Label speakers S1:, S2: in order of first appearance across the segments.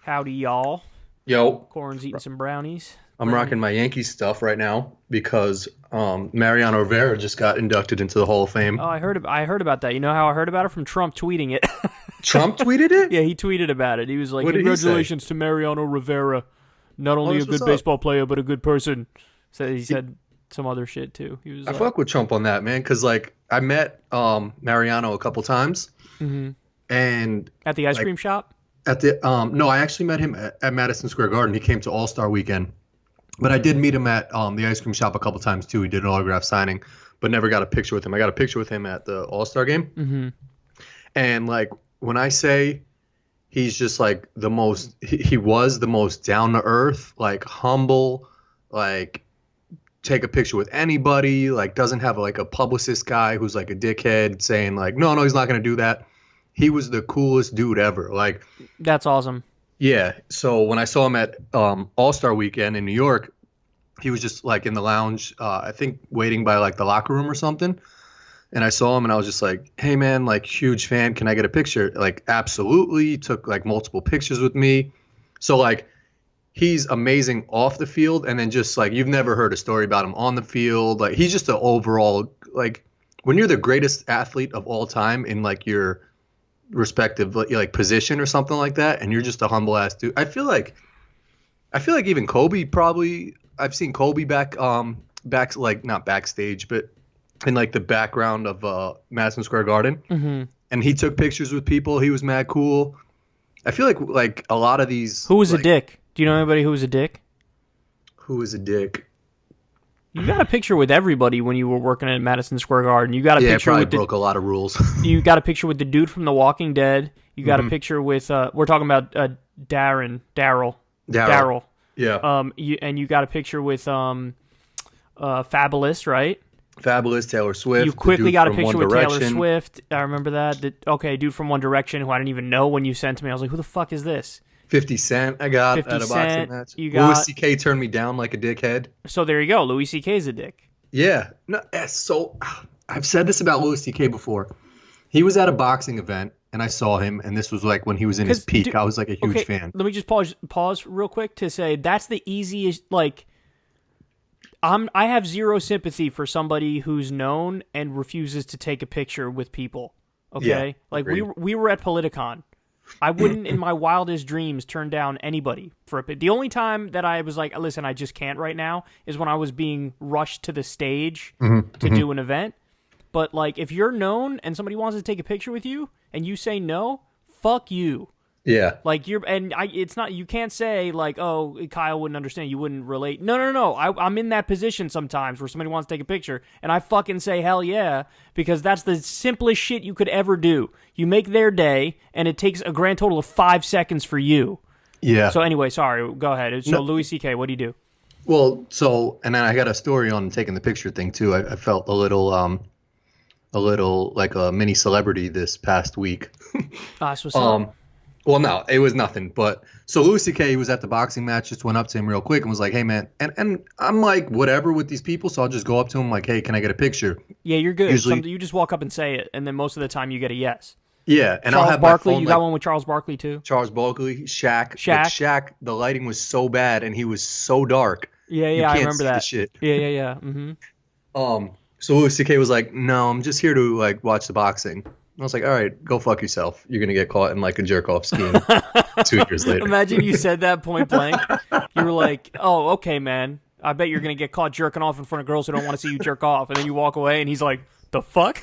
S1: Howdy, y'all.
S2: Yo,
S1: Corin's eating some brownies.
S2: I'm rocking my Yankees stuff right now because Mariano Rivera just got inducted into the Hall of
S1: Oh,
S2: Fame.
S1: I heard about that. You know how I heard about it? From Trump tweeting it.
S2: Trump tweeted it?
S1: Yeah, he tweeted about it. He was like,
S2: What did he say?
S1: "Congratulations to Mariano Rivera, not
S2: Oh,
S1: only a
S2: that's
S1: good
S2: what's up.
S1: baseball player but a good person." So he said some other shit too. He was
S2: I
S1: like,
S2: fuck with Trump on that, man, because like I met Mariano a couple times, and
S1: at the ice
S2: like
S1: cream shop.
S2: at the no, I actually met him at Madison Square Garden. He came to All-Star Weekend, but I did meet him at the ice cream shop a couple times too. He did an autograph signing, but never got a picture with him. I got a picture with him at the All-Star game, and like when I say he's just like the most, he was the most down to earth, like humble, like take a picture with anybody, like doesn't have like a publicist guy who's like a dickhead saying like, no, he's not going to do that. He was the coolest dude ever. Like,
S1: That's awesome.
S2: yeah. So when I saw him at All-Star Weekend in New York, he was just like in the lounge, I think waiting by like the locker room or something. And I saw him and I was just like, hey man, like huge fan. Can I get a picture? Like, absolutely. He took like multiple pictures with me. So like, he's amazing off the field, and then just like you've never heard a story about him on the field. Like he's just an overall, like when you're the greatest athlete of all time in like your respective like position or something like that, and you're just a humble ass dude. I feel like even Kobe probably. I've seen Kobe back like not backstage, but in like the background of Madison Square Garden, and he took pictures with people. He was mad cool. I feel like a lot of these.
S1: Who was a
S2: like,
S1: dick? Do you know anybody who was a dick?
S2: Who is a dick?
S1: You got a picture with everybody when you were working at Madison Square Garden. You got a
S2: Yeah,
S1: picture
S2: probably
S1: with
S2: broke a lot of rules.
S1: you got a picture with the dude from The Walking Dead. You got a picture with we're talking about Daryl.
S2: Yeah.
S1: You got a picture with Fabulous, right?
S2: Fabulous, Taylor Swift.
S1: You
S2: the
S1: quickly
S2: dude
S1: got a
S2: from
S1: picture
S2: One
S1: with Taylor
S2: Direction.
S1: Swift. I remember that. Okay, dude from One Direction who I didn't even know when you sent to me. I was like, who the fuck is this?
S2: 50 Cent I got
S1: 50
S2: at a
S1: Cent,
S2: boxing match.
S1: you
S2: Louis
S1: got-
S2: C.K. turned me down like a dickhead.
S1: So there you go. Louis C.K.'s a dick.
S2: Yeah. No, so I've said this about Louis C.K. before. He was at a boxing event, and I saw him, and this was like when he was in his
S1: 'Cause,
S2: peak.
S1: dude,
S2: I was like a huge fan.
S1: Let me just pause real quick to say that's the easiest. Like, I have zero sympathy for somebody who's known and refuses to take a picture with people. Okay,
S2: Yeah,
S1: like
S2: agreed.
S1: we were at Politicon. I wouldn't, in my wildest dreams, turn down anybody for a pic. The only time that I was like, listen, I just can't right now, is when I was being rushed to the stage to do an event. But like, if you're known and somebody wants to take a picture with you and you say no, fuck you.
S2: Yeah.
S1: Like it's not. You can't say like, "Oh, Kyle wouldn't understand. You wouldn't relate." No. I'm in that position sometimes where somebody wants to take a picture, and I fucking say hell yeah, because that's the simplest shit you could ever do. You make their day, and it takes a grand total of 5 seconds for you.
S2: Yeah.
S1: So anyway, sorry. Go ahead. So
S2: No.
S1: Louis C.K., what do you do?
S2: Well, so, and then I got a story on taking the picture thing too. I felt a little like a mini celebrity this past week.
S1: That's what's up.
S2: Well, no, it was nothing. But so Louis C.K. was at the boxing match, just went up to him real quick and was like, hey, man. And I'm like, whatever with these people. So I'll just go up to him like, hey, can I get a picture?
S1: Yeah, you're good.
S2: Usually-
S1: You just walk up and say it, and then most of the time you get a yes.
S2: Yeah. And I'll
S1: Charles
S2: have
S1: Barkley,
S2: my phone,
S1: you
S2: like,
S1: got one with Charles Barkley too?
S2: Charles Barkley, Shaq. But
S1: Shaq.
S2: Shaq, the lighting was so bad and he was so dark.
S1: Yeah,
S2: You
S1: I
S2: can't
S1: remember
S2: see the
S1: that.
S2: shit.
S1: Yeah. Mm-hmm.
S2: So Louis C.K. was like, no, I'm just here to like watch the boxing. I was like, all right, go fuck yourself. You're going to get caught in like a jerk off scheme 2 years later.
S1: Imagine you said that point blank. You were like, oh, okay, man. I bet you're going to get caught jerking off in front of girls who don't want to see you jerk off. And then you walk away and he's like, the fuck?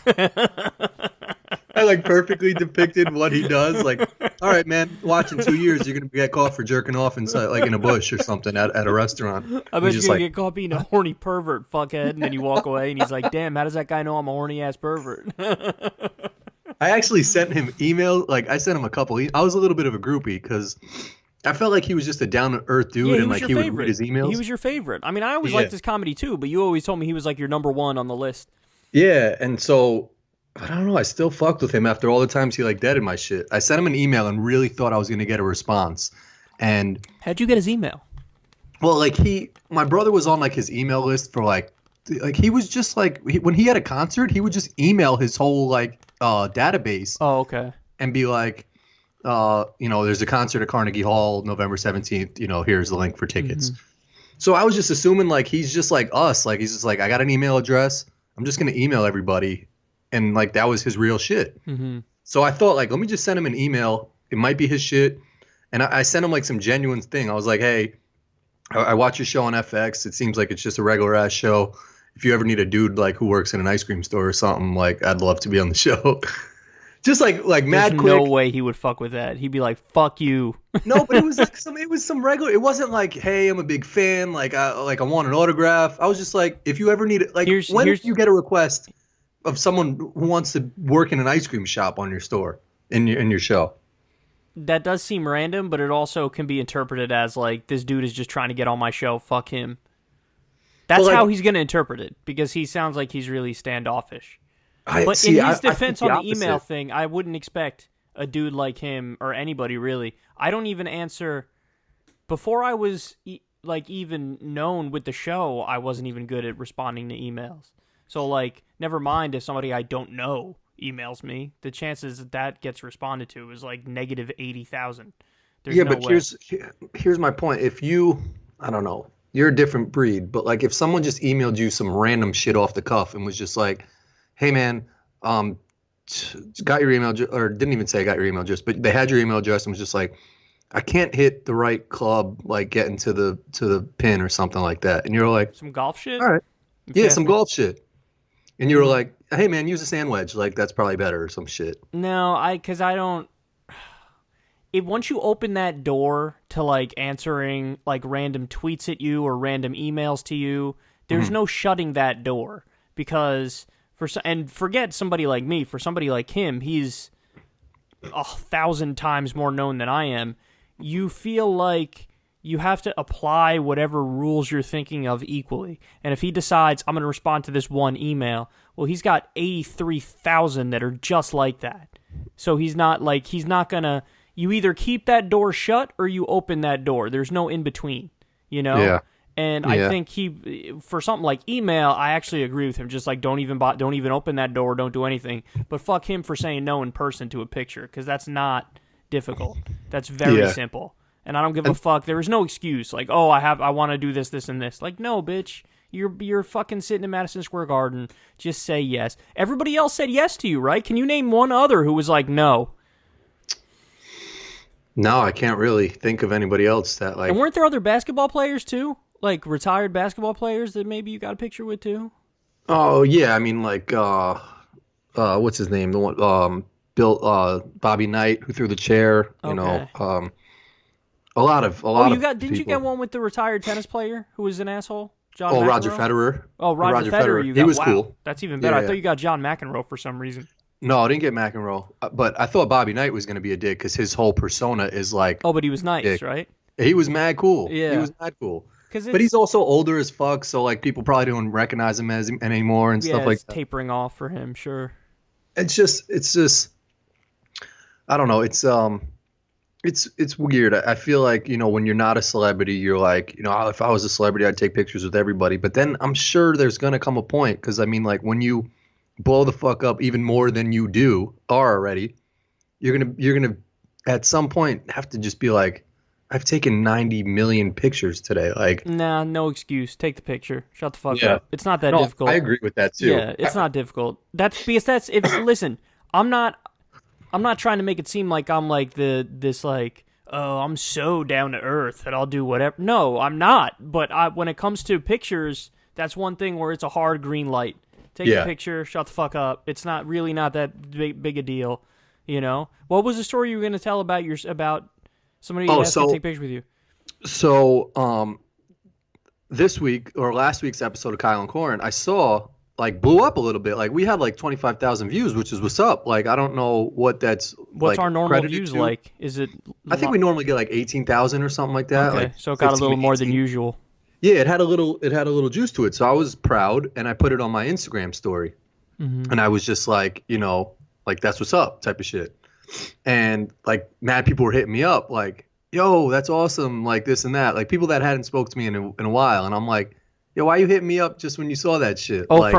S2: I like perfectly depicted what he does. Like, all right, man, watch in 2 years, you're going to get caught for jerking off inside, like in a bush or something at a restaurant.
S1: I bet
S2: He's
S1: you're
S2: just
S1: going to
S2: like,
S1: get caught being a horny pervert, fuckhead. And then you walk away and he's like, damn, how does that guy know I'm a horny ass pervert?
S2: I actually sent him email. Like, I sent him a couple. I was a little bit of a groupie because I felt like he was just a down to earth dude, and like he would read his emails.
S1: He was your favorite. I mean, I always
S2: Yeah.
S1: liked his comedy too, but you always told me he was like your number one on the list.
S2: Yeah, and so I don't know. I still fucked with him after all the times he like deaded my shit. I sent him an email and really thought I was gonna get a response. And
S1: How'd you get his email?
S2: well, like my brother was on like his email list for like he was just like when he had a concert, he would just email his whole like database
S1: Oh, okay.
S2: and be like, there's a concert at Carnegie Hall November 17th. Here's the link for tickets.
S1: Mm-hmm.
S2: So I was just assuming like he's just like us. Like he's just like, I got an email address. I'm just going to email everybody. And like that was his real shit.
S1: Mm-hmm.
S2: So I thought like, let me just send him an email. It might be his shit. And I sent him like some genuine thing. I was like, hey, I watch your show on FX. It seems like it's just a regular ass show. If you ever need a dude like who works in an ice cream store or something, like I'd love to be on the show. Just like mad quick.
S1: There's no way he would fuck with that. He'd be like, "Fuck you."
S2: No, but it was like some regular. It wasn't like, "Hey, I'm a big fan. Like I want an autograph." I was just like, if you ever need it, like when you get a request of someone who wants to work in an ice cream shop on your store in your show.
S1: That does seem random, but it also can be interpreted as like this dude is just trying to get on my show. Fuck him. That's how he's going to interpret it because he sounds like he's really standoffish. But in his defense on the email thing, I wouldn't expect a dude like him or anybody really. I don't even answer. Before I was even known with the show, I wasn't even good at responding to emails. So like, never mind if somebody I don't know emails me. The chances that gets responded to is like negative 80,000.
S2: Yeah, no but way. Here's my point. If I don't know, you're a different breed. But like, if someone just emailed you some random shit off the cuff and was just like, hey man, got your email or didn't even say got your email address, but they had your email address and was just like, I can't hit the right club, like getting to the pin or something like that. And you're like,
S1: some golf shit?
S2: All right. Yeah, some golf shit. And you were like, hey man, use a sand wedge. Like that's probably better or some shit.
S1: No, because I don't. Once you open that door to like answering like random tweets at you or random emails to you, there's no shutting that door because. And forget somebody like me. For somebody like him, he's 1,000 times more known than I am. You feel like you have to apply whatever rules you're thinking of equally. And if he decides, I'm going to respond to this one email, well, he's got 83,000 that are just like that. So he's not going to... You either keep that door shut or you open that door. There's no in between,
S2: Yeah.
S1: And I think for something like email, I actually agree with him. Just like don't even open that door, don't do anything. But fuck him for saying no in person to a picture because that's not difficult. That's very simple. And I don't give a fuck. There is no excuse like, oh, I want to do this, and this. Like, no, bitch, you're fucking sitting in Madison Square Garden. Just say yes. Everybody else said yes to you, right? Can you name one other who was like no?
S2: No, I can't really think of anybody else that like.
S1: And weren't there other basketball players too? Like retired basketball players that maybe you got a picture with too?
S2: Oh yeah, I mean like what's his name? The one Bobby Knight who threw the chair. You know, a lot of.
S1: Didn't you get one with the retired tennis player who was an asshole? John.
S2: Oh, McEnroe? Roger Federer.
S1: Oh, Roger Federer. You got,
S2: he was cool.
S1: That's even better. Yeah, I thought you got John McEnroe for some reason.
S2: No, I didn't get McEnroe, but I thought Bobby Knight was going to be a dick because his whole persona is like.
S1: Oh, but he was nice,
S2: dick.
S1: Right?
S2: He was mad cool.
S1: Yeah,
S2: he was mad cool. But he's also older as fuck, so like people probably don't recognize him as anymore and stuff like that.
S1: Tapering off for him, sure.
S2: It's just, I don't know. It's weird. I feel like when you're not a celebrity, you're like if I was a celebrity, I'd take pictures with everybody. But then I'm sure there's gonna come a point because I mean like when you blow the fuck up even more than you are already, you're gonna at some point have to just be like. I've taken 90 million pictures today. Like,
S1: nah, no excuse. Take the picture. Shut the fuck up. It's not that difficult.
S2: I agree with that too.
S1: Yeah, it's not difficult. That's because listen, I'm not trying to make it seem like I'm like I'm so down to earth that I'll do whatever. No, I'm not. But when it comes to pictures, that's one thing where it's a hard green light. Take the picture. Shut the fuck up. It's not that big a deal. What was the story you were going to tell about? Somebody asked to take pictures with you.
S2: So, this week or last week's episode of Kyle and Corin, I saw like blew up a little bit. Like we had like 25,000 views, which is what's up. Like I don't know what's
S1: like, our normal views like. Is it?
S2: I think we normally get like 18,000 or something like that.
S1: Okay,
S2: like
S1: so it got a little more than usual.
S2: Yeah, it had a little juice to it. So I was proud, and I put it on my Instagram story, and I was just like, like that's what's up type of shit. And like mad people were hitting me up like, yo, that's awesome, like this and that, like people that hadn't spoke to me in a while, and I'm like, yo, why you hitting me up just when you saw that shit?
S1: Oh,
S2: like,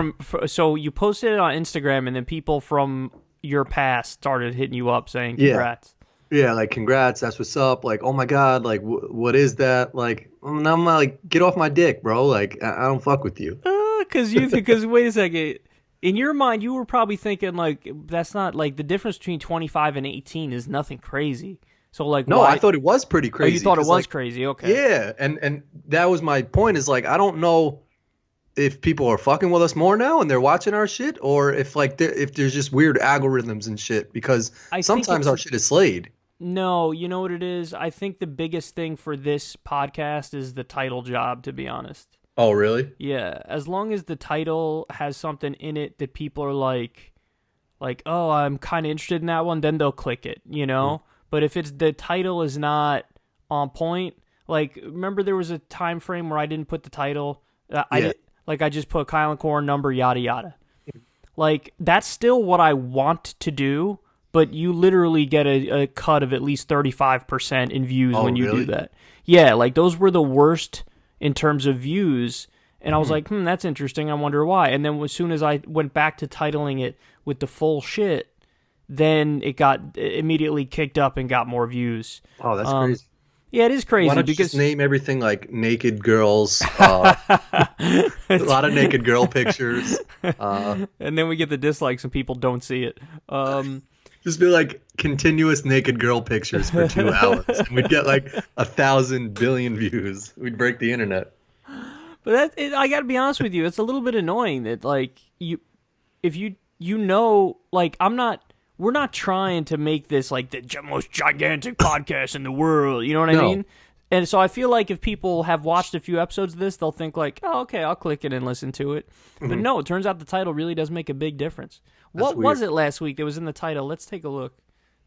S1: so you posted it on Instagram, and then people from your past started hitting you up saying congrats.
S2: Yeah, like congrats, that's what's up. Like, oh my God, like what is that? Like, and I'm like, get off my dick, bro. Like, I don't fuck with you.
S1: Because wait a second. In your mind, you were probably thinking like that's not like the difference between 25 and 18 is nothing crazy. So like,
S2: No,
S1: why?
S2: I thought it was pretty
S1: Oh, you
S2: crazy.
S1: thought it
S2: 'Cause,
S1: was
S2: like,
S1: crazy? Okay.
S2: yeah, and that was my point. Is like, I don't know if people are fucking with us more now and they're watching our shit, or if like if there's just weird algorithms and shit. Because
S1: I think
S2: sometimes our shit is slayed.
S1: No, you know what it is? I think the biggest thing for this podcast is the title job, to be honest.
S2: Oh, really?
S1: Yeah, as long as the title has something in it that people are like, oh, I'm kind of interested in that one, then they'll click it, you know? But if the title is not on point, like, remember there was a time frame where I didn't put the title, I just put Kyle and Corin number, yada, yada. Like, that's still what I want to do, but you literally get a cut of at least 35% in views when you do that. Yeah, like, those were the worst in terms of views, and I was like, that's interesting, I wonder why. And then as soon as I went back to titling it with the full shit, then it got immediately kicked up and got more views.
S2: Oh, that's crazy.
S1: Yeah, it is crazy.
S2: Why don't you just name everything like naked girls, a lot of naked girl pictures.
S1: And then we get the dislikes and people don't see it.
S2: Just be like continuous naked girl pictures for 2 hours. And we'd get like 1,000 billion views. We'd break the internet.
S1: But I got to be honest with you, it's a little bit annoying that like if you know, like we're not trying to make this like the most gigantic podcast in the world. You know what I mean? And so I feel like if people have watched a few episodes of this, they'll think like, oh, okay, I'll click it and listen to it. But no, it turns out the title really does make a big difference. What was it last week that was in the title? Let's take a look.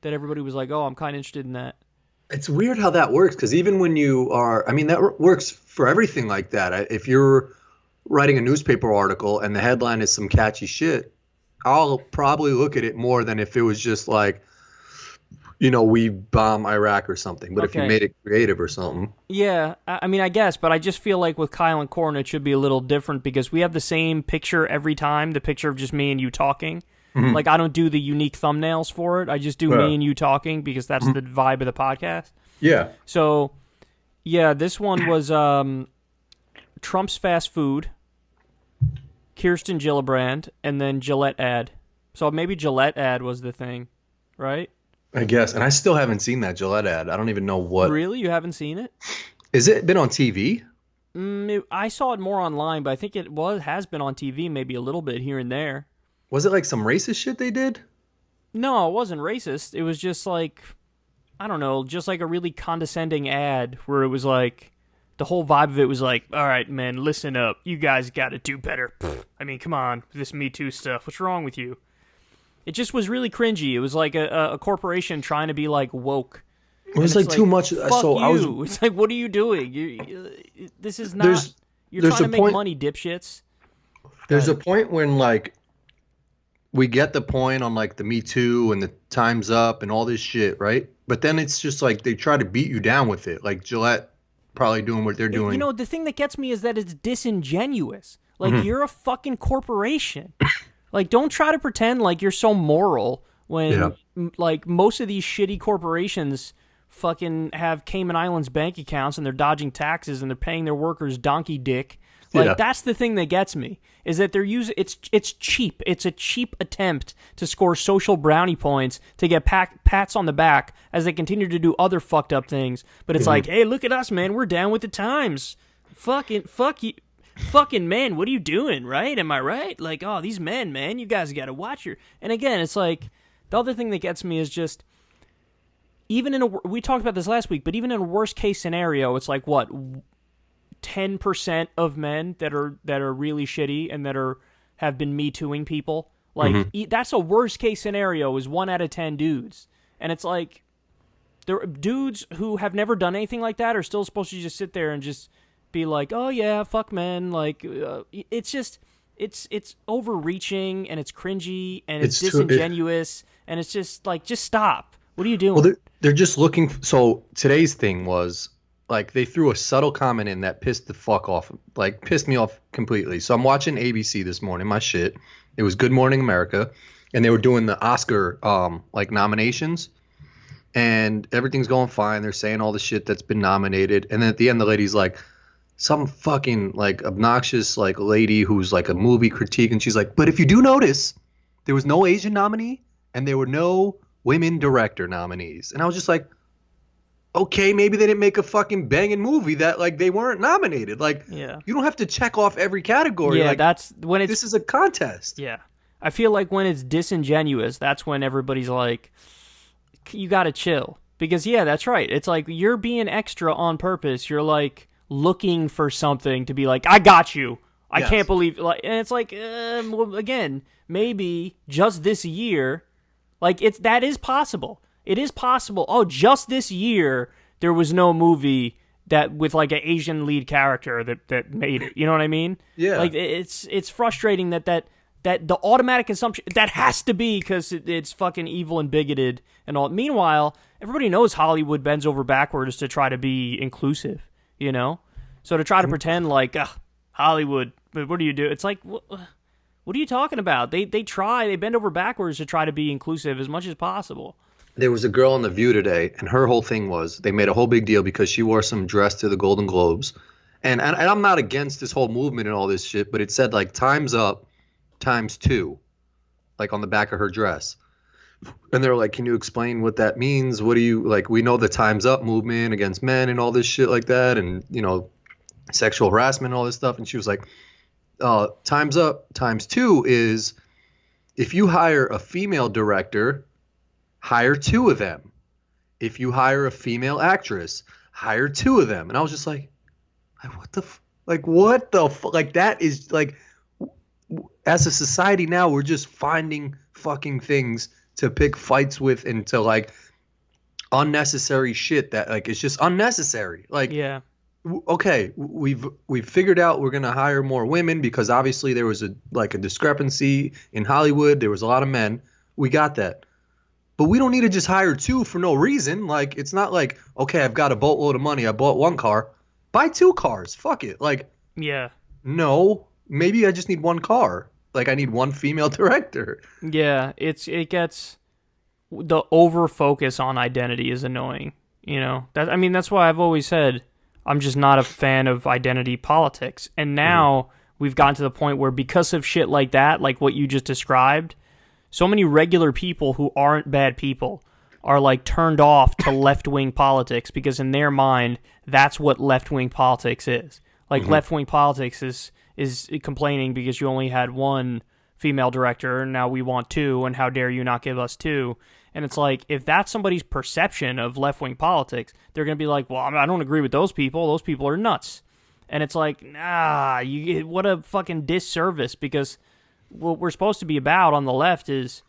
S1: That everybody was like, oh, I'm kind of interested in that.
S2: It's weird how that works, because even when you are, I mean, that works for everything like that. If you're writing a newspaper article and the headline is some catchy shit, I'll probably look at it more than if it was just like, you know, we bomb Iraq or something. But if you made it creative or something. Yeah,
S1: I mean, I guess, but I just feel like with Kyle and Corin, it should be a little different because we have the same picture every time, the picture of just me and you talking. Like, I don't do the unique thumbnails for it. I just do me and you talking because that's the vibe of the podcast.
S2: Yeah.
S1: So, yeah, this one was Trump's fast food, Kirsten Gillibrand, and then Gillette ad. So maybe Gillette ad was the thing, right?
S2: I guess. And I still haven't seen that Gillette ad. I don't even know what.
S1: Really? You haven't seen it?
S2: Is it been on TV?
S1: I saw it more online, but I think it has been on TV maybe a little bit here and there.
S2: Was it like some racist shit they did?
S1: No, it wasn't racist. It was just like, I don't know, just like a really condescending ad where it was like, the whole vibe of it was like, all right, man, listen up. You guys got to do better. I mean, come on, this Me Too stuff. What's wrong with you? It just was really cringy. It was like a corporation trying to be like woke.
S2: It was like too much.
S1: Fuck you. It's like, what are you doing? This is not. You're trying to make money, dipshits.
S2: There's a point when like we get the point on like the Me Too and the Time's Up and all this shit, right? But then it's just like they try to beat you down with it. Like Gillette probably doing what they're doing.
S1: You know, the thing that gets me is that it's disingenuous. Like, you're a fucking corporation. Like, don't try to pretend like you're so moral when, like, most of these shitty corporations fucking have Cayman Islands bank accounts and they're dodging taxes and they're paying their workers donkey dick. Like, that's the thing that gets me, is that they're using it's cheap. It's a cheap attempt to score social brownie points to get pats on the back as they continue to do other fucked up things. But it's like, hey, look at us, man. We're down with the times. Fuck you. Fucking men, what are you doing, right? Am I right? Like, oh, these men, man, you guys got to watch your... And again, it's like, the other thing that gets me is just, even in we talked about this last week, but even in a worst case scenario, it's like, what, 10% of men that are really shitty and that have been Me Tooing people. Like, that's a worst case scenario, is 1 out of 10 dudes. And it's like, there are dudes who have never done anything like that are still supposed to just sit there and just be like, oh yeah, fuck men. Like, it's just, it's overreaching and it's cringy and it's disingenuous and it's just like, just stop. What are you doing?
S2: Well, they're just looking. So today's thing was like, they threw a subtle comment in that pissed the fuck off, like pissed me off completely. So I'm watching ABC this morning, my shit. It was Good Morning America, and they were doing the Oscar like nominations. and everything's going fine. They're saying all the shit that's been nominated, and then at the end, the lady's like, some fucking like obnoxious like lady who's like a movie critique, and she's like, but if you do notice, there was no Asian nominee and there were no women director nominees, and I was just like, okay, maybe they didn't make a fucking banging movie that like they weren't nominated. Like, you don't have to check off every category.
S1: Yeah,
S2: like,
S1: that's when it's.
S2: This is a contest.
S1: Yeah, I feel like when it's disingenuous, that's when everybody's like, you got to chill, because yeah, that's right. It's like you're being extra on purpose. You're like looking for something to be like, I got you. I can't believe, like, and it's like, well, again, maybe just this year, like that is possible. It is possible. Oh, just this year there was no movie that with like an Asian lead character that made it. You know what I mean?
S2: Yeah.
S1: Like it's frustrating that the automatic assumption that has to be because it's fucking evil and bigoted and all. Meanwhile, everybody knows Hollywood bends over backwards to try to be inclusive. You know, so to try to pretend like Hollywood, what do you do? It's like. What are you talking about? They bend over backwards to try to be inclusive as much as possible.
S2: There was a girl on The View today, and her whole thing was they made a whole big deal because she wore some dress to the Golden Globes. And I'm not against this whole movement and all this shit, but it said like time's up, ×2, like on the back of her dress. And they're like, can you explain what that means? What do you like? We know the time's up movement against men and all this shit like that, and you know, sexual harassment and all this stuff. And she was like, time's up, ×2 is if you hire a female director, hire 2 of them. If you hire a female actress, hire 2 of them. And I was just like what the like that is like, as a society now, we're just finding fucking things to pick fights with and to like unnecessary shit that like it's just unnecessary. Like,
S1: yeah.
S2: Okay, we've figured out we're gonna hire more women because obviously there was a discrepancy in Hollywood. There was a lot of men. We got that. But we don't need to just hire 2 for no reason. Like, it's not like, okay, I've got a boatload of money. I bought 1 car. Buy 2 cars. Fuck it. Like,
S1: yeah.
S2: No, maybe I just need 1 car. Like, I need 1 female director.
S1: Yeah, it gets the over focus on identity is annoying. You know, that's why I've always said I'm just not a fan of identity politics. And now we've gotten to the point where because of shit like that, like what you just described, so many regular people who aren't bad people are like turned off to left-wing politics because in their mind, that's what left-wing politics is. Like left-wing politics is complaining because you only had 1 female director and now we want 2 and how dare you not give us 2. And it's like, if that's somebody's perception of left-wing politics, they're going to be like, well, I don't agree with those people. Those people are nuts. And it's like, what a fucking disservice, because what we're supposed to be about on the left is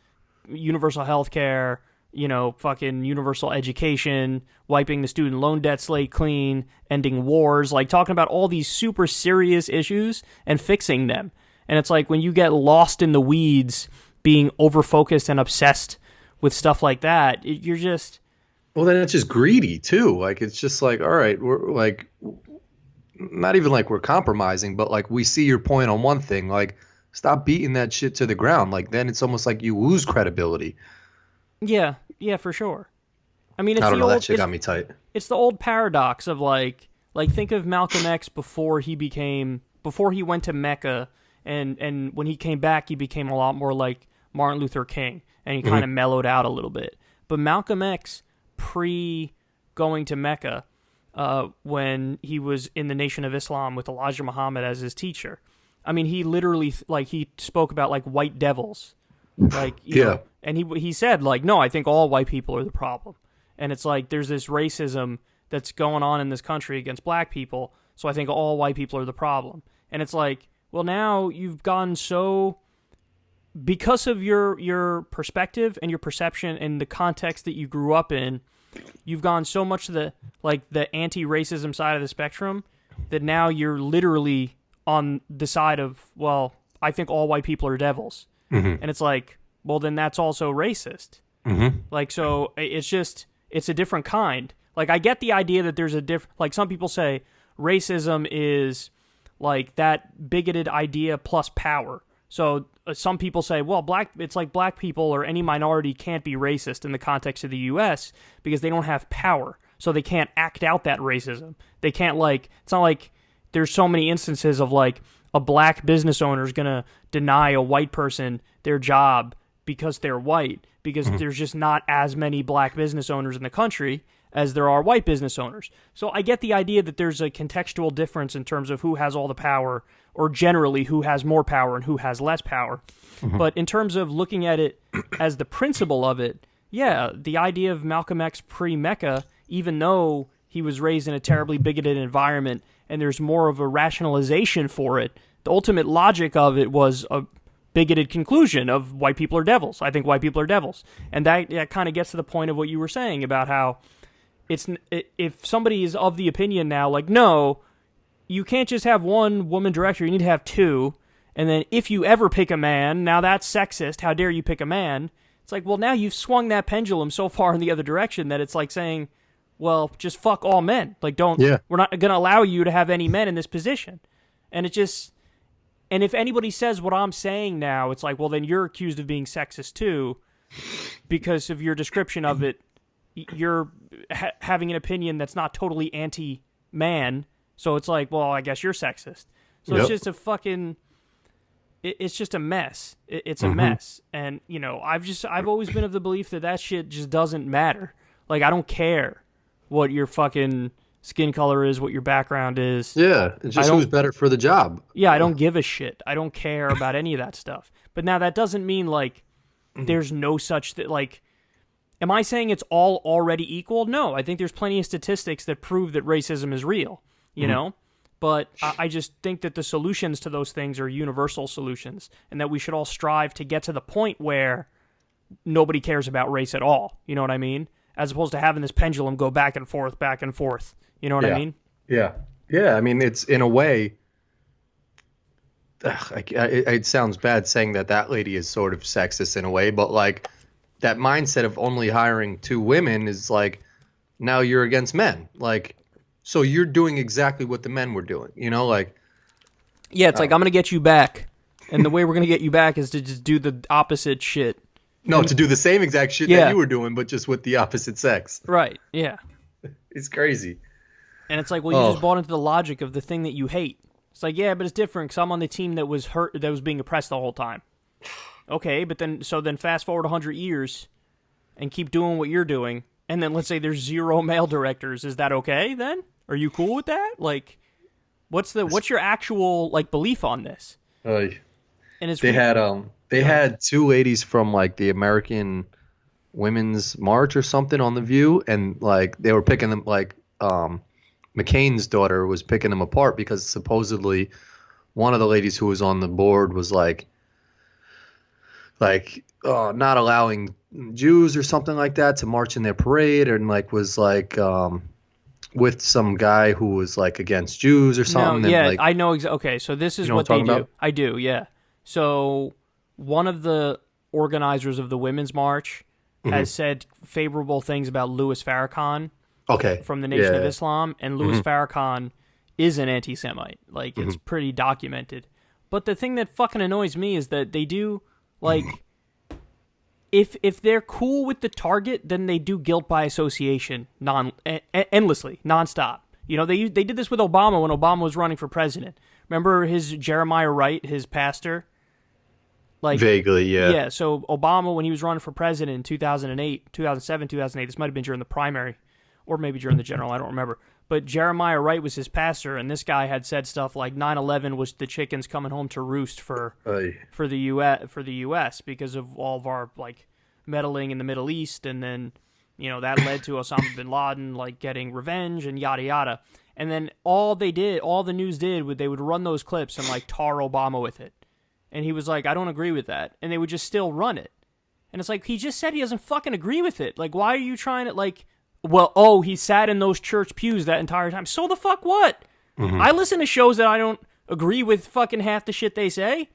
S1: universal health care, you know, fucking universal education, wiping the student loan debt slate clean, ending wars, like talking about all these super serious issues and fixing them. And it's like when you get lost in the weeds, being over-focused and obsessed with stuff like that, you're just...
S2: Well, then it's just greedy, too. Like, it's just like, all right, we're like... Not even like we're compromising, but like we see your point on one thing. Like, stop beating that shit to the ground. Like, then it's almost like you lose credibility.
S1: Yeah, for sure. I mean, it's
S2: I don't know, that shit got me tight.
S1: It's the old paradox of like think of Malcolm X before he went to Mecca, and when he came back, he became a lot more like Martin Luther King, and he kind of mellowed out a little bit. But Malcolm X, pre going to Mecca, when he was in the Nation of Islam with Elijah Muhammad as his teacher, I mean, he literally he spoke about like white devils, like you know, and he said like, no, I think all white people are the problem, and it's like there's this racism that's going on in this country against black people, so I think all white people are the problem, and it's like, well, now you've gone so, because of your perspective and your perception and the context that you grew up in, you've gone so much to the anti-racism side of the spectrum that now you're literally on the side of, well, I think all white people are devils. And it's like, well, then that's also racist. Like, so it's a different kind. Like, I get the idea that there's a like some people say racism is like that bigoted idea plus power. So some people say, well, it's like black people or any minority can't be racist in the context of the U.S. because they don't have power. So they can't act out that racism. They can't, like, it's not like there's so many instances of, like, a black business owner is going to deny a white person their job because they're white, because there's just not as many black business owners in the country as there are white business owners. So I get the idea that there's a contextual difference in terms of who has all the power, or generally who has more power and who has less power. But in terms of looking at it as the principle of it, yeah, the idea of Malcolm X pre-Mecca, even though he was raised in a terribly bigoted environment and there's more of a rationalization for it, the ultimate logic of it was a bigoted conclusion of white people are devils. I think white people are devils. And that kind of gets to the point of what you were saying about how if somebody is of the opinion now, like, no, you can't just have one woman director, you need to have two, and then if you ever pick a man, now that's sexist, how dare you pick a man? It's like, well, now you've swung that pendulum so far in the other direction that it's like saying, well, just fuck all men. Like, we're not going to allow you to have any men in this position. And and if anybody says what I'm saying now, it's like, well, then you're accused of being sexist too, because of your description of it. You're having an opinion that's not totally anti-man, so it's like, well, I guess you're sexist. So It's just a fucking, it's just a mess. It's a mess, and you know, I've always been of the belief that shit just doesn't matter. Like, I don't care what your fucking skin color is, what your background is. Yeah,
S2: it's just who's better for the job.
S1: Yeah, I don't give a shit. I don't care about any of that stuff. But now that doesn't mean like there's no such like. Am I saying it's all already equal? No, I think there's plenty of statistics that prove that racism is real, you know? But I just think that the solutions to those things are universal solutions, and that we should all strive to get to the point where nobody cares about race at all, you know what I mean? As opposed to having this pendulum go back and forth, you know what I mean?
S2: Yeah. Yeah, I mean, it's in a way, it sounds bad saying that lady is sort of sexist in a way, but like, that mindset of only hiring two women is like, now you're against men. Like, so you're doing exactly what the men were doing, you know, like.
S1: Yeah, it's like, I'm going to get you back. And the way we're going to get you back is to just do the opposite shit.
S2: No, to do the same exact shit that you were doing, but just with the opposite sex.
S1: Right, yeah.
S2: It's crazy.
S1: And it's like, well, you just bought into the logic of the thing that you hate. It's like, yeah, but it's different because I'm on the team that was being oppressed the whole time. Okay, but then fast forward 100 years and keep doing what you're doing, and then let's say there's 0 male directors. Is that okay then? Are you cool with that? Like, what's your actual like belief on this?
S2: And they had two ladies from like the American Women's March or something on The View, and like they were picking them, like McCain's daughter was picking them apart because supposedly one of the ladies who was on the board was like not allowing Jews or something like that to march in their parade, and like was like with some guy who was like against Jews or something.
S1: No, yeah,
S2: and, like,
S1: I know. Okay, so this is what they do. About? I do, yeah. So one of the organizers of the Women's March has said favorable things about Louis Farrakhan from the Nation of Islam, and Louis Farrakhan is an anti-Semite. Like, it's pretty documented. But the thing that fucking annoys me is that they do, like, if they're cool with the target, then they do guilt by association endlessly, nonstop. You know, they did this with Obama when Obama was running for president. Remember his Jeremiah Wright, his pastor? Like,
S2: vaguely, yeah.
S1: Yeah, so Obama, when he was running for president in 2008, 2007, 2008, this might have been during the primary, or maybe during the general, I don't remember. But Jeremiah Wright was his pastor, and this guy had said stuff like 9/11 was the chickens coming home to roost for the U.S. because of all of our like meddling in the Middle East, and then that led to Osama bin Laden like getting revenge and yada yada. And then all the news did, they would run those clips and like tar Obama with it, and he was like, I don't agree with that, and they would just still run it, and it's like, he just said he doesn't fucking agree with it. Like, why are you trying to like? Well, he sat in those church pews that entire time. So the fuck what? I listen to shows that I don't agree with fucking half the shit they say.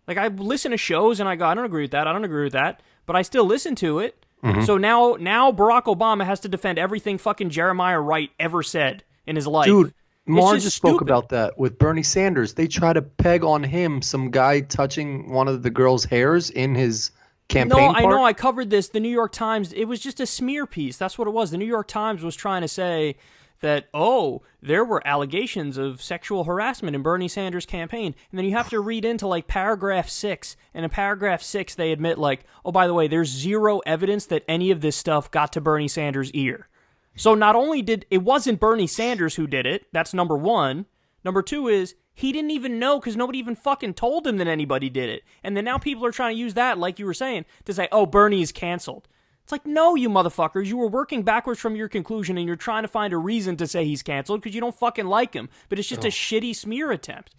S1: Like, I listen to shows and I go, I don't agree with that, I don't agree with that, but I still listen to it. So now Barack Obama has to defend everything fucking Jeremiah Wright ever said in his life.
S2: Dude, Mar just spoke about that with Bernie Sanders. They try to peg on him some guy touching one of the girl's hairs in his campaign
S1: No, I know. I covered this. The New York Times, it was just a smear piece. That's what it was. The New York Times was trying to say that, oh, there were allegations of sexual harassment in Bernie Sanders' campaign. And then you have to read into, like, paragraph 6. And in paragraph 6, they admit, like, oh, by the way, there's zero evidence that any of this stuff got to Bernie Sanders' ear. So not only it wasn't Bernie Sanders who did it, that's number one. Number two is, he didn't even know because nobody even fucking told him that anybody did it. And then now people are trying to use that, like you were saying, to say, oh, Bernie is canceled. It's like, no, you motherfuckers. You were working backwards from your conclusion and you're trying to find a reason to say he's canceled because you don't fucking like him. But it's just a shitty smear attempt.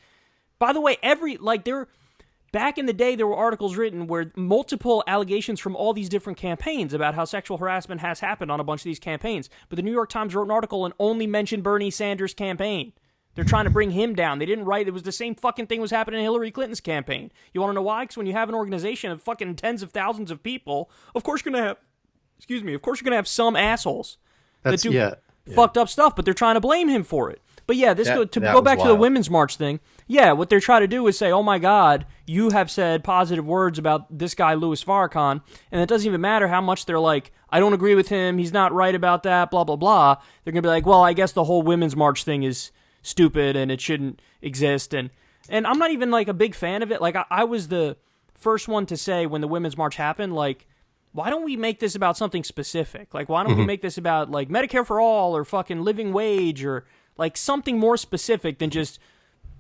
S1: By the way, back in the day, there were articles written where multiple allegations from all these different campaigns about how sexual harassment has happened on a bunch of these campaigns. But the New York Times wrote an article and only mentioned Bernie Sanders' campaign. They're trying to bring him down. They didn't write, it was the same fucking thing was happening in Hillary Clinton's campaign. You want to know why? Because when you have an organization of fucking tens of thousands of people, of course you're going to have some assholes that do fucked up stuff, but they're trying to blame him for it. But yeah, go back to the Women's March thing. Yeah, what they're trying to do is say, oh my God, you have said positive words about this guy, Louis Farrakhan, and it doesn't even matter how much they're like, I don't agree with him, he's not right about that, blah, blah, blah. They're going to be like, well, I guess the whole Women's March thing is stupid and it shouldn't exist. And I'm not even like a big fan of it. Like, I was the first one to say when the Women's March happened, like, why don't we make this about something specific? Like, why don't we make this about, like, Medicare for all or fucking living wage or, like, something more specific than just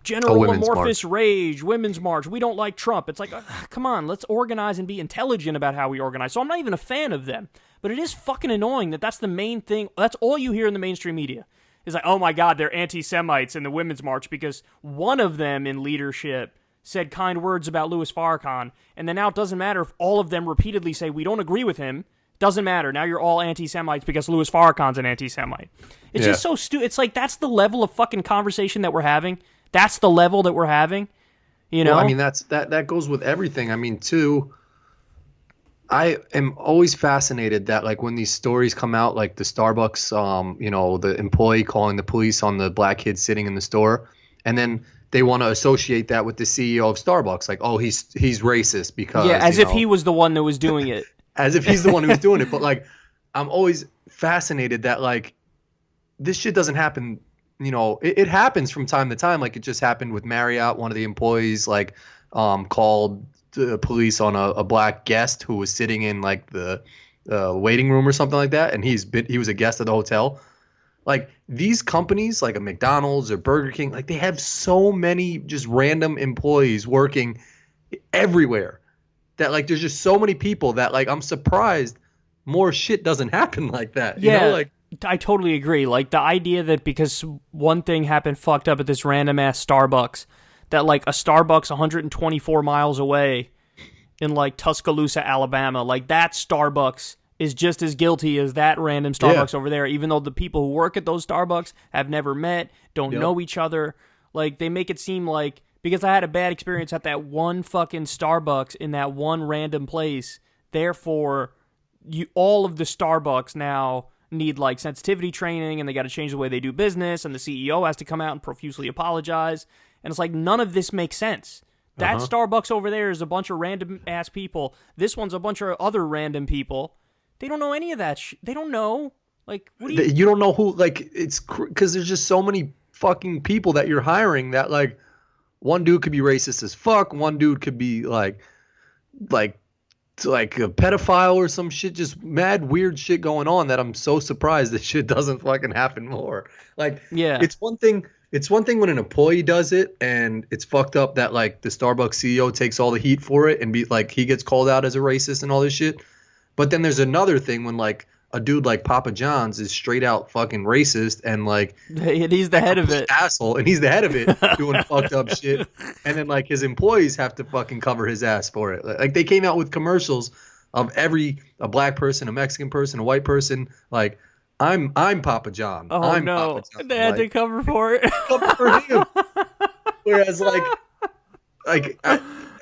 S1: general amorphous rage, Women's March, we don't like Trump. It's like, come on, let's organize and be intelligent about how we organize. So I'm not even a fan of them. But it is fucking annoying that that's the main thing. That's all you hear in the mainstream media. Is like, oh my God, they're anti-Semites in the Women's March because one of them in leadership said kind words about Louis Farrakhan, and then now it doesn't matter if all of them repeatedly say, we don't agree with him. Doesn't matter. Now you're all anti-Semites because Louis Farrakhan's an anti-Semite. It's just so stupid. It's like, that's the level of fucking conversation that we're having. That's the level that we're having. You know?
S2: Well, I mean, that goes with everything. I mean, too, I am always fascinated that, like, when these stories come out, like the Starbucks, the employee calling the police on the black kid sitting in the store, and then they want to associate that with the CEO of Starbucks. Like, oh, he's racist because...
S1: Yeah, as if he was the one that was doing it.
S2: As if he's the one who was doing it. But, like, I'm always fascinated that, like, this shit doesn't happen, it happens from time to time. Like, it just happened with Marriott. One of the employees, like, called the police on a black guest who was sitting in, like, the waiting room or something like that, and he was a guest at the hotel. Like, these companies, like a McDonald's or Burger King, like, they have so many just random employees working everywhere that, like, there's just so many people that, like, I'm surprised more shit doesn't happen like that.
S1: Yeah,
S2: like,
S1: I totally agree. Like, the idea that because one thing happened fucked up at this random-ass Starbucks, that, like, a Starbucks 124 miles away in, like, Tuscaloosa, Alabama, like, that Starbucks is just as guilty as that random Starbucks over there, even though the people who work at those Starbucks have never met, don't know each other. Like, they make it seem like, because I had a bad experience at that one fucking Starbucks in that one random place, therefore, all of the Starbucks now need, like, sensitivity training, and they got to change the way they do business, and the CEO has to come out and profusely apologize. And it's like, none of this makes sense. That Starbucks over there is a bunch of random-ass people. This one's a bunch of other random people. They don't know any of that they don't know. Like, what do
S2: you don't know who, like, it's because there's just so many fucking people that you're hiring that, like, one dude could be racist as fuck. One dude could be like a pedophile or some shit, just mad weird shit going on that I'm so surprised that shit doesn't fucking happen more. Like, it's one thing when an employee does it and it's fucked up that, like, the Starbucks CEO takes all the heat for it and be like, he gets called out as a racist and all this shit. But then there's another thing when, like, a dude like Papa John's is straight out fucking racist and, like,
S1: he's the head of it,
S2: asshole, and he's the head of it doing fucked up shit, and then, like, his employees have to fucking cover his ass for it. Like, they came out with commercials of a black person, a Mexican person, a white person, like, I'm Papa John.
S1: Oh,
S2: I'm
S1: no,
S2: Papa John.
S1: they had to cover for it.
S2: Cover for him. Whereas, like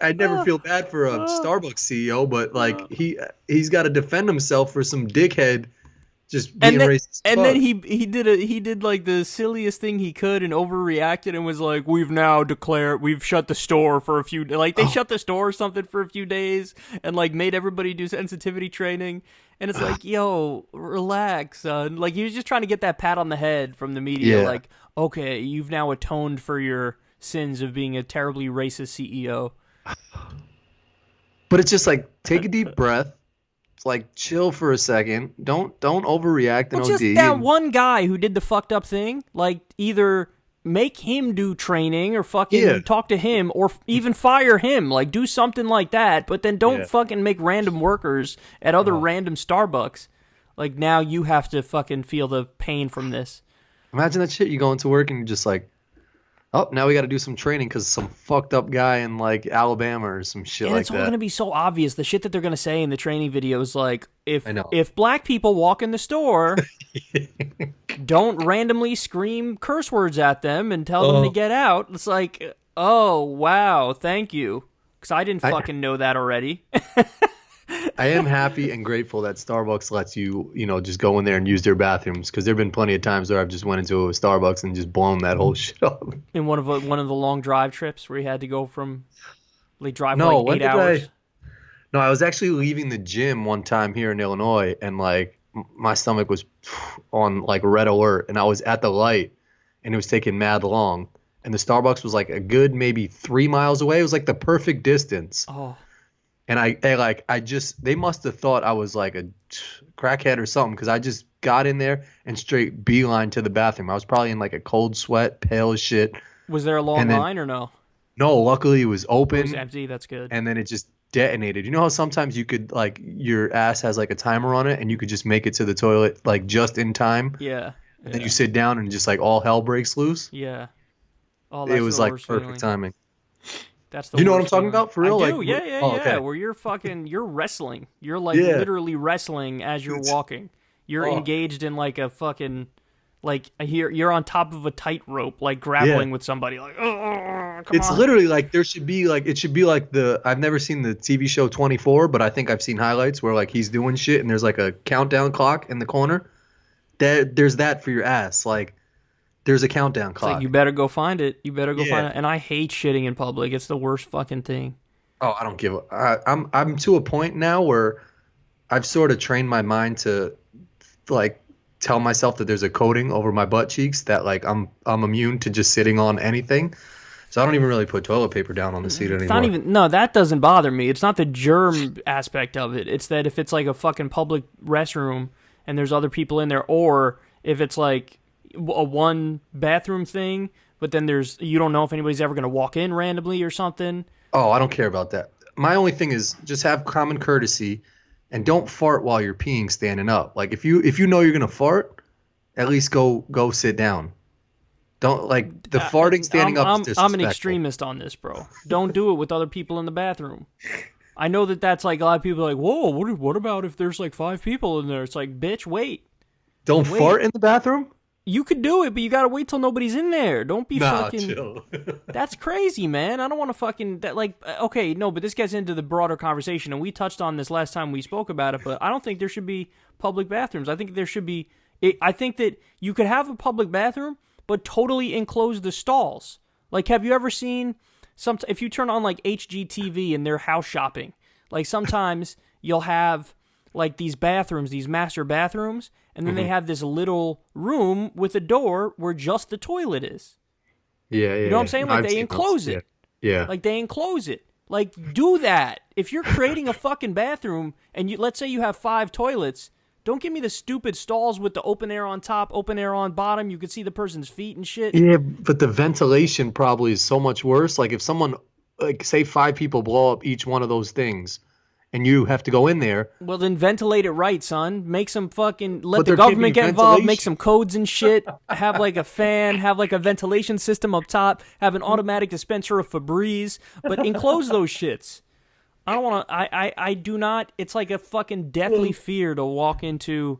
S2: I never feel bad for a Starbucks CEO, but, like, he's got to defend himself for some dickhead just being racist.
S1: And then he did like the silliest thing he could and overreacted and was like, we've shut the store for a few, like they shut the store or something for a few days and like made everybody do sensitivity training. And it's like, yo, relax, son. Like he was just trying to get that pat on the head from the media. Like, okay, you've now atoned for your sins of being a terribly racist CEO.
S2: But it's just like, take a deep breath. Like, chill for a second. Don't overreact and OD.
S1: Just that one guy who did the fucked up thing, like, either make him do training or fucking talk to him or even fire him. Like, do something like that, but then don't fucking make random workers at other random Starbucks. Like, now you have to fucking feel the pain from this.
S2: Imagine that shit. You go into work and you're just like, oh, now we got to do some training because some fucked up guy in like Alabama or some shit like that. And
S1: it's all going to be so obvious. The shit that they're going to say in the training video is like, if black people walk in the store, don't randomly scream curse words at them and tell them to get out. It's like, oh, wow, thank you. Because I didn't fucking know that already.
S2: I am happy and grateful that Starbucks lets you, just go in there and use their bathrooms, because there have been plenty of times where I've just went into a Starbucks and just blown that whole shit up.
S1: In one of the long drive trips where you had to go from, drive for like 8 hours?
S2: I was actually leaving the gym one time here in Illinois, and like my stomach was on like red alert, and I was at the light, and it was taking mad long, and the Starbucks was like a good maybe 3 miles away. It was like the perfect distance.
S1: Oh.
S2: And they must have thought I was like a crackhead or something, because I just got in there and straight beeline to the bathroom. I was probably in like a cold sweat, pale as shit.
S1: Was there a long line or no?
S2: No, luckily it was open. It
S1: was empty, that's good.
S2: And then it just detonated. You know how sometimes you could, like, your ass has like a timer on it and you could just make it to the toilet like just in time?
S1: Yeah.
S2: And then you sit down and just like all hell breaks loose?
S1: Yeah.
S2: Oh, it was like perfect timing.
S1: That's the
S2: you know what I'm talking about for real?
S1: I do, yeah. Okay. Where you're wrestling. You're like literally wrestling as you're walking. You're engaged in like a fucking, like you're on top of a tightrope, like grappling with somebody. Like,
S2: it's literally like it should be like I've never seen the TV show 24, but I think I've seen highlights where like he's doing shit and there's like a countdown clock in the corner. There's that for your ass, like. There's a countdown clock.
S1: Like, you better go find it. Find it. And I hate shitting in public. It's the worst fucking thing.
S2: Oh, I don't give a. I'm to a point now where I've sort of trained my mind to like tell myself that there's a coating over my butt cheeks that like I'm immune to just sitting on anything. So I don't even really put toilet paper down on the seat anymore.
S1: No, that doesn't bother me. It's not the germ aspect of it. It's that if it's like a fucking public restroom and there's other people in there, or if it's like a one bathroom thing, but then you don't know if anybody's ever going to walk in randomly or something.
S2: Oh, I don't care about that. My only thing is just have common courtesy and don't fart while you're peeing standing up. Like if you know you're going to fart, at least go sit down. Don't like the farting standing up is disrespectful.
S1: I'm an extremist on this, bro. Don't do it with other people in the bathroom. I know that's like a lot of people are like, whoa, what about if there's like 5 people in there? It's like, bitch, wait.
S2: Don't fart in the bathroom?
S1: You could do it, but you gotta wait till nobody's in there. Don't be fucking.
S2: Chill.
S1: That's crazy, man. I don't want to fucking okay, no, but this gets into the broader conversation, and we touched on this last time we spoke about it. But I don't think there should be public bathrooms. I think there should be. I think that you could have a public bathroom, but totally enclose the stalls. Like, have you ever seen if you turn on like HGTV and they're house shopping? Like sometimes you'll have like these bathrooms, these master bathrooms. And then they have this little room with a door where just the toilet is.
S2: Yeah.
S1: You know what I'm saying? Like, they enclose it.
S2: Yeah.
S1: Like, they enclose it. Like, do that. If you're creating a fucking bathroom, and let's say you have 5 toilets, don't give me the stupid stalls with the open air on top, open air on bottom. You can see the person's feet and shit.
S2: Yeah, but the ventilation probably is so much worse. Like, if someone, like, say 5 people blow up each one of those things, and you have to go in there.
S1: Well, then ventilate it right, son. Make some fucking, let the government get involved, make some codes and shit, have like a fan, have like a ventilation system up top, have an automatic dispenser of Febreze, but enclose those shits. I don't want to, I do not, it's like a fucking deathly fear to walk into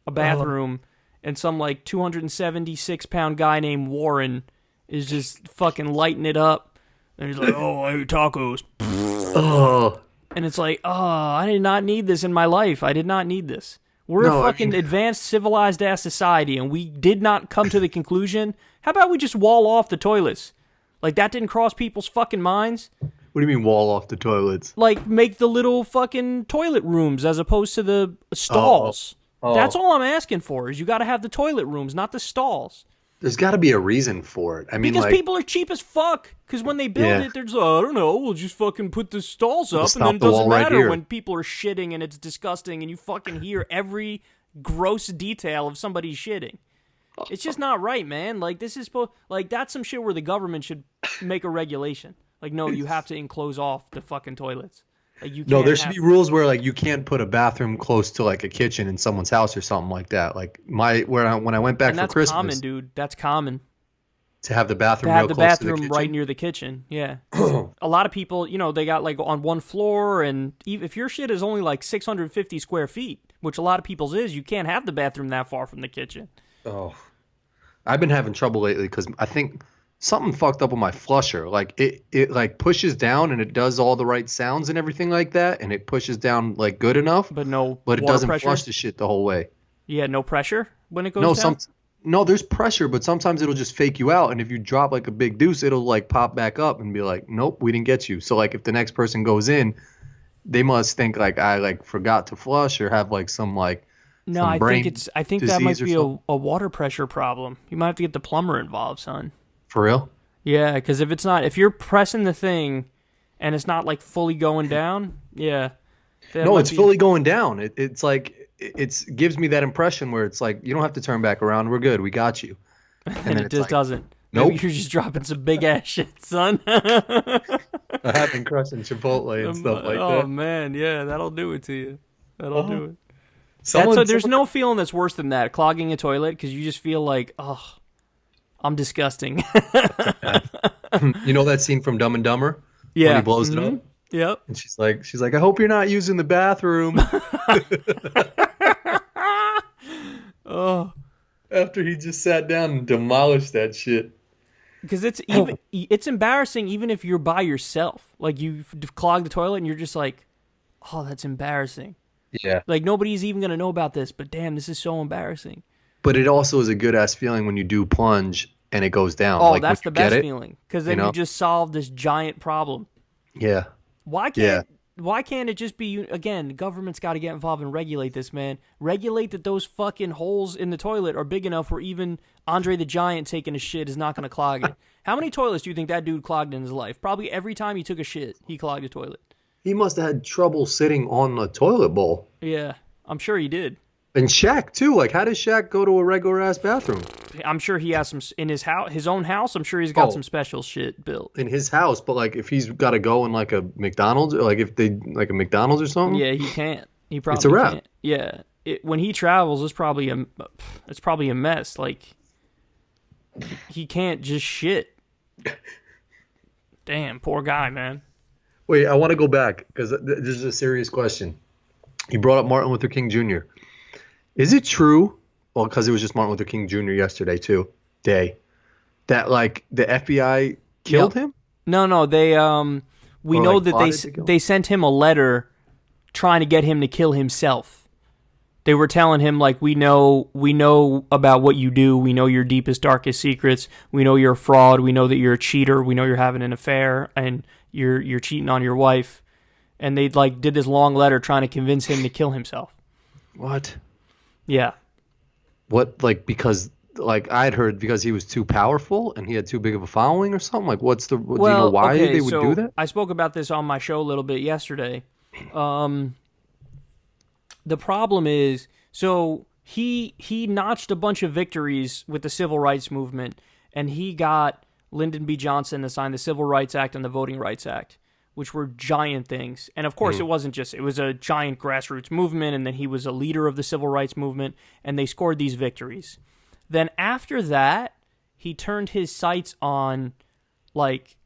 S1: a bathroom and some like 276-pound guy named Warren is just fucking lighting it up. And he's like, oh, I eat tacos.
S2: Oh.
S1: And it's like, oh, I did not need this in my life. I did not need this. We're a fucking advanced, civilized-ass society, and we did not come to the conclusion, how about we just wall off the toilets? Like, that didn't cross people's fucking minds?
S2: What do you mean wall off the toilets?
S1: Like, make the little fucking toilet rooms as opposed to the stalls. That's all I'm asking for, is you got to have the toilet rooms, not the stalls.
S2: There's got to be a reason for it. I mean,
S1: because people are cheap as fuck. Because when they build it, they're just, I don't know, we'll just fucking put the stalls up, and then it doesn't matter when people are shitting and it's disgusting, and you fucking hear every gross detail of somebody shitting. It's just not right, man. Like, this is like, that's some shit where the government should make a regulation. Like, no, you have to enclose off the fucking toilets. Like, you can't
S2: there should be rules where, like, you can't put a bathroom close to, like, a kitchen in someone's house or something like that. Like, when I went back for Christmas.
S1: That's common, dude. That's common.
S2: To have the bathroom real close to the kitchen. To have the bathroom
S1: right near the kitchen, yeah. A lot of people, they got, like, on one floor, and if your shit is only, like, 650 square feet, which a lot of people's is, you can't have the bathroom that far from the kitchen.
S2: Oh. I've been having trouble lately because I think something fucked up with my flusher. Like it like pushes down and it does all the right sounds and everything like that, and it pushes down like good enough.
S1: But it
S2: doesn't
S1: pressure?
S2: flush the shit the whole way.
S1: Yeah, no pressure when it goes down?
S2: No, there's pressure, but sometimes it'll just fake you out, and if you drop like a big deuce, it'll like pop back up and be like, nope, we didn't get you. So like if the next person goes in, they must think like I like forgot to flush or have like some like
S1: no, I think that might be a water pressure problem. You might have to get the plumber involved, son.
S2: For real?
S1: Yeah, because if you're pressing the thing and it's not like fully going down, yeah.
S2: No, it's fully going down. It's like it gives me that impression where it's like you don't have to turn back around. We're good. We got you.
S1: And it just doesn't.
S2: Nope.
S1: Maybe you're just dropping some big ass shit, son.
S2: I have been crushing Chipotle and stuff like that.
S1: Oh man, yeah, that'll do it to you. That'll do it. There's no feeling that's worse than that, clogging a toilet, because you just feel like, oh, I'm disgusting.
S2: You know that scene from Dumb and Dumber?
S1: Yeah.
S2: When he blows it up?
S1: Yep.
S2: And she's like, I hope you're not using the bathroom.
S1: Oh.
S2: After he just sat down and demolished that shit.
S1: Because it's embarrassing even if you're by yourself. Like, you've clogged the toilet and you're just like, oh, that's embarrassing.
S2: Yeah.
S1: Like, nobody's even going to know about this, but damn, this is so embarrassing.
S2: But it also is a good-ass feeling when you do plunge and it goes down.
S1: Oh,
S2: like,
S1: that's the best feeling. Because then you just solve this giant problem.
S2: Yeah.
S1: Why can't it just be, again, the government's got to get involved and regulate this, man. Regulate that those fucking holes in the toilet are big enough where even Andre the Giant taking a shit is not going to clog it. How many toilets do you think that dude clogged in his life? Probably every time he took a shit, he clogged a toilet.
S2: He must have had trouble sitting on the toilet bowl.
S1: Yeah, I'm sure he did.
S2: And Shaq, too. Like, how does Shaq go to a regular-ass bathroom?
S1: I'm sure he has some in his house, his own house. I'm sure he's got some special shit built.
S2: In his house, but, like, if he's got to go in, like, a McDonald's, or, like, a McDonald's or something?
S1: Yeah, he can't. He probably
S2: it's a wrap.
S1: Can't. Yeah. When he travels, it's probably a mess. Like, he can't just shit. Damn, poor guy, man.
S2: Wait, I want to go back because this is a serious question. You brought up Martin Luther King Jr. Is it true? Well, because it was just Martin Luther King Jr. yesterday too, that like the FBI killed him? No.
S1: They we know that they sent him a letter trying to get him to kill himself. They were telling him, like, we know about what you do. We know your deepest, darkest secrets. We know you're a fraud. We know that you're a cheater. We know you're having an affair and you're cheating on your wife. And they like did this long letter trying to convince him to kill himself.
S2: What?
S1: Yeah.
S2: What, like, because, like, I'd heard because he was too powerful and he had too big of a following or something? Like, do you know why they would do that?
S1: I spoke about this on my show a little bit yesterday. The problem is, so he notched a bunch of victories with the civil rights movement, and he got Lyndon B. Johnson to sign the Civil Rights Act and the Voting Rights Act, which were giant things. And of course, it was a giant grassroots movement, and then he was a leader of the civil rights movement, and they scored these victories. Then after that, he turned his sights on, like,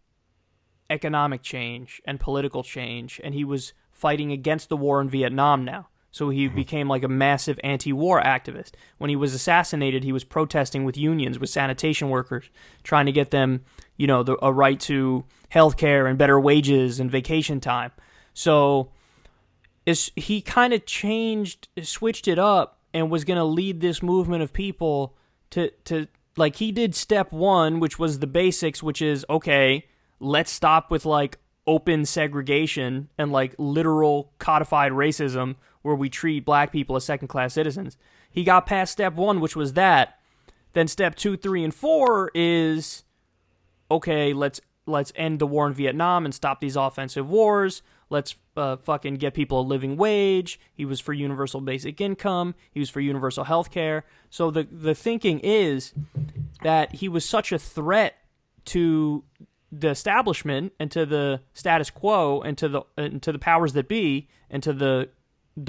S1: economic change and political change, and he was fighting against the war in Vietnam now. So he became like a massive anti-war activist. When he was assassinated, he was protesting with unions, with sanitation workers, trying to get them, a right to health care and better wages and vacation time. So is he kind of switched it up and was going to lead this movement of people to like, he did step one, which was the basics, which is, okay, let's stop with like open segregation and like literal codified racism where we treat black people as second-class citizens. He got past step one, which was that. Then step 2, 3, and 4 is, okay, let's end the war in Vietnam and stop these offensive wars. Let's fucking get people a living wage. He was for universal basic income. He was for universal health care. So the thinking is that he was such a threat to the establishment and to the status quo and to the powers that be and to the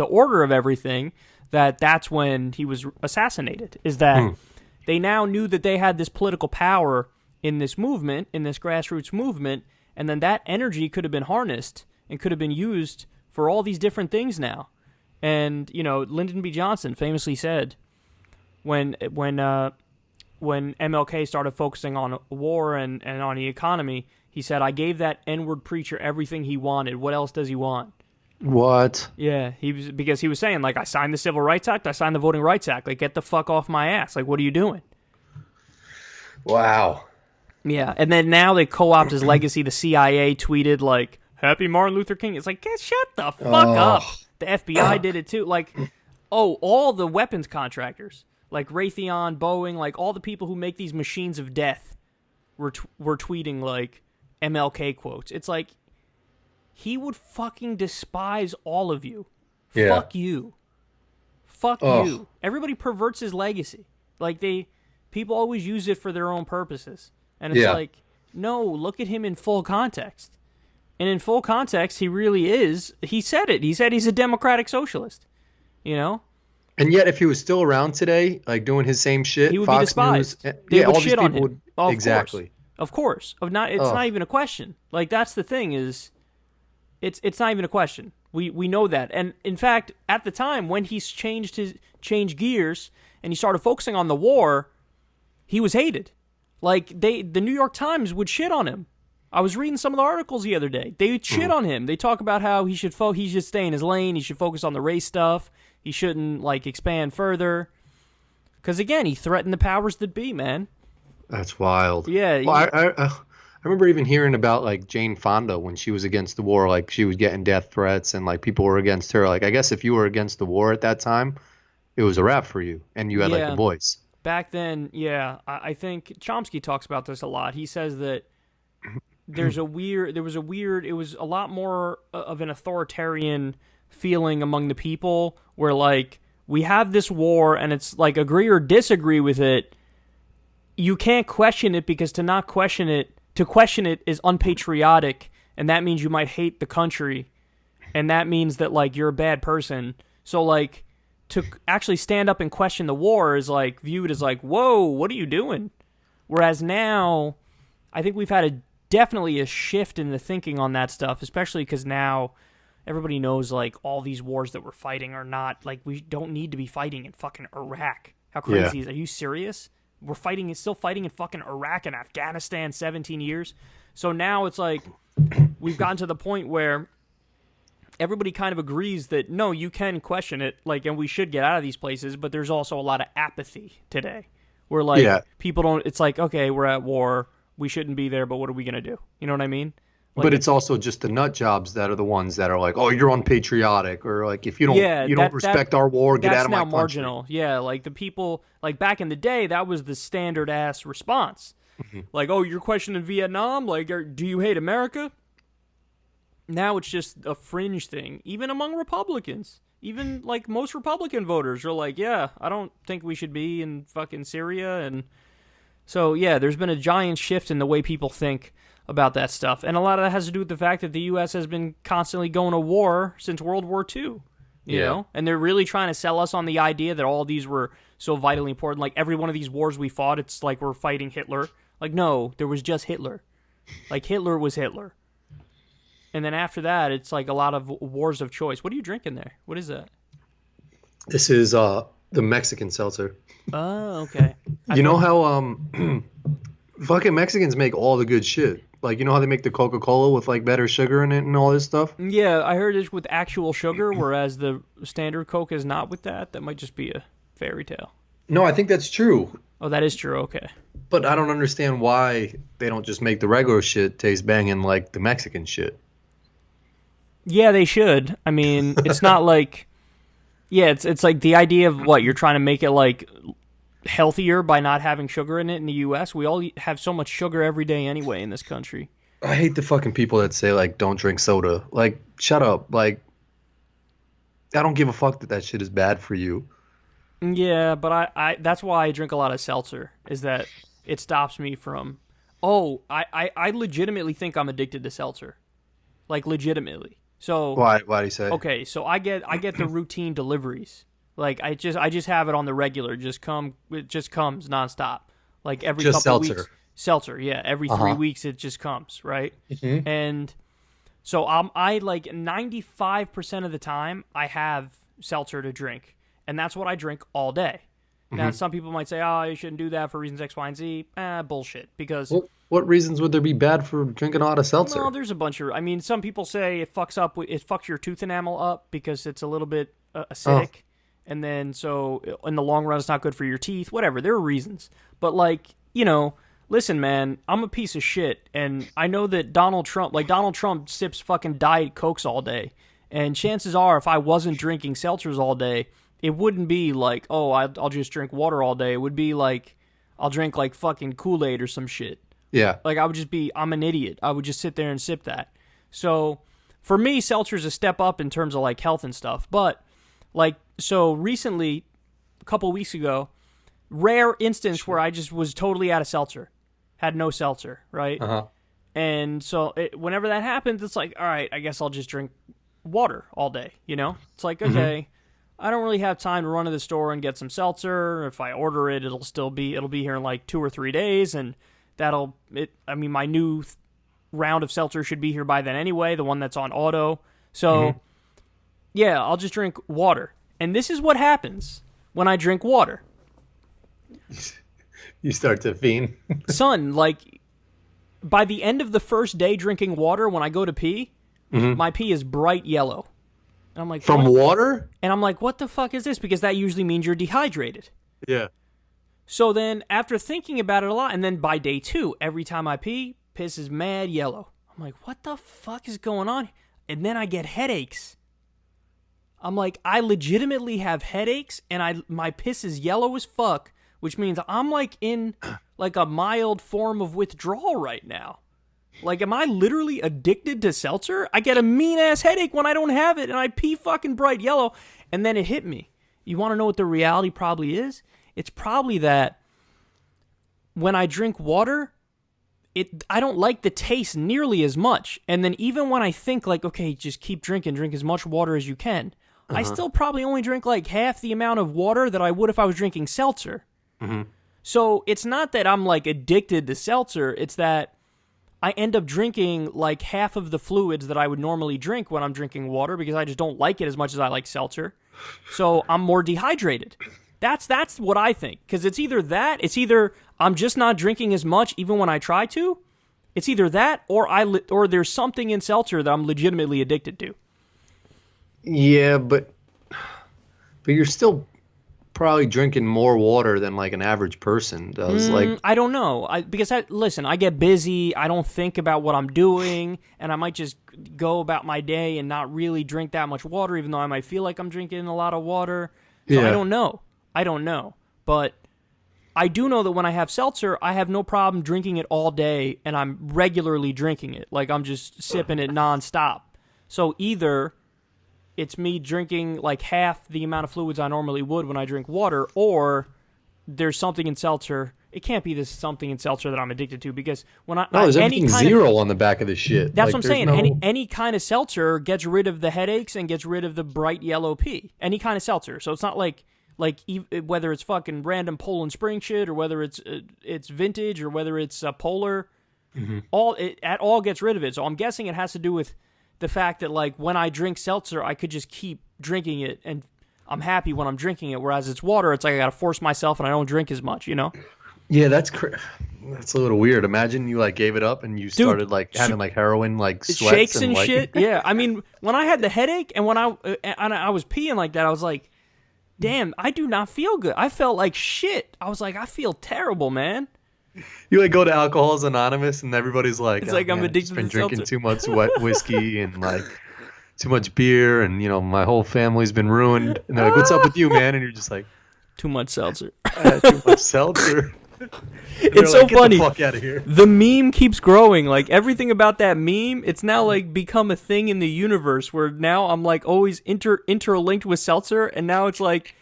S1: order of everything, that's when he was assassinated. Is that they now knew that they had this political power in this movement, in this grassroots movement, and then that energy could have been harnessed and could have been used for all these different things now. And, you know, Lyndon B. Johnson famously said when MLK started focusing on war and on the economy, he said, I gave that N-word preacher everything he wanted. What else does he want?
S2: What?
S1: Yeah, because he was saying, like, I signed the Civil Rights Act, I signed the Voting Rights Act. Like, get the fuck off my ass. Like, what are you doing?
S2: Wow.
S1: Yeah, and then now they co-opt his legacy. The CIA tweeted, like, Happy Martin Luther King. It's like, shut the fuck up. The FBI did it too. Like, all the weapons contractors, like Raytheon, Boeing, like all the people who make these machines of death were tweeting, like, MLK quotes. It's like, he would fucking despise all of you. Yeah. Fuck you. Fuck you. Everybody perverts his legacy. Like, people always use it for their own purposes. And it's like, no, look at him in full context. And in full context, he really is. He said it. He said he's a democratic socialist. You know? And
S2: yet, if he was still around today, like doing his same shit,
S1: he would
S2: Fox
S1: be despised.
S2: News,
S1: they would
S2: all
S1: shit
S2: these
S1: on
S2: people
S1: him.
S2: would exactly.
S1: Of course. It's not even a question. Like, that's the thing is, it's not even a question. We know that. And in fact, at the time when he's changed gears and he started focusing on the war, he was hated. Like, the New York Times would shit on him. I was reading some of the articles the other day. They would shit on him. They talk about how he should stay in his lane. He should focus on the race stuff. He shouldn't, like, expand further. Because, again, he threatened the powers that be, man.
S2: That's wild.
S1: Yeah.
S2: Well, I remember even hearing about, like, Jane Fonda when she was against the war. Like, she was getting death threats and, like, people were against her. Like, I guess if you were against the war at that time, it was a wrap for you. And you had, like, a voice.
S1: Back then, yeah. I think Chomsky talks about this a lot. He says that it was a lot more of an authoritarian feeling among the people where, like, we have this war and it's like, agree or disagree with it, you can't question it, because to question it is unpatriotic, and that means you might hate the country, and that means that, like, you're a bad person. So, like, to actually stand up and question the war is, like, viewed as like, whoa, what are you doing? Whereas now, I think we've had definitely a shift in the thinking on that stuff, especially because now everybody knows, like, all these wars that we're fighting are not, like, we don't need to be fighting in fucking Iraq. How crazy is? Are you serious? We're still fighting in fucking Iraq and Afghanistan 17 years. So now it's like, we've gotten to the point where everybody kind of agrees that, no, you can question it, like, and we should get out of these places, but there's also a lot of apathy today. Where, like, people don't, it's like, okay, we're at war, we shouldn't be there, but what are we going to do? You know what I mean? Like,
S2: but it's also just the nut jobs that are the ones that are like, oh, you're unpatriotic, or like, if you don't respect our war, get out of my country. That's now marginal.
S1: Yeah, like the people, like back in the day, that was the standard ass response. Like, oh, you're questioning Vietnam? Like, do you hate America? Now it's just a fringe thing, even among Republicans. Even, like, most Republican voters are like, yeah, I don't think we should be in fucking Syria. And so, yeah, there's been a giant shift in the way people think about that stuff. And a lot of that has to do with the fact that the U.S. has been constantly going to war since World War II, you know? And they're really trying to sell us on the idea that all these were so vitally important. Like, every one of these wars we fought, it's like we're fighting Hitler. Like, no, there was just Hitler. Like, Hitler was Hitler. And then after that, it's like a lot of wars of choice. What are you drinking there? What is that?
S2: This is the Mexican seltzer.
S1: Oh, okay.
S2: You know how Fucking Mexicans make all the good shit. Like, you know how they make the Coca-Cola with like better sugar in it and all this stuff?
S1: Yeah, I heard it's with actual sugar, whereas the standard Coke is not with that. That might just be a fairy tale.
S2: No, I think that's true.
S1: Oh, that is true. Okay.
S2: But I don't understand why they don't just make the regular shit taste banging like the Mexican shit.
S1: Yeah, they should. I mean, it's not like... Yeah, it's like the idea of what? You're trying to make it like healthier by not having sugar in it in the U.S.? We all have so much sugar every day anyway in this country.
S2: I hate the fucking people that say, like, don't drink soda. Like, shut up. Like, I don't give a fuck that shit is bad for you.
S1: Yeah, but I that's why I drink a lot of seltzer, is that it stops me from... Oh, I legitimately think I'm addicted to seltzer. Like, legitimately. So
S2: why do you say?
S1: Okay, so I get the routine deliveries. Like, I just have it on the regular. It just comes nonstop. Like, every
S2: just
S1: couple
S2: seltzer.
S1: weeks. Seltzer, yeah. Every 3 weeks it just comes, right?
S2: Mm-hmm.
S1: And so I like 95% of the time I have seltzer to drink. And that's what I drink all day. Now, some people might say, oh, you shouldn't do that for reasons X, Y, and Z. Bullshit. Because...
S2: What reasons would there be bad for drinking a lot of seltzer?
S1: No, there's a bunch of... I mean, some people say it fucks your tooth enamel up because it's a little bit acidic. Oh. And then, so, in the long run, it's not good for your teeth. Whatever, there are reasons. But, like, you know, listen, man, I'm a piece of shit. And I know that Donald Trump sips fucking Diet Cokes all day. And chances are, if I wasn't drinking seltzers all day, it wouldn't be like, oh, I'll just drink water all day. It would be like, I'll drink, like, fucking Kool-Aid or some shit.
S2: Yeah.
S1: Like, I'm an idiot. I would just sit there and sip that. So, for me, seltzer's a step up in terms of, like, health and stuff. But, like, so recently, a couple weeks ago, rare instance where I just was totally out of seltzer. Had no seltzer, right?
S2: Uh-huh.
S1: And so, whenever that happens, it's like, all right, I guess I'll just drink water all day, you know? It's like, okay, I don't really have time to run to the store and get some seltzer. If I order it, it'll be here in, like, 2 or 3 days, and... my new round of seltzer should be here by then anyway, the one that's on auto. So, yeah, I'll just drink water. And this is what happens when I drink water.
S2: You start to fiend.
S1: Son, like, by the end of the first day drinking water, when I go to pee, my pee is bright yellow. And I'm like,
S2: from
S1: what?
S2: Water?
S1: And I'm like, what the fuck is this? Because that usually means you're dehydrated.
S2: Yeah.
S1: So then, after thinking about it a lot, and then by day 2, every time I pee, piss is mad yellow. I'm like, what the fuck is going on? And then I get headaches. I'm like, I legitimately have headaches, and my piss is yellow as fuck, which means I'm like in like a mild form of withdrawal right now. Like, am I literally addicted to seltzer? I get a mean-ass headache when I don't have it, and I pee fucking bright yellow, and then it hit me. You want to know what the reality probably is? It's probably that when I drink water, I don't like the taste nearly as much. And then even when I think like, okay, just keep drinking, drink as much water as you can, I still probably only drink like half the amount of water that I would if I was drinking seltzer. So it's not that I'm like addicted to seltzer. It's that I end up drinking like half of the fluids that I would normally drink when I'm drinking water because I just don't like it as much as I like seltzer. So I'm more dehydrated. That's what I think. Because it's either I'm just not drinking as much even when I try to. It's either that or there's something in seltzer that I'm legitimately addicted to.
S2: Yeah, but you're still probably drinking more water than like an average person does.
S1: I don't know. Because I get busy. I don't think about what I'm doing, and I might just go about my day and not really drink that much water, even though I might feel like I'm drinking a lot of water. So yeah. I don't know. But I do know that when I have seltzer, I have no problem drinking it all day, and I'm regularly drinking it. Like, I'm just sipping it nonstop. So either it's me drinking like half the amount of fluids I normally would when I drink water, or there's something in seltzer. It can't be this something in seltzer that I'm addicted to, because
S2: there's everything zero on the back of this shit.
S1: That's what I'm saying. Any kind of seltzer gets rid of the headaches and gets rid of the bright yellow pee. Any kind of seltzer. So it's not like whether it's fucking random Poland Spring shit, or whether it's vintage, or whether it's Polar, all gets rid of it. So I'm guessing it has to do with the fact that, like, when I drink seltzer, I could just keep drinking it, and I'm happy when I'm drinking it. Whereas it's water, it's like I gotta force myself, and I don't drink as much, you know?
S2: Yeah, That's a little weird. Imagine you like gave it up and you started like having like heroin like sweats
S1: shakes and
S2: like...
S1: shit. Yeah, I mean, when I had the headache and when I was peeing like that, I was like, damn, I do not feel good. I felt like shit. I was like, I feel terrible, man.
S2: You like go to Alcoholics Anonymous and everybody's like,
S1: it's like I'm addicted to
S2: been drinking
S1: seltzer.
S2: too much whiskey and like too much beer and my whole family's been ruined. And they're like, what's up with you, man? And you're just like,
S1: too much seltzer.
S2: Too much seltzer.
S1: It's so funny.
S2: Get the fuck out of here.
S1: The meme keeps growing. Like everything about that meme, it's now like become a thing in the universe where now I'm like always interlinked with seltzer, and now it's like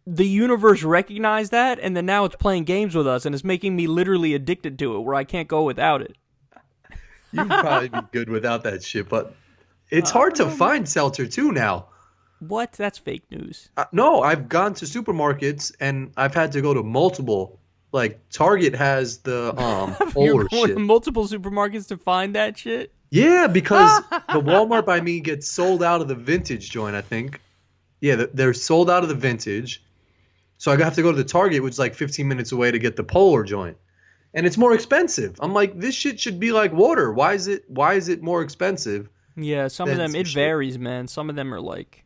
S1: the universe recognized that, and then now it's playing games with us, and it's making me literally addicted to it where I can't go without it.
S2: You'd probably be good without that shit, but it's hard to find seltzer too now.
S1: What? That's fake news.
S2: No, I've gone to supermarkets and I've had to go to multiple. Like Target has the
S1: You're
S2: polar
S1: going
S2: shit.
S1: to multiple supermarkets to find that shit?
S2: Yeah, because the Walmart by me gets sold out of the vintage joint, I think. Yeah, they're sold out of the vintage. So I have to go to the Target, which is like 15 minutes away, to get the polar joint. And it's more expensive. I'm like, this shit should be like water. Why is it more expensive?
S1: Yeah, some of them, it varies, man. Some of them are like...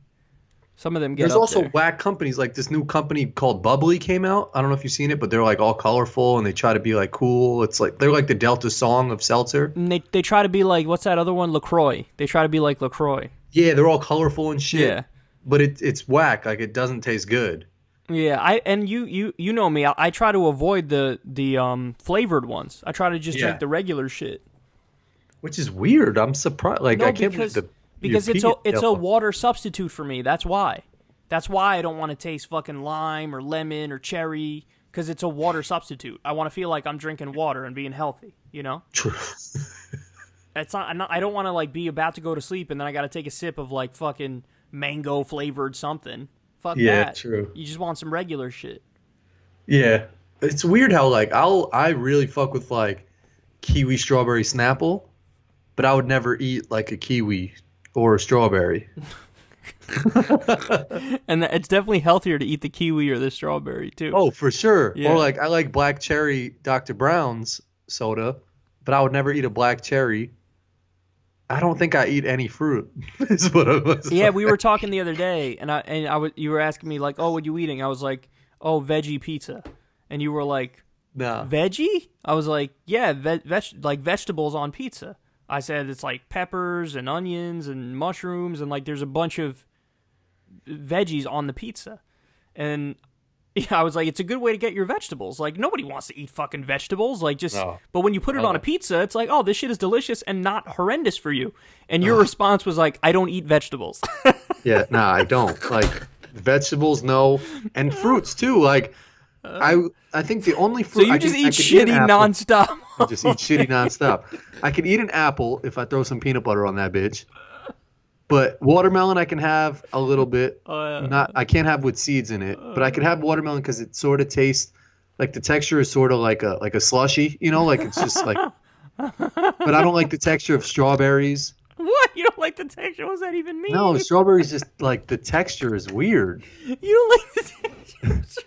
S1: Some of them get
S2: There's
S1: up
S2: also
S1: there.
S2: whack companies, like this new company called Bubbly came out. I don't know if you've seen it, but they're like all colorful and they try to be like cool. It's like they're like the Delta Song of seltzer.
S1: And they try to be like, what's that other one? LaCroix. They try to be like LaCroix.
S2: Yeah, they're all colorful and shit.
S1: Yeah.
S2: But it's whack. Like it doesn't taste good.
S1: Yeah, you know me. I try to avoid the flavored ones. I try to just drink the regular shit.
S2: Which is weird. I'm surprised. Like I can't believe
S1: because it's a water substitute for me. That's why. That's why I don't want to taste fucking lime or lemon or cherry, because it's a water substitute. I want to feel like I'm drinking water and being healthy, you know?
S2: True.
S1: I don't want to like be about to go to sleep and then I got to take a sip of like fucking mango flavored something. Fuck that.
S2: Yeah, true.
S1: You just want some regular shit.
S2: Yeah. It's weird how like I really fuck with like kiwi strawberry Snapple, but I would never eat like a kiwi or a strawberry.
S1: And it's definitely healthier to eat the kiwi or the strawberry too.
S2: Oh, for sure.
S1: Yeah.
S2: Or like I like black cherry Dr. Brown's soda, but I would never eat a black cherry. I don't think I eat any fruit. Is what I was.
S1: Yeah,
S2: like.
S1: we were talking the other day, and you were asking me like, "Oh, what you eating?" I was like, "Oh, veggie pizza," and you were like,
S2: No.
S1: "Veggie?" I was like, "Yeah, like vegetables on pizza." I said it's like peppers and onions and mushrooms and like there's a bunch of veggies on the pizza. And I was like, it's a good way to get your vegetables. Like nobody wants to eat fucking vegetables. Like just, no. But when you put it on a pizza, it's like, oh, this shit is delicious and not horrendous for you. And your response was like, I don't eat vegetables.
S2: Yeah, nah, I don't. Like vegetables, no, and fruits too. Like I think the only fruit.
S1: So you just eat shitty nonstop.
S2: I just eat shitty nonstop. I can eat an apple if I throw some peanut butter on that bitch. But watermelon I can have a little bit. I can't have with seeds in it, but I can have watermelon because it sort of tastes like the texture is sort of like a slushy, you know, like it's just like. But I don't like the texture of strawberries.
S1: What? You don't like the texture? What does that even mean?
S2: No, strawberries just like the texture is weird.
S1: You don't like the texture?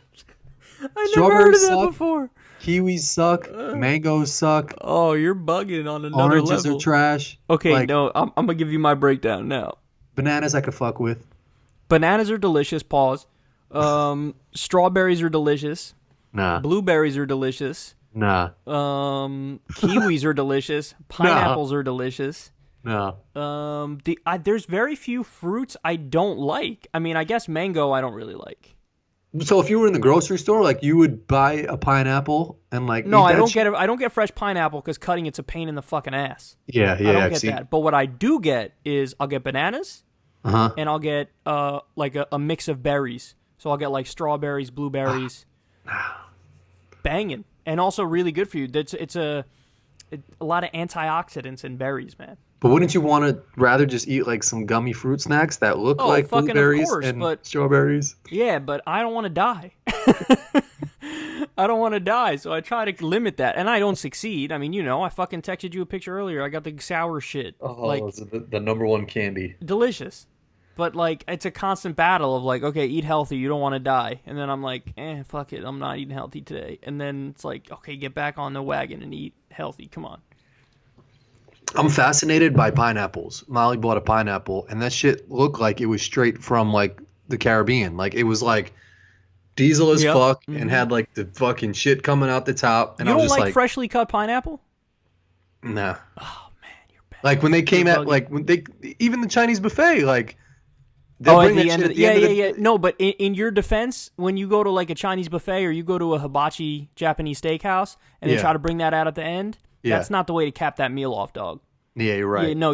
S1: I never heard of that before.
S2: Kiwis suck. Mangoes suck.
S1: Oh, you're bugging on another
S2: Oranges
S1: level.
S2: are trash.
S1: Okay, like, no, I'm going to give you my breakdown now.
S2: Bananas I could fuck with.
S1: Bananas are delicious, pause. Strawberries are delicious.
S2: Nah.
S1: Blueberries are delicious.
S2: Nah.
S1: Kiwis are delicious. Pineapples are delicious.
S2: No.
S1: There's very few fruits I don't like. I mean, I guess mango I don't really like.
S2: So if you were in the grocery store, like you would buy a pineapple and like
S1: no, I don't get fresh pineapple because cutting it's a pain in the fucking ass.
S2: Yeah,
S1: I don't get that. But what I do get is I'll get bananas, and I'll get like a mix of berries. So I'll get like strawberries, blueberries, banging, and also really good for you. It's a lot of antioxidants in berries, man.
S2: But wouldn't you want to rather just eat like some gummy fruit snacks that look like blueberries and strawberries?
S1: Yeah, but I don't want to die. I don't want to die, so I try to limit that, and I don't succeed. I mean, you know, I fucking texted you a picture earlier. I got the sour shit.
S2: Oh, like, the number one candy.
S1: Delicious. But, like, it's a constant battle of, like, okay, eat healthy, you don't want to die. And then I'm like, fuck it, I'm not eating healthy today. And then it's like, okay, get back on the wagon and eat healthy, come on.
S2: I'm fascinated by pineapples. Molly bought a pineapple, and that shit looked like it was straight from, like, the Caribbean. Like, it was, like, diesel as fuck and had, like, the fucking shit coming out the top. And
S1: you
S2: I was
S1: don't
S2: just
S1: like freshly cut pineapple?
S2: Nah.
S1: Oh, man, you're bad.
S2: Like, when they came at, like, when they, even the Chinese buffet, like,
S1: at the end of yeah. No, but in your defense, when you go to like a Chinese buffet or you go to a hibachi Japanese steakhouse and they try to bring that out at the end, that's not the way to cap that meal off, dog.
S2: Yeah, you're right.
S1: Yeah, no,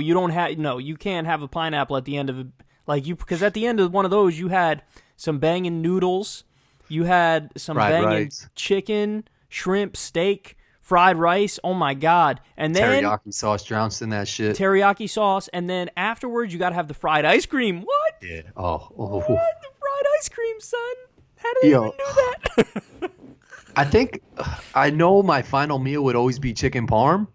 S1: you can't have a pineapple at the end of it, because at the end of one of those you had some banging noodles, you had some banging chicken, shrimp, steak, fried rice, oh my god. And then
S2: teriyaki sauce trounced in that shit.
S1: Teriyaki sauce, and then afterwards you gotta have the fried ice cream. What?
S2: Yeah.
S1: What? The fried ice cream, son. How did they even do that?
S2: I think I know my final meal would always be chicken parm,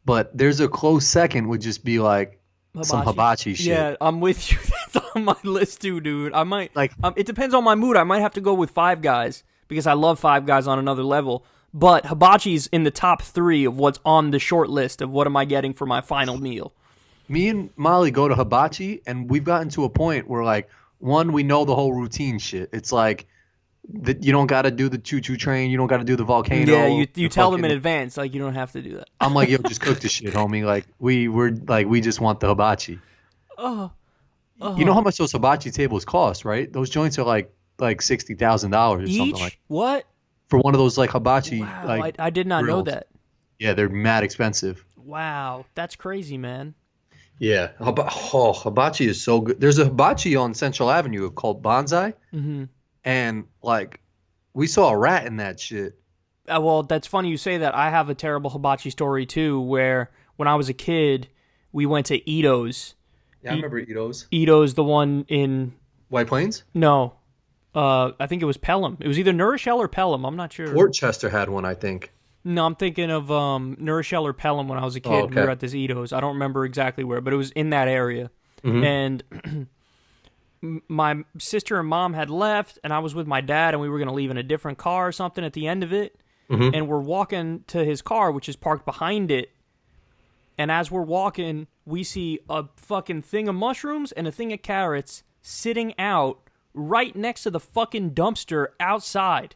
S2: but there's a close second would just be like some hibachi shit.
S1: Yeah, I'm with you. That's on my list too, dude. I might it depends on my mood. I might have to go with Five Guys because I love Five Guys on another level. But hibachi's in the top 3 of what's on the short list of what am I getting for my final meal.
S2: Me and Molly go to hibachi, and we've gotten to a point where, like, one, we know the whole routine shit. It's like, you don't got to do the choo-choo train. You don't got to do the volcano.
S1: Yeah, you tell them in advance, like, you don't have to do that.
S2: I'm like, yo, just cook the shit, homie. Like, we just want the hibachi. You know how much those hibachi tables cost, right? Those joints are like $60,000 or something like.
S1: What?
S2: For one of those like hibachi,
S1: wow, I did not
S2: grills.
S1: know that.
S2: Yeah, they're mad expensive.
S1: Wow, that's crazy, man.
S2: Yeah, hibachi is so good. There's a hibachi on Central Avenue called Bonsai, and like we saw a rat in that shit.
S1: Well, that's funny you say that. I have a terrible hibachi story too, where when I was a kid, we went to Ito's.
S2: Yeah, I remember Ito's.
S1: Ito's, the one in
S2: White Plains?
S1: No. I think it was Pelham. It was either Nourishell or Pelham. I'm not sure.
S2: Worcester had one, I think.
S1: No, I'm thinking of Nourishell or Pelham when I was a kid. Oh, okay. We were at this Ito's. I don't remember exactly where, but it was in that area. And my sister and mom had left, and I was with my dad, and we were going to leave in a different car or something at the end of it. And we're walking to his car, which is parked behind it. And as we're walking, we see a fucking thing of mushrooms and a thing of carrots sitting out right next to the fucking dumpster outside.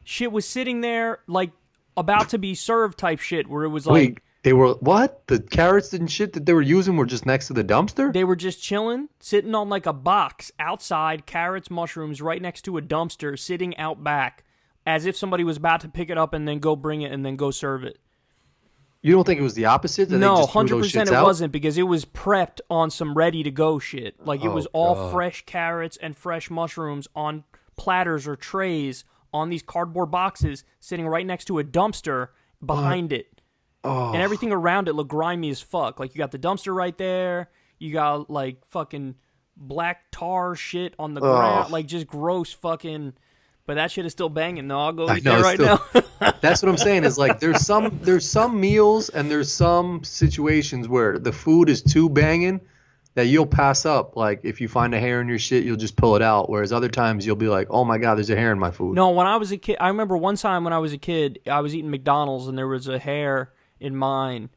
S1: Shit was sitting there like about to be served type shit where it was like...
S2: Wait, they were... What? The carrots and shit that they were using were just next to the dumpster?
S1: They were just chilling, sitting on like a box outside, carrots, mushrooms, right next to a dumpster, sitting out back, as if somebody was about to pick it up and then go bring it and then go serve it.
S2: You don't think it was the opposite?
S1: No, 100% it wasn't, because it was prepped on some ready-to-go shit. Like, it was all fresh carrots and fresh mushrooms on platters or trays on these cardboard boxes sitting right next to a dumpster behind it. And everything around it looked grimy as fuck. Like, you got the dumpster right there. You got, like, fucking black tar shit on the ground. Like, just gross fucking... But that shit is still banging, though. I'll go eat there right now.
S2: That's what I'm saying. Is like there's some meals and there's some situations where the food is too banging that you'll pass up. Like if you find a hair in your shit, you'll just pull it out. Whereas other times you'll be like, oh my god, there's a hair in my food.
S1: No, when I was a kid, I remember one time when I was a kid, I was eating McDonald's and there was a hair in mine.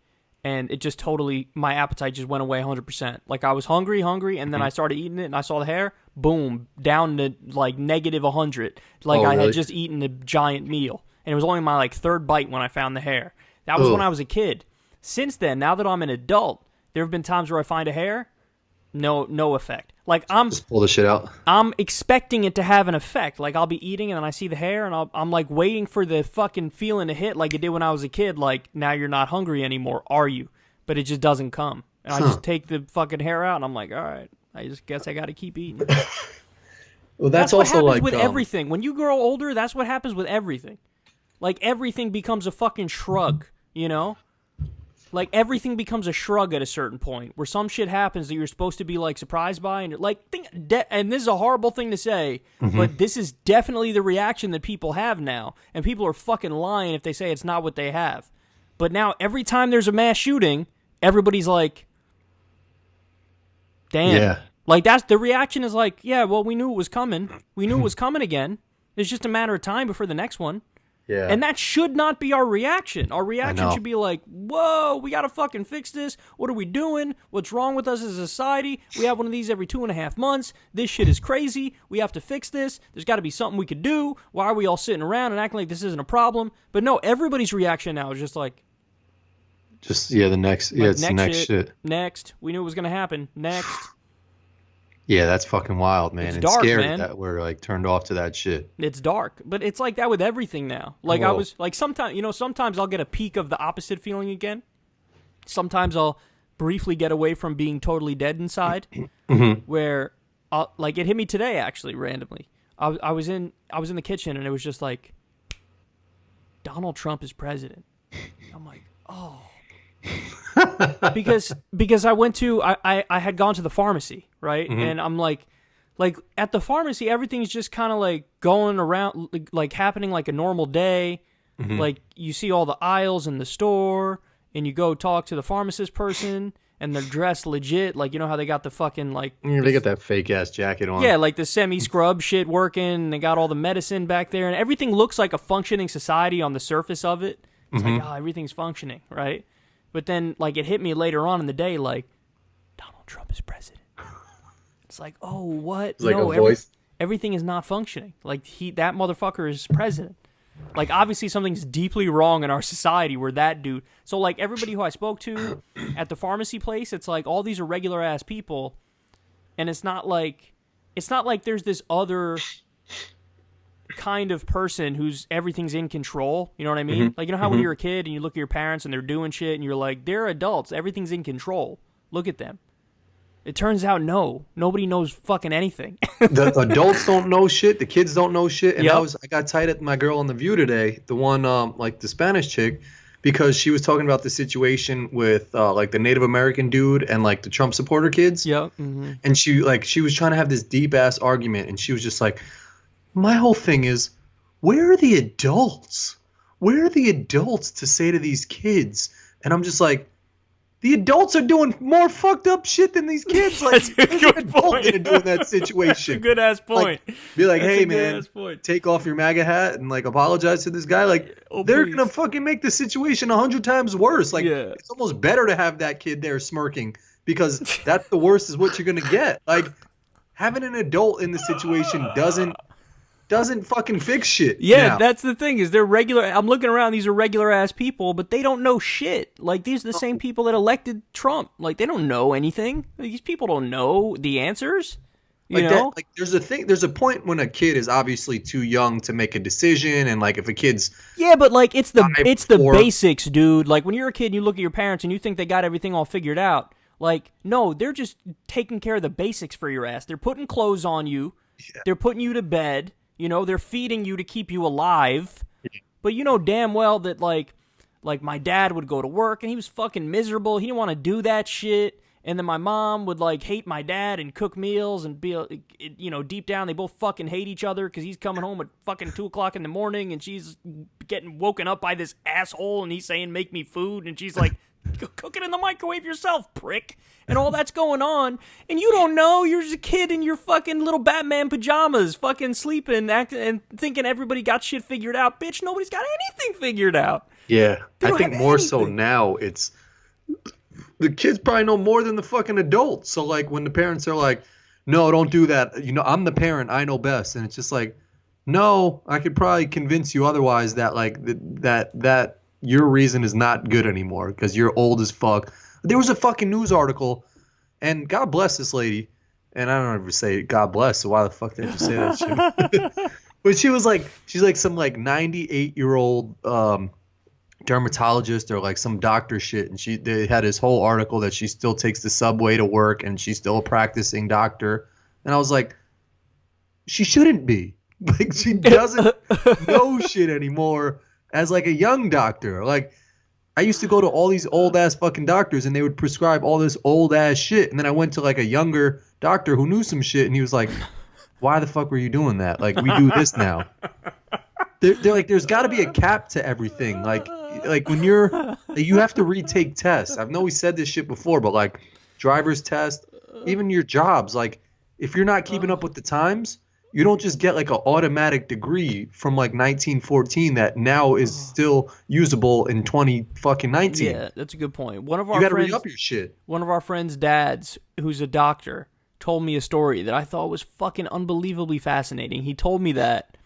S1: And it just totally, my appetite just went away 100%. Like, I was hungry, and then I started eating it, and I saw the hair, boom, down to, like, negative 100. Like, I had just eaten a giant meal. And it was only my, like, third bite when I found the hair. That was when I was a kid. Since then, now that I'm an adult, there have been times where I find a hair, no effect. Like,
S2: just pull the shit out.
S1: I'm expecting it to have an effect. Like, I'll be eating and then I see the hair and I'm like waiting for the fucking feeling to hit like it did when I was a kid. Like, now you're not hungry anymore, are you? But it just doesn't come. And I just take the fucking hair out and I'm like, all right, I just guess I got to keep eating.
S2: Well, that's also
S1: what happens
S2: like
S1: with everything. When you grow older, that's what happens with everything. Like, everything becomes a fucking shrug, you know? Like, everything becomes a shrug at a certain point, where some shit happens that you're supposed to be, like, surprised by, and you're like, and this is a horrible thing to say, but this is definitely the reaction that people have now, and people are fucking lying if they say it's not what they have. But now, every time there's a mass shooting, everybody's like, damn.
S2: Yeah.
S1: Like, that's the reaction is like, yeah, well, we knew it was coming. We knew it was coming again. It's just a matter of time before the next one.
S2: Yeah.
S1: And that should not be our reaction. Our reaction should be like, whoa, we got to fucking fix this. What are we doing? What's wrong with us as a society? We have one of these every 2.5 months. This shit is crazy. We have to fix this. There's got to be something we could do. Why are we all sitting around and acting like this isn't a problem? But no, everybody's reaction now is just like,
S2: the next, like, it's the next shit.
S1: Next. We knew it was going to happen. Next.
S2: Yeah, that's fucking wild, man.
S1: It's
S2: It's
S1: dark,
S2: scary
S1: man.
S2: that we're like turned off to that shit.
S1: It's dark, but it's like that with everything now. Like,
S2: Whoa.
S1: I was like, sometimes I'll get a peak of the opposite feeling again. Sometimes I'll briefly get away from being totally dead inside, where like it hit me today actually randomly. I was in the kitchen and it was just like, Donald Trump is president. I'm like, oh. because I went to I had gone to the pharmacy, right? And I'm like at the pharmacy everything's just kind of like going around, like happening like a normal day. Like you see all the aisles in the store and you go talk to the pharmacist person and they're dressed legit, like, you know how they got the fucking like
S2: They got that fake ass jacket on.
S1: Yeah, like the semi-scrub shit working, and they got all the medicine back there and everything looks like a functioning society on the surface of it. It's like, oh, everything's functioning, right? But then, like, it hit me later on in the day, like, Donald Trump is president. It's like, oh, what?
S2: It's like a voice.
S1: Everything is not functioning. Like, that motherfucker is president. Like, obviously something's deeply wrong in our society where that dude... So, like, everybody who I spoke to at the pharmacy place, it's like, all these are regular-ass people, and it's not like there's this other kind of person who's everything's in control, you know what I mean? Like, you know how when you're a kid and you look at your parents and they're doing shit and you're like, they're adults, everything's in control, look at them. It turns out nobody knows fucking anything.
S2: The adults don't know shit, the kids don't know shit. And
S1: Yep.
S2: I got tight at my girl on The View today, the one like the Spanish chick, because she was talking about the situation with like the Native American dude and like the Trump supporter kids.
S1: Yep.
S2: And she was trying to have this deep ass argument, and she was just like, my whole thing is, where are the adults? Where are the adults to say to these kids? And I'm just like, the adults are doing more fucked up shit than these kids. Like,
S1: That's a good point.
S2: Gonna do in that situation.
S1: Good ass point.
S2: Like, be like,
S1: That's
S2: hey
S1: a
S2: man,
S1: good-ass point.
S2: take off your MAGA hat and like apologize to this guy. Like, they're
S1: please.
S2: gonna fucking make the situation 100 times worse. Like,
S1: Yeah.
S2: it's almost better to have that kid there smirking, because that's the worst is what you're gonna get. Like, having an adult in the situation doesn't fucking fix shit.
S1: Yeah,
S2: now.
S1: that's the thing, is they're regular. I'm looking around, these are regular ass people, but they don't know shit. Like, these are the same people that elected Trump. Like, they don't know anything. These people don't know the answers. You know?
S2: Like, there's a point when a kid is obviously too young to make a decision, and like if a kid's
S1: Yeah, but like it's the
S2: before-
S1: basics, dude. Like, when you're a kid and you look at your parents and you think they got everything all figured out. Like, no, they're just taking care of the basics for your ass. They're putting clothes on you. Yeah. They're putting you to bed. You know, they're feeding you to keep you alive. But you know damn well that, like my dad would go to work and he was fucking miserable. He didn't want to do that shit. And then my mom would, like, hate my dad and cook meals and be, you know, deep down they both fucking hate each other because he's coming home at fucking 2 o'clock in the morning and she's getting woken up by this asshole and he's saying, make me food. And she's like, cook it in the microwave yourself, prick. And all that's going on. And you don't know. You're just a kid in your fucking little Batman pajamas, fucking sleeping, acting, and thinking everybody got shit figured out. Bitch, nobody's got anything figured out.
S2: Yeah.
S1: They
S2: I
S1: don't
S2: think
S1: have
S2: more so
S1: anything.
S2: now it's the kids probably know more than the fucking adults. So like when the parents are like, no, don't do that. You know, I'm the parent. I know best. And it's just like, no, I could probably convince you otherwise that like that your reason is not good anymore because you're old as fuck. There was a fucking news article, and God bless this lady. And I don't ever say God bless, so why the fuck did you say that shit? But she's like some like 98-year-old dermatologist or like some doctor shit, and they had this whole article that she still takes the subway to work and she's still a practicing doctor. And I was like, she shouldn't be. Like, she doesn't know shit anymore as like a young doctor. Like, I used to go to all these old ass fucking doctors and they would prescribe all this old ass shit. And then I went to like a younger doctor who knew some shit and he was like, why the fuck were you doing that? Like, we do this now. They're like, there's got to be a cap to everything. Like when you have to retake tests. I've know we said this shit before, but like driver's test, even your jobs. Like, if you're not keeping up with the times, you don't just get like an automatic degree from like 1914 that now is still usable in 2019.
S1: Yeah, that's a good point.
S2: You gotta re-up your shit.
S1: One of our friends' dads, who's a doctor, told me a story that I thought was fucking unbelievably fascinating. He told me that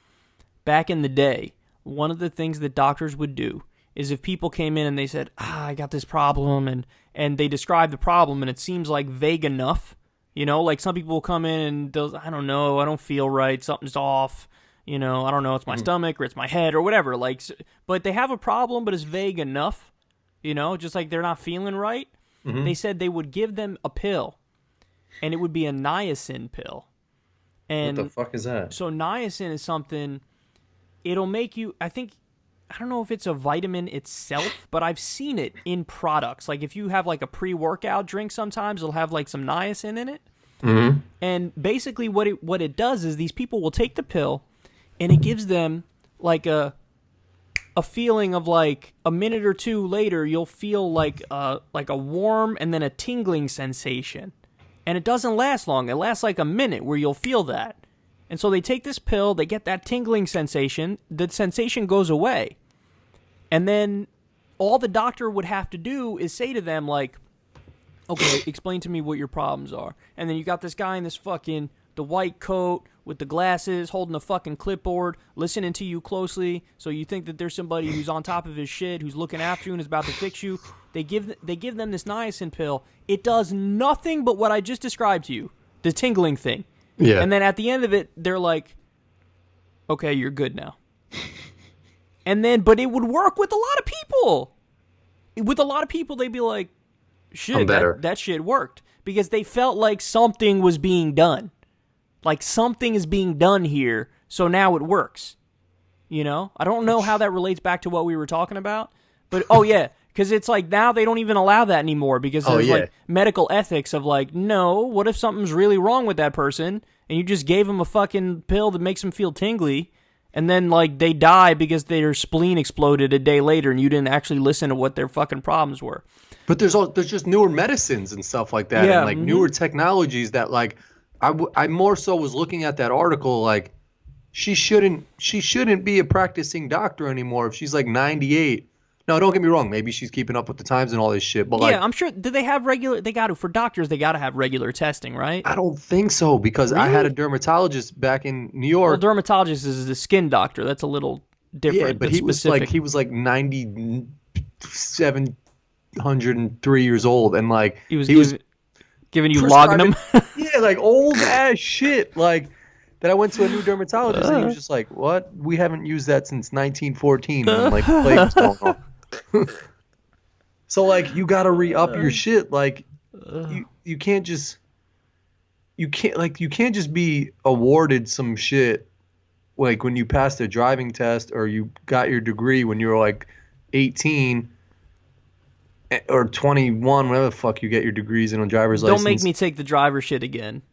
S1: back in the day, one of the things that doctors would do is if people came in and they said, I got this problem, and they described the problem, and it seems like vague enough. You know, like some people will come in and they'll, I don't know, I don't feel right, something's off, you know, I don't know, it's my stomach or it's my head or whatever. Like, but they have a problem, but it's vague enough, you know, just like they're not feeling right. They said they would give them a pill, and it would be a niacin pill. And
S2: what the fuck is that?
S1: So niacin is something, it'll make you, I don't know if it's a vitamin itself, but I've seen it in products. Like if you have like a pre-workout drink sometimes, it'll have like some niacin in it. And basically what it does is these people will take the pill, and it gives them like a feeling of like a minute or two later, you'll feel like a warm and then a tingling sensation. And it doesn't last long. It lasts like a minute where you'll feel that. And so they take this pill, they get that tingling sensation, the sensation goes away. And then all the doctor would have to do is say to them, like, okay, explain to me what your problems are. And then you got this guy in this fucking, the white coat with the glasses, holding a fucking clipboard, listening to you closely, so you think that there's somebody who's on top of his shit, who's looking after you and is about to fix you. They give them this niacin pill. It does nothing but what I just described to you, the tingling thing.
S2: Yeah.
S1: And then at the end of it, they're like, okay, you're good now. And then, but it would work with a lot of people. With a lot of people, they'd be like, shit, that shit worked. Because they felt like something was being done. Like something is being done here, so now it works. You know? I don't know how that relates back to what we were talking about. But, oh yeah, because it's like now they don't even allow that anymore because there's like medical ethics of like, no, what if something's really wrong with that person and you just gave them a fucking pill that makes them feel tingly and then like they die because their spleen exploded a day later and you didn't actually listen to what their fucking problems were.
S2: But there's just newer medicines and stuff like that and like newer technologies that like I more so was looking at that article like she shouldn't be a practicing doctor anymore if she's like 98. No, don't get me wrong. Maybe she's keeping up with the times and all this shit. But
S1: yeah, I'm sure. Do they have regular? They got to for doctors. They got to have regular testing, right?
S2: I don't think so because I had a dermatologist back in New York.
S1: Well, dermatologist is a skin doctor. That's a little different.
S2: Yeah, but he was like 9,703 years old, and like
S1: he was giving you laudanum.
S2: Yeah, like old ass shit. Like that. I went to a new dermatologist, and he was just like, "What? We haven't used that since 1914." When, like the plague was going on. So like you gotta re-up your shit. Like you can't just be awarded some shit like when you passed a driving test or you got your degree when you were like 18 or 21, whatever the fuck you get your degrees in on driver's license.
S1: Don't make me take the driver shit again.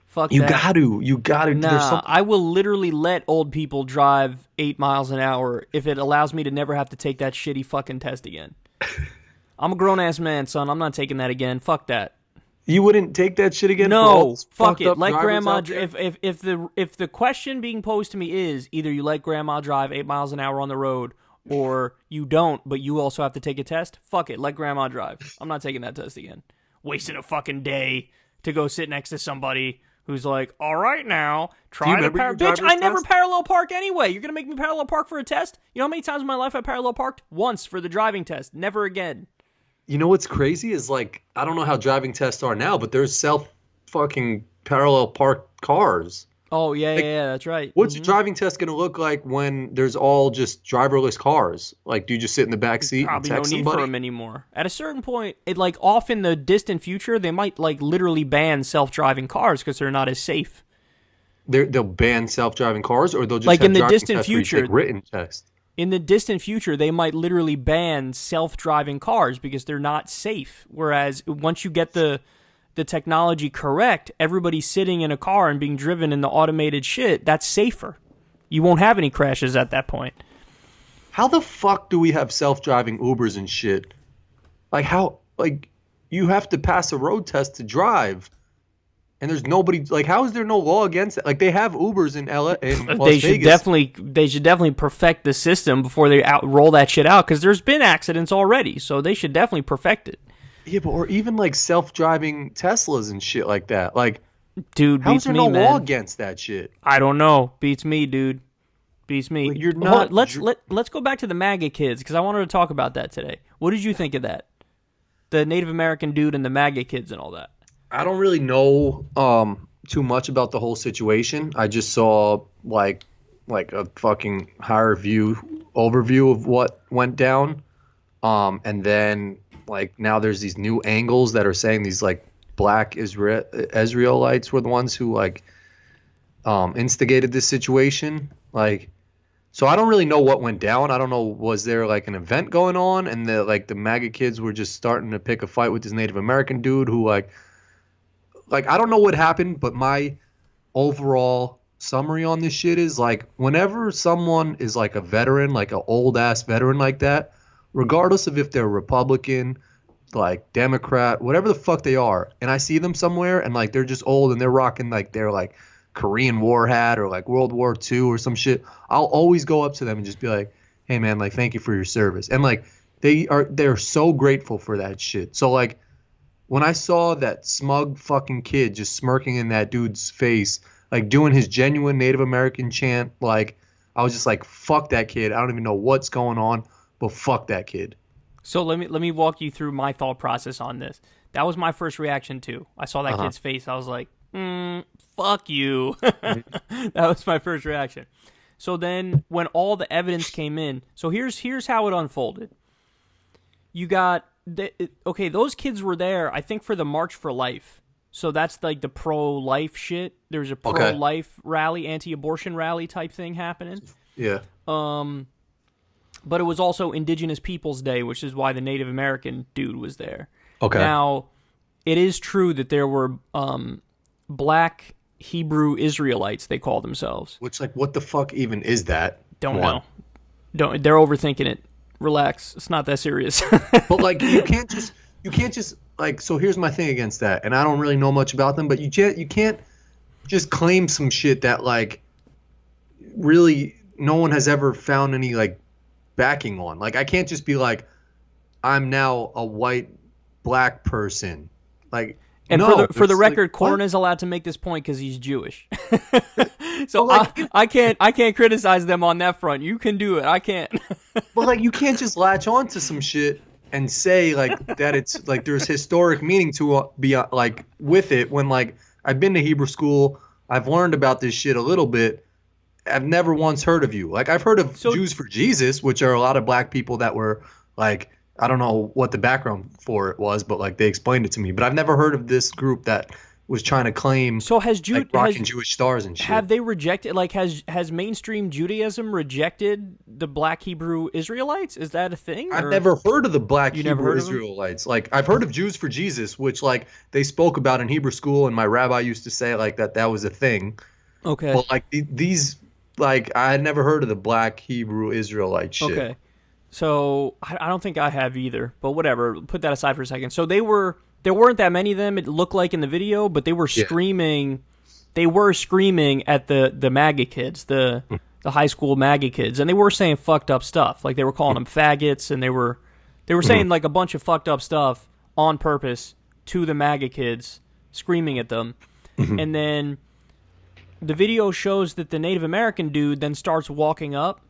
S1: Fuck
S2: you
S1: that.
S2: You gotta.
S1: Nah, I will literally let old people drive 8 miles an hour if it allows me to never have to take that shitty fucking test again. I'm a grown-ass man, son. I'm not taking that again. Fuck that.
S2: You wouldn't take that shit again?
S1: No, fuck it. Let grandma. If the question being posed to me is either you let grandma drive 8 miles an hour on the road or you don't, but you also have to take a test, fuck it. Let grandma drive. I'm not taking that test again. Wasting a fucking day to go sit next to somebody who's like, all right now, try to bitch, I never parallel park anyway. You're going to make me parallel park for a test? You know how many times in my life I parallel parked? Once for the driving test. Never again.
S2: You know what's crazy is like, I don't know how driving tests are now, but there's self-fucking parallel park cars.
S1: Oh, yeah, that's right.
S2: What's your driving test going to look like when there's all just driverless cars? Like, do you just sit in the back seat and text somebody?
S1: Probably no need for them anymore. At a certain point, off in the distant future, they might like literally ban self-driving cars because they're not as safe.
S2: They'll ban self-driving cars, or they'll just
S1: like
S2: have
S1: in the distant future,
S2: written test.
S1: In the distant future, they might literally ban self-driving cars because they're not safe. Whereas once you get the technology correct, everybody sitting in a car and being driven in the automated shit, that's safer. You won't have any crashes at that point.
S2: How the fuck do we have self-driving Ubers and shit? Like how? Like you have to pass a road test to drive. And there's nobody, like, how is there no law against it? Like, they have Ubers in Las
S1: They should
S2: Vegas.
S1: definitely perfect the system before they roll that shit out, because there's been accidents already, so they should definitely perfect it.
S2: Yeah, but or even like self-driving Teslas and shit like that. Like,
S1: dude,
S2: how's
S1: beats
S2: there
S1: me,
S2: no
S1: man.
S2: law against that shit?
S1: I don't know. Beats me, dude. Beats me.
S2: Like, you're
S1: Hold
S2: not.
S1: on, let's go back to the MAGA kids, because I wanted to talk about that today. What did you think of that? The Native American dude and the MAGA kids and all that.
S2: I don't really know too much about the whole situation. I just saw like a fucking higher view overview of what went down. And then like now there's these new angles that are saying these like black Israelites were the ones who like instigated this situation. Like, so I don't really know what went down. I don't know, was there like an event going on and the MAGA kids were just starting to pick a fight with this Native American dude who like I don't know what happened, but my overall summary on this shit is like whenever someone is like a veteran, like an old ass veteran like that, regardless of if they're Republican, like Democrat, whatever the fuck they are, and I see them somewhere and like they're just old and they're rocking like their like Korean War hat or like World War II or some shit, I'll always go up to them and just be like, hey man, like thank you for your service. And like they're so grateful for that shit. So like when I saw that smug fucking kid just smirking in that dude's face, like doing his genuine Native American chant, like I was just like, fuck that kid. I don't even know what's going on, but fuck that kid.
S1: So let me walk you through my thought process on this. That was my first reaction too. I saw that kid's face. I was like, fuck you. That was my first reaction. So then when all the evidence came in, so here's how it unfolded. You got those kids were there, I think, for the March for Life. So that's like the pro-life shit. There's a pro-life rally, anti-abortion rally type thing happening.
S2: Yeah.
S1: But it was also Indigenous Peoples Day, which is why the Native American dude was there.
S2: Okay.
S1: Now, it is true that there were black Hebrew Israelites, they call themselves.
S2: Which, like, what the fuck even is that?
S1: Don't know. They're overthinking it. Relax. It's not that serious.
S2: But like you can't just like, so here's my thing against that, and I don't really know much about them, but you can't just claim some shit that like really no one has ever found any like backing on. Like I can't just be like, I'm now a white black person. Like,
S1: and
S2: no,
S1: for the record,
S2: like,
S1: Corin is allowed to make this point because he's Jewish. So like, I can't criticize them on that front. You can do it. I can't.
S2: But like you can't just latch on to some shit and say like that it's like there's historic meaning to be like with it when like I've been to Hebrew school, I've learned about this shit a little bit. I've never once heard of you. Like I've heard of Jews for Jesus, which are a lot of black people that were like, I don't know what the background for it was, but like they explained it to me. But I've never heard of this group that was trying to claim like rocking Jewish stars and shit.
S1: Have they rejected, like, has mainstream Judaism rejected the black Hebrew Israelites? Is that a thing?
S2: I've never heard of the black Hebrew Israelites. Like I've heard of Jews for Jesus, which like they spoke about in Hebrew school, and my rabbi used to say like that was a thing.
S1: Okay.
S2: But like these, like I had never heard of the black Hebrew Israelite shit. Okay.
S1: So I don't think I have either, but whatever. Put that aside for a second. So there weren't that many of them, it looked like in the video, but they were screaming. Yeah. They were screaming at the MAGA kids, the high school MAGA kids, and they were saying fucked up stuff. Like they were calling them faggots, and they were saying like a bunch of fucked up stuff on purpose to the MAGA kids, screaming at them. And then the video shows that the Native American dude then starts walking up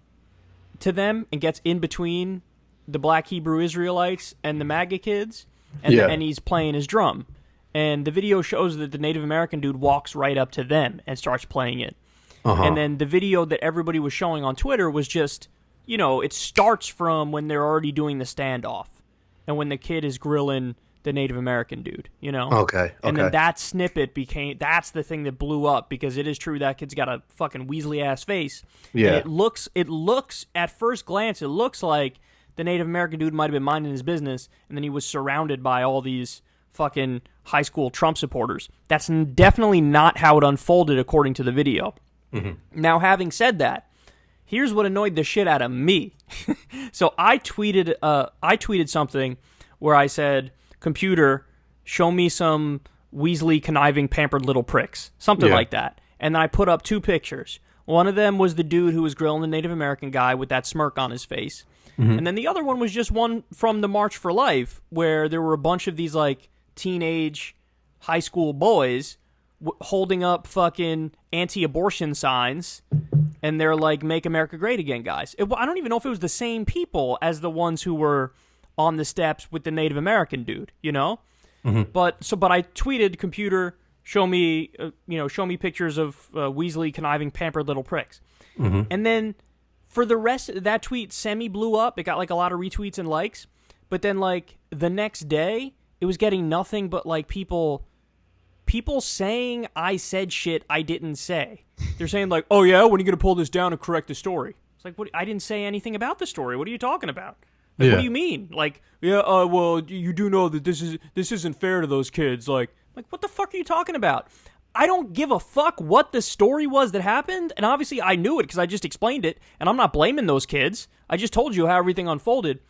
S1: to them and gets in between the black Hebrew Israelites and the MAGA kids, and he's playing his drum. And the video shows that the Native American dude walks right up to them and starts playing it. And then the video that everybody was showing on Twitter was just, it starts from when they're already doing the standoff and when the kid is grilling the Native American dude,
S2: Okay.
S1: And then that snippet that's the thing that blew up, because it is true that kid's got a fucking Weasley ass face. Yeah. And it looks at first glance, it looks like the Native American dude might have been minding his business, and then he was surrounded by all these fucking high school Trump supporters. That's definitely not how it unfolded according to the video. Now, having said that, here's what annoyed the shit out of me. So I tweeted something where I said, "Computer, show me some Weasley conniving pampered little pricks, something like that. And then I put up 2 pictures. One of them was the dude who was grilling the Native American guy with that smirk on his face. And then the other one was just one from the March for Life, where there were a bunch of these like teenage high school boys holding up fucking anti-abortion signs, and they're like, "Make America Great Again," guys. I don't even know if it was the same people as the ones who were on the steps with the Native American dude, you know? But I tweeted, "Computer, show me pictures of Weasley conniving pampered little pricks." And then for the rest, that tweet semi blew up. It got like a lot of retweets and likes. But then like the next day, it was getting nothing but like people saying I said shit I didn't say. They're saying like, "Oh yeah, when are you gonna pull this down and correct the story?" It's like, what? I didn't say anything about the story. What are you talking about? Like, what do you mean? Like, well, you do know that this isn't fair to those kids. Like, what the fuck are you talking about? I don't give a fuck what the story was that happened, and obviously I knew it because I just explained it, and I'm not blaming those kids. I just told you how everything unfolded.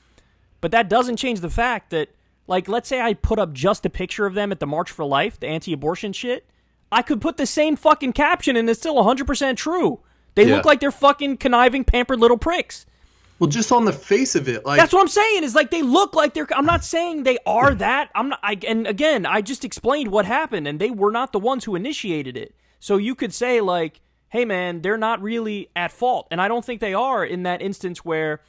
S1: But that doesn't change the fact that, like, let's say I put up just a picture of them at the March for Life, the anti-abortion shit. I could put the same fucking caption, and it's still 100% true. They look like they're fucking conniving, pampered little pricks.
S2: Well, just on the face of it, like,
S1: that's what I'm saying. Is like they look like they're. I'm not saying they are that. I'm not. And again, I just explained what happened, and they were not the ones who initiated it. So you could say like, "Hey, man, they're not really at fault," and I don't think they are in that instance where,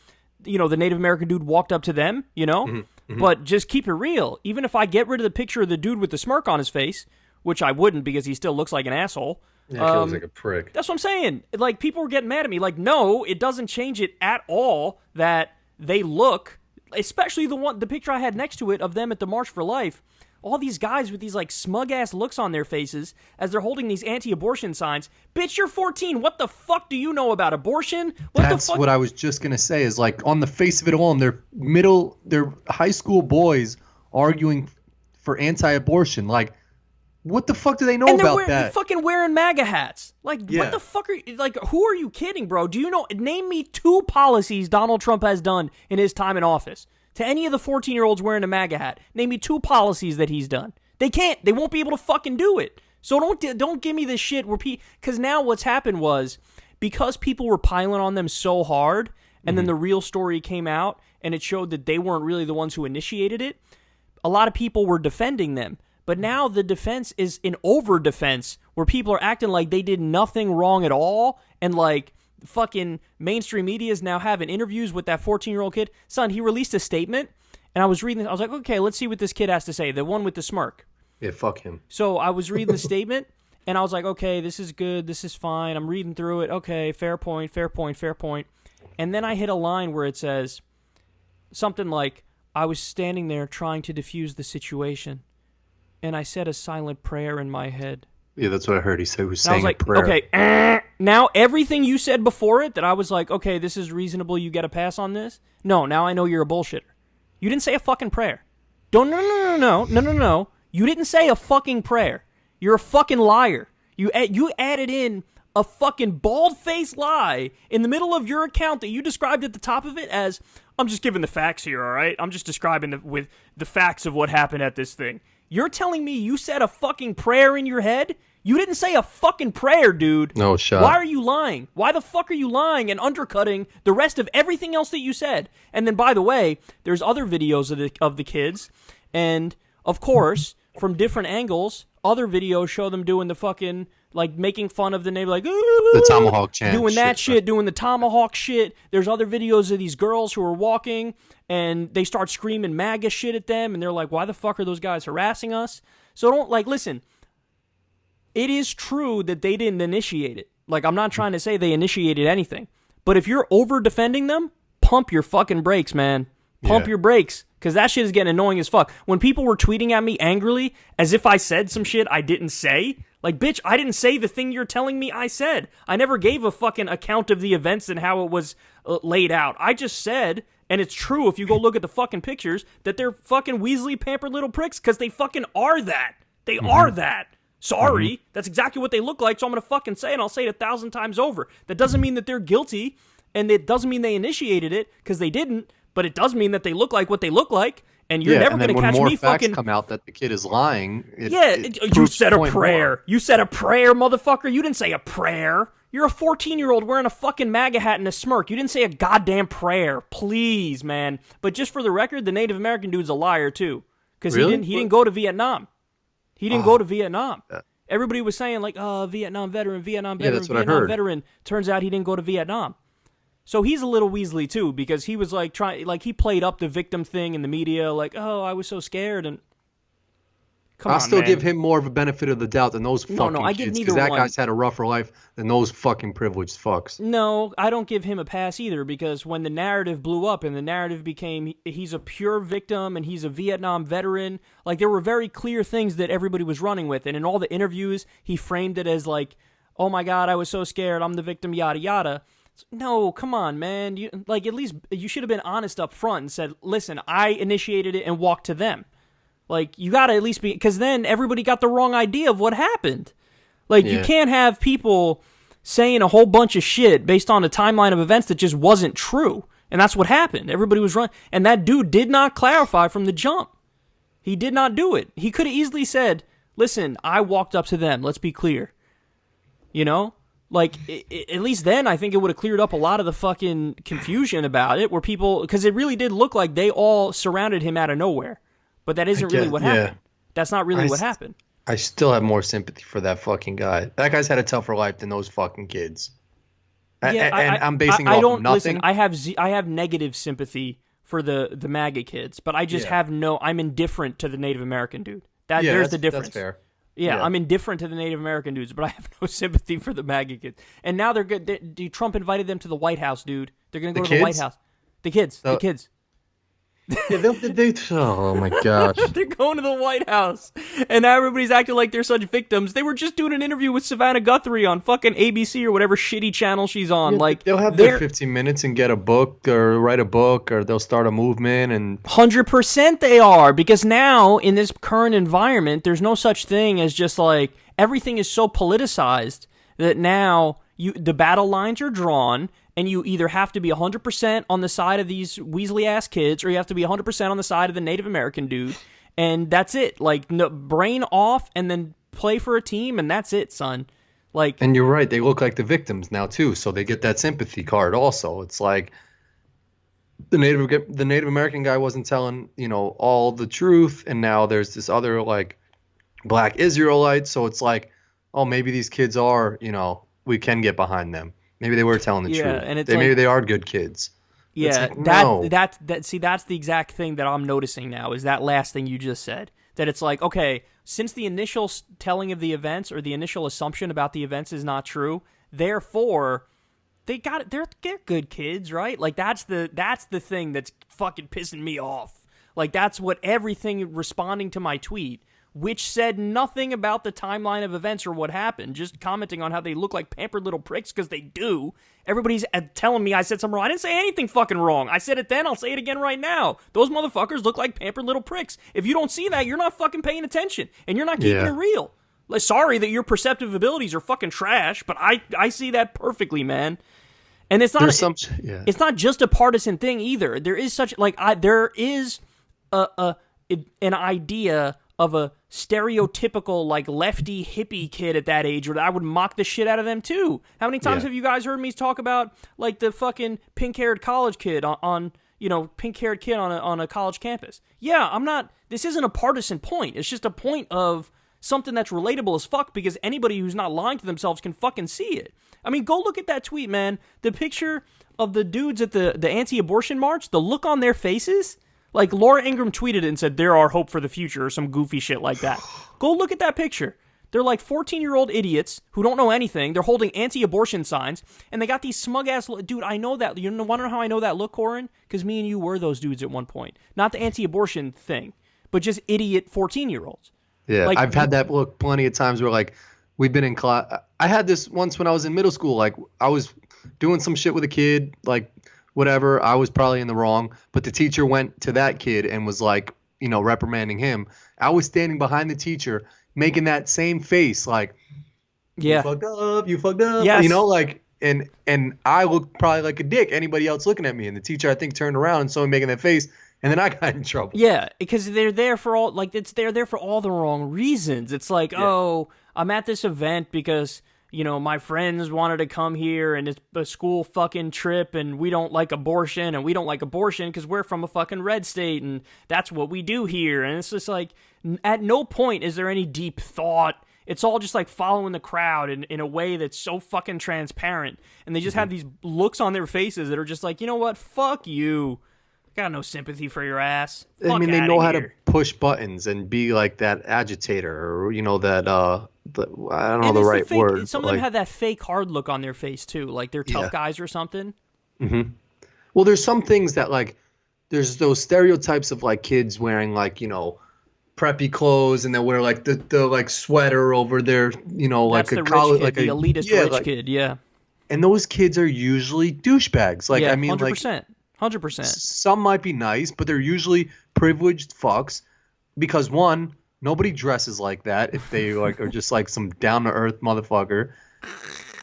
S1: you know, the Native American dude walked up to them. You know, but just keep it real. Even if I get rid of the picture of the dude with the smirk on his face, which I wouldn't because he still looks like an asshole.
S2: Yeah, he looks like a prick.
S1: That's what I'm saying. Like, people were getting mad at me. Like, no, it doesn't change it at all that they look, especially the picture I had next to it of them at the March for Life. All these guys with these, like, smug-ass looks on their faces as they're holding these anti-abortion signs. Bitch, you're 14. What the fuck do you know about abortion?
S2: That's what I was just going to say is, like, on the face of it all, and they're high school boys arguing for anti-abortion. Like, what the fuck do they know about that?
S1: They're fucking wearing MAGA hats. Like, what the fuck are you, like, who are you kidding, bro? Do you know, name me 2 policies Donald Trump has done in his time in office. To any of the 14-year-olds wearing a MAGA hat, name me 2 policies that he's done. They can't. They won't be able to fucking do it. So don't give me this shit where because now what's happened was, because people were piling on them so hard, and then the real story came out, and it showed that they weren't really the ones who initiated it, a lot of people were defending them. But now the defense is an over-defense where people are acting like they did nothing wrong at all, and like fucking mainstream media is now having interviews with that 14-year-old kid. Son, he released a statement, and I was reading it. I was like, okay, let's see what this kid has to say. The one with the smirk.
S2: Yeah, fuck him.
S1: So I was reading the statement, and I was like, okay, this is good. This is fine. I'm reading through it. Okay, fair point, fair point, fair point. And then I hit a line where it says something like, I was standing there trying to defuse the situation, and I said a silent prayer in my head. Yeah,
S2: that's what I heard. He said he was saying a prayer.
S1: Okay, now everything you said before it that I was like, okay, this is reasonable, you get a pass on this. No, now I know you're a bullshitter. You didn't say a fucking prayer. No. You didn't say a fucking prayer. You're a fucking liar. You added in a fucking bald-faced lie in the middle of your account that you described at the top of it as, I'm just giving the facts here, all right? I'm just describing with the facts of what happened at this thing. You're telling me you said a fucking prayer in your head? You didn't say a fucking prayer, dude.
S2: No shot.
S1: Why are you lying? Why the fuck are you lying and undercutting the rest of everything else that you said? And then, by the way, there's other videos of the kids, and of course, from different angles, other videos show them doing the fucking, like, making fun of the neighbor, like,
S2: the tomahawk chant,
S1: doing that shit, doing the tomahawk shit. There's other videos of these girls who are walking, and they start screaming MAGA shit at them, and they're like, why the fuck are those guys harassing us? So don't, like, listen, it is true that they didn't initiate it. Like, I'm not trying to say they initiated anything, but if you're over-defending them, pump your fucking brakes, man. Pump your brakes, because that shit is getting annoying as fuck. When people were tweeting at me angrily, as if I said some shit I didn't say, like, bitch, I didn't say the thing you're telling me I said. I never gave a fucking account of the events and how it was laid out. I just said, and it's true if you go look at the fucking pictures, that they're fucking Weasley pampered little pricks, because they fucking are that. They are that. Sorry, that's exactly what they look like, so I'm going to fucking say it, and I'll say it 1,000 times over. That doesn't mean that they're guilty, and it doesn't mean they initiated it, because they didn't. but it does mean that they look like what they look like, and you're never going to catch me fucking
S2: come out that the kid is lying.
S1: You said a prayer. More. You said a prayer, motherfucker. You didn't say a prayer. You're a 14-year-old wearing a fucking MAGA hat and a smirk. You didn't say a goddamn prayer. Please, man. But just for the record, the Native American dude's a liar too, because he didn't go to Vietnam. He didn't go to Vietnam. Everybody was saying like, Vietnam veteran, veteran. Turns out he didn't go to Vietnam. So he's a little Weasley too, because he was like he played up the victim thing in the media, like, oh, I was so scared, and
S2: I'll still give him more of a benefit of the doubt than those fucking
S1: I
S2: kids,
S1: give neither
S2: because that
S1: one.
S2: guy's had a rougher life than those fucking privileged fucks.
S1: No, I don't give him a pass either, because when the narrative blew up and the narrative became he's a pure victim and he's a Vietnam veteran, like there were very clear things that everybody was running with, and in all the interviews he framed it as like, oh my God, I was so scared, I'm the victim, yada yada. No, come on, man. At least you should have been honest up front and said, listen, I initiated it and walked to them. Like, you got to at least be, because then everybody got the wrong idea of what happened. Like, you can't have people saying a whole bunch of shit based on a timeline of events that just wasn't true. And that's what happened. Everybody was running. And that dude did not clarify from the jump. He did not do it. He could have easily said, listen, I walked up to them. Let's be clear. You know? Like, at least then, I think it would have cleared up a lot of the fucking confusion about it, where people, because it really did look like they all surrounded him out of nowhere. But that isn't really what happened. That's not really what happened.
S2: I still have more sympathy for that fucking guy. That guy's had a tougher life than those fucking kids. I'm basing it off nothing.
S1: Listen, I have negative sympathy for the MAGA kids, but I just I'm indifferent to the Native American dude. There's the difference.
S2: That's fair.
S1: Yeah, I'm indifferent to the Native American dudes, but I have no sympathy for the MAGA kids. And now they're good. Trump invited them to the White House, dude. They're going to go to the White House. The kids.
S2: Yeah, oh my gosh.
S1: They're going to the White House. And now everybody's acting like they're such victims. They were just doing an interview with Savannah Guthrie on fucking ABC or whatever shitty channel she's on.
S2: Yeah,
S1: like
S2: they'll have their 15 minutes and get a book or write a book, or they'll start a movement. And
S1: 100% they are, because now in this current environment, there's no such thing as just like everything is so politicized that now the battle lines are drawn. And you either have to be 100% on the side of these Weasley-ass kids, or you have to be 100% on the side of the Native American dude. And that's it. Like, no, brain off and then play for a team, and that's it, son. Like,
S2: and you're right. They look like the victims now, too. So they get that sympathy card also. It's like the Native American guy wasn't telling, all the truth. And now there's this other, like, black Israelite. So it's like, oh, maybe these kids are, we can get behind them. Maybe they were telling the truth. And maybe they are good kids.
S1: Yeah,
S2: like,
S1: that's the exact thing that I'm noticing now, is that last thing you just said. That it's like, okay, since the initial telling of the events or the initial assumption about the events is not true, therefore they're good kids, right? Like that's the thing that's fucking pissing me off. Like that's what everything responding to my tweet, which said nothing about the timeline of events or what happened, just commenting on how they look like pampered little pricks, because they do. Everybody's telling me I said something wrong. I didn't say anything fucking wrong. I said it then, I'll say it again right now. Those motherfuckers look like pampered little pricks. If you don't see that, you're not fucking paying attention, and you're not keeping it real. Like, sorry that your perceptive abilities are fucking trash, but I see that perfectly, man. And it's not it's not just a partisan thing either. There is such there is an idea of a stereotypical, like, lefty hippie kid at that age, where I would mock the shit out of them, too. How many times have you guys heard me talk about, like, the fucking pink-haired college kid on pink-haired kid on a college campus? Yeah, this isn't a partisan point. It's just a point of something that's relatable as fuck, because anybody who's not lying to themselves can fucking see it. I mean, go look at that tweet, man. The picture of the dudes at the anti-abortion march, the look on their faces. Like, Laura Ingraham tweeted it and said, "There are hope for the future," or some goofy shit like that. Go look at that picture. They're like 14-year-old idiots who don't know anything. They're holding anti-abortion signs, and they got these smug-ass... Dude, I know that. You want to know how I know that look, Corin? Because me and you were those dudes at one point. Not the anti-abortion thing, but just idiot 14-year-olds.
S2: Yeah,
S1: like,
S2: I've had that look plenty of times where, like, we've been in class... I had this once when I was in middle school. Like, I was doing some shit with a kid, like... whatever, I was probably in the wrong, but the teacher went to that kid and was like, reprimanding him. I was standing behind the teacher making that same face, like, you fucked up,
S1: yes.
S2: and I looked probably like a dick. Anybody else looking at me, and the teacher I think turned around and saw me making that face, and then I got in trouble.
S1: Yeah, because they're there for all they're there for all the wrong reasons. It's like, oh, I'm at this event because my friends wanted to come here, and it's a school fucking trip, and we don't like abortion, and we don't like abortion because we're from a fucking red state, and that's what we do here. And it's just like, at no point is there any deep thought. It's all just like following the crowd in a way that's so fucking transparent. And they just have these looks on their faces that are just like, you know what? Fuck you. Got no sympathy for your ass.
S2: I mean, they know how to push buttons and be like that agitator, or that I don't know the right word.
S1: Some of them have that fake hard look on their face too, like they're tough guys or something.
S2: Mm-hmm. Well, there's some things that like there's those stereotypes of like kids wearing like preppy clothes, and they'll wear like the like sweater over their like
S1: that's
S2: a college, like
S1: the elitist rich kid,
S2: And those kids are usually douchebags. Like I mean,
S1: 100%. 100%.
S2: Some might be nice, but they're usually privileged fucks because one, nobody dresses like that if they like are just like some down to earth motherfucker.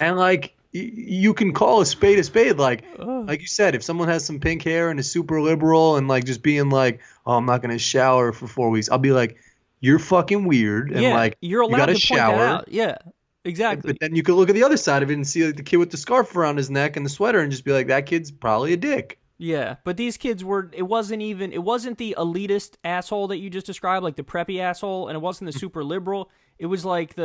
S2: And like you can call a spade like you said, if someone has some pink hair and is super liberal and like just being like, oh, I'm not gonna shower for 4 weeks, I'll be like, you're fucking weird, and like
S1: you're allowed
S2: to
S1: shower. Point that out. Yeah. Exactly.
S2: But then you could look at the other side of it and see like the kid with the scarf around his neck and the sweater and just be like, that kid's probably a dick.
S1: Yeah, but these kids it wasn't the elitist asshole that you just described, like the preppy asshole, and it wasn't the super liberal. It was like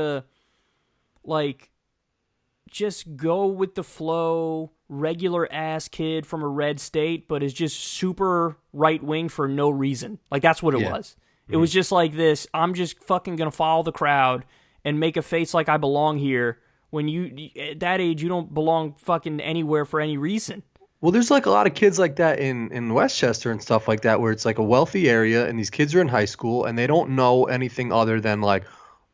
S1: just go with the flow, regular ass kid from a red state, but is just super right wing for no reason. Like that's what it was. It was just like this, I'm just fucking gonna follow the crowd and make a face like I belong here. When at that age, you don't belong fucking anywhere for any reason.
S2: Well, there's like a lot of kids like that in Westchester and stuff like that, where it's like a wealthy area and these kids are in high school and they don't know anything other than like,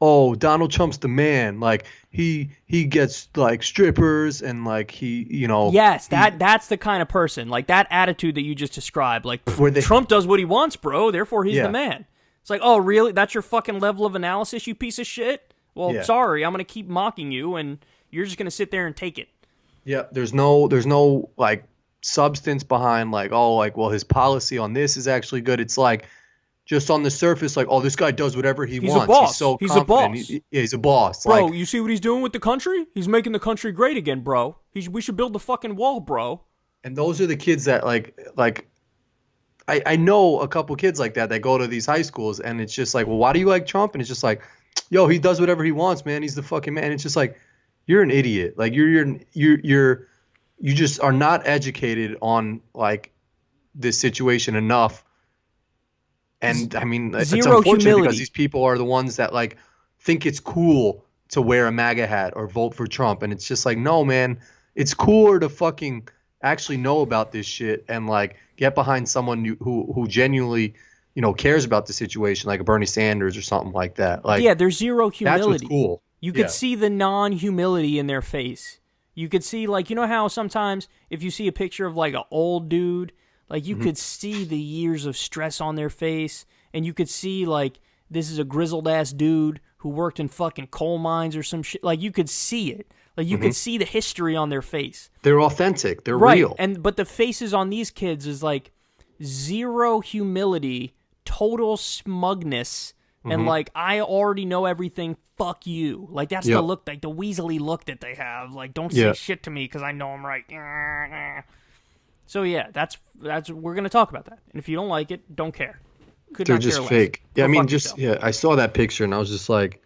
S2: oh, Donald Trump's the man. Like he gets like strippers and like he.
S1: Yes, that's the kind of person, like that attitude that you just described. Like Trump does what he wants, bro. Therefore, he's the man. It's like, oh, really? That's your fucking level of analysis, you piece of shit? Well, sorry, I'm gonna keep mocking you, and you're just gonna sit there and take it.
S2: Yeah, there's no like substance behind like, oh, like, well, his policy on this is actually good. It's like just on the surface, like, oh, this guy does whatever he wants.
S1: A boss.
S2: He's so
S1: he's
S2: confident.
S1: A boss.
S2: He's a boss.
S1: Bro,
S2: like,
S1: you see what he's doing with the country? He's making the country great again, bro. We should build the fucking wall, bro.
S2: And those are the kids that like I know a couple kids like that go to these high schools, and it's just like, well, why do you like Trump? And it's just like, yo, he does whatever he wants, man. He's the fucking man. It's just like, you're an idiot. Like you just are not educated on like this situation enough. And I mean, it's unfortunate humility. Because these people are the ones that like think it's cool to wear a MAGA hat or vote for Trump. And it's just like, no, man, it's cooler to fucking actually know about this shit and like get behind someone who genuinely, cares about the situation, like a Bernie Sanders or something like that. Like,
S1: yeah, there's zero humility.
S2: That's what's cool.
S1: You could see the non-humility in their face. You could see, like, you know how sometimes if you see a picture of, like, an old dude, like, you could see the years of stress on their face, and you could see, like, this is a grizzled-ass dude who worked in fucking coal mines or some shit. Like, you could see it. Like, you could see the history on their face.
S2: They're authentic. They're real.
S1: But the faces on these kids is, like, zero humility, total smugness, and, like, I already know everything, fuck you. Like, that's the look, like, the Weasley look that they have. Like, don't say shit to me because I know I'm right. So, yeah, that's we're going to talk about that. And if you don't like it, don't care.
S2: They're just fake. Yeah, I mean, I saw that picture, and I was just like...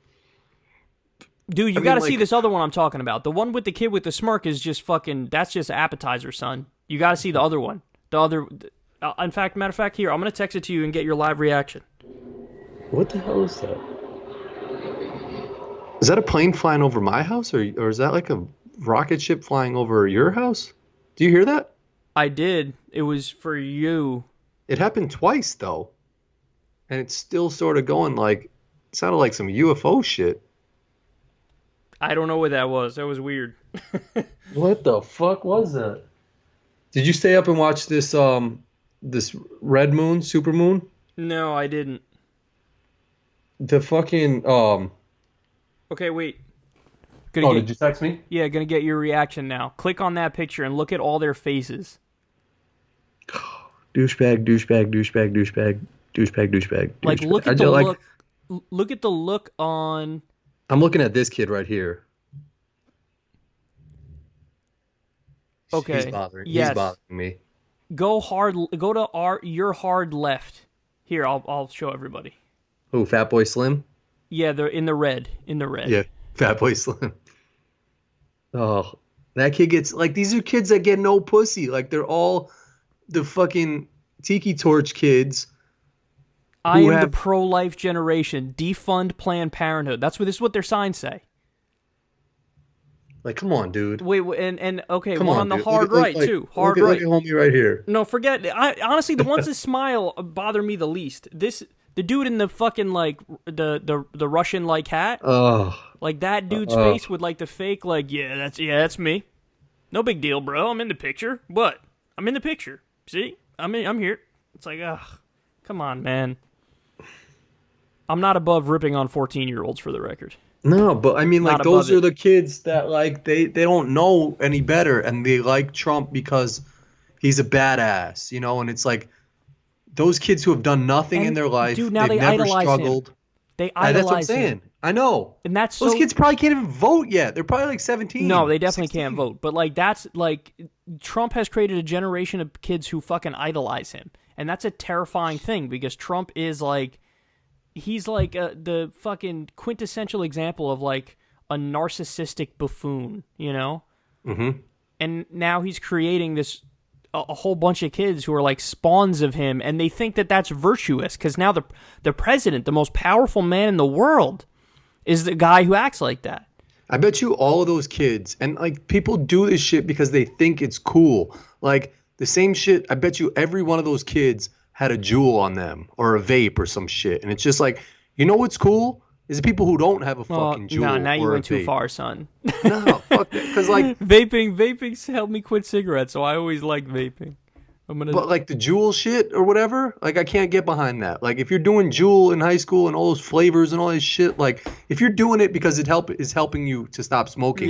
S1: Dude, you got to see this other one I'm talking about. The one with the kid with the smirk is just fucking... That's just appetizer, son. You got to see the other one. The other... matter of fact, here, I'm going to text it to you and get your live reaction.
S2: What the hell is that? Is that a plane flying over my house, or is that like a rocket ship flying over your house? Do you hear that?
S1: I did. It was for you.
S2: It happened twice, though. And it's still sort of going like... It sounded like some UFO shit.
S1: I don't know what that was. That was weird.
S2: What the fuck was that? Did you stay up and watch this this red moon, super moon?
S1: No, I didn't.
S2: The fucking
S1: Okay, wait.
S2: Did you text me?
S1: Yeah, gonna get your reaction now. Click on that picture and look at all their faces.
S2: Douchebag, douchebag, douchebag, douchebag, douchebag, douchebag.
S1: Like, look at the look. Look at the look on.
S2: I'm looking at this kid right here.
S1: Okay.
S2: He's bothering me.
S1: Go hard. Go to your hard left. Here, I'll show everybody.
S2: Oh, Fat Boy Slim?
S1: Yeah, they're in the red.
S2: Yeah, Fat Boy Slim. Oh, that kid gets, like, these are kids that get no pussy. Like, they're all the fucking Tiki Torch kids.
S1: I am the pro-life generation. Defund Planned Parenthood. This is what their signs say.
S2: Like, come on, dude.
S1: Wait, and okay,
S2: come
S1: one on the
S2: dude.
S1: hard right, too. Hard right.
S2: Look at homie right here.
S1: No, forget it. Honestly, the ones that smile bother me the least. The dude in the fucking, like, the Russian, like, hat. Like, that dude's face with, like, the fake, like, that's me. No big deal, bro. I'm in the picture. What? I'm in the picture. See? I'm here. It's like, come on, man. I'm not above ripping on 14-year-olds, for the record.
S2: No, but I mean, like, those are the kids that, like, they don't know any better, and they like Trump because he's a badass, you know? And it's like, those kids who have done nothing in their life,
S1: dude, now
S2: they've
S1: they
S2: never
S1: idolize
S2: struggled.
S1: Him. They idolize
S2: That's what I'm saying.
S1: him.
S2: I know.
S1: And
S2: those kids probably can't even vote yet. They're probably like 17.
S1: No, they definitely
S2: 16.
S1: can't vote. But, like, that's, like, Trump has created a generation of kids who fucking idolize him. And that's a terrifying thing because Trump is, like, he's like the fucking quintessential example of, like, a narcissistic buffoon, you know?
S2: Mm-hmm.
S1: And now he's creating this a whole bunch of kids who are like spawns of him, and they think that that's virtuous because now the president, the most powerful man in the world, is the guy who acts like that.
S2: I bet you all of those kids, and, like, people do this shit because they think it's cool. Like, the same shit, I bet you every one of those kids had a Juul on them or a vape or some shit. And it's just like, you know what's cool? Is the people who don't have a fucking Juul.
S1: No, now you
S2: or
S1: went
S2: a
S1: too
S2: vape.
S1: far, son.
S2: No, fuck that. Because, like,
S1: vaping's helped me quit cigarettes, so I always like vaping.
S2: But, like, the Juul shit or whatever, like, I can't get behind that. Like, if you're doing Juul in high school and all those flavors and all this shit, like, if you're doing it because it is helping you to stop smoking,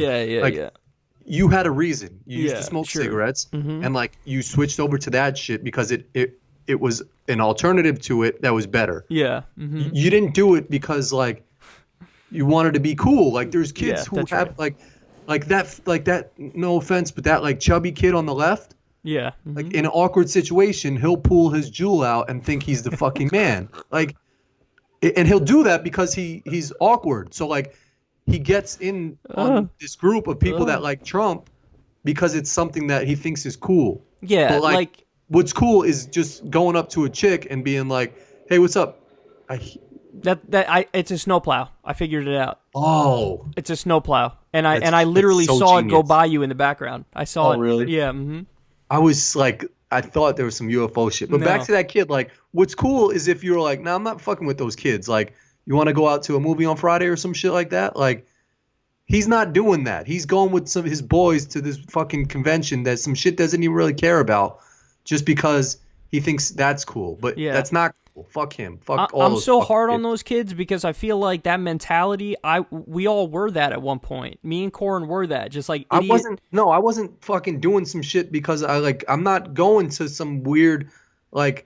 S2: you had a reason. You used to smoke cigarettes, and, like, you switched over to that shit because it was an alternative to it that was better.
S1: Yeah.
S2: You didn't do it because, like, you wanted to be cool. Like, there's kids who have like that. No offense, but that, like, chubby kid on the left.
S1: Yeah.
S2: Like, in an awkward situation, he'll pull his Juul out and think he's the fucking man. Like, and he'll do that because he's awkward. So, like, he gets in on this group of people that like Trump because it's something that he thinks is cool.
S1: Yeah.
S2: But, like, what's cool is just going up to a chick and being like, "Hey, what's up?"
S1: It's a snowplow. I figured it out.
S2: Oh,
S1: it's a snowplow, and I literally saw it go by you in the background. I saw it.
S2: Oh, really?
S1: Yeah.
S2: I was like, I thought there was some UFO shit. But back to that kid, like, what's cool is if you're like, "Nah, I'm not fucking with those kids." Like, you want to go out to a movie on Friday or some shit like that? Like, he's not doing that. He's going with some of his boys to this fucking convention that some shit doesn't even really care about, just because he thinks that's cool. But that's not cool. Fuck him. Fuck all those.
S1: I'm so hard on those kids because I feel like that mentality, we all were that at one point. Me and Corin were that. Just like idiot.
S2: I wasn't fucking doing some shit because I'm not going to some weird, like,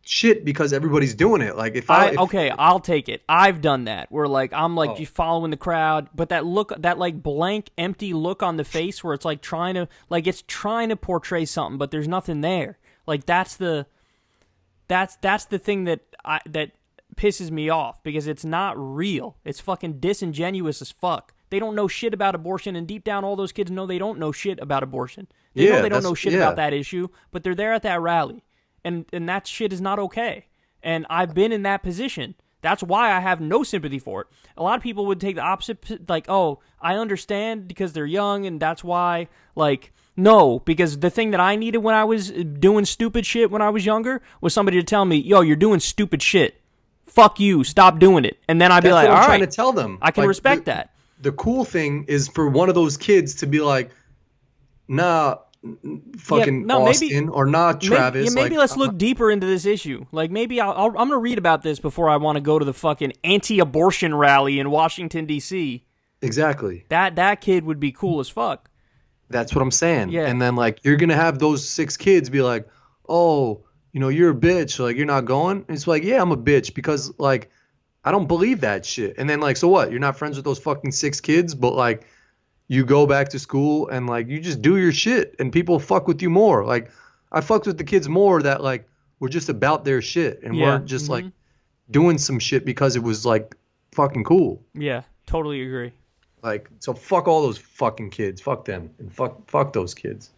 S2: shit because everybody's doing it. Like,
S1: I'll take it. I've done that. Where, like, I'm like you following the crowd, but that look, that, like, blank, empty look on the face where it's like trying to portray something, but there's nothing there. Like, that's the thing that pisses me off because it's not real. It's fucking disingenuous as fuck. They don't know shit about abortion, and deep down, all those kids know they don't know shit about abortion. They know they don't know shit about that issue, but they're there at that rally, and that shit is not okay. And I've been in that position. That's why I have no sympathy for it. A lot of people would take the opposite, like, oh, I understand because they're young, and that's why, like, no, because the thing that I needed when I was doing stupid shit when I was younger was somebody to tell me, yo, you're doing stupid shit. Fuck you, stop doing it. And then I'd be like, all right.
S2: I'm trying to tell them.
S1: I can respect that.
S2: The cool thing is for one of those kids to be like, nah, fucking Austin, or not Travis.
S1: Maybe let's look deeper into this issue. Like, maybe I'm going to read about this before I want to go to the fucking anti-abortion rally in Washington, D.C.
S2: Exactly.
S1: That kid would be cool as fuck.
S2: That's what I'm saying.
S1: Yeah.
S2: And then like you're gonna have those 6 kids be like, oh, you're a bitch. Like you're not going. And it's like, yeah, I'm a bitch because like I don't believe that shit. And then like, so what? You're not friends with those fucking 6 kids, but like you go back to school and like you just do your shit and people fuck with you more. Like I fucked with the kids more that like were just about their shit and weren't just like doing some shit because it was like fucking cool.
S1: Yeah, totally agree.
S2: Like, so fuck all those fucking kids. Fuck them. And fuck those kids.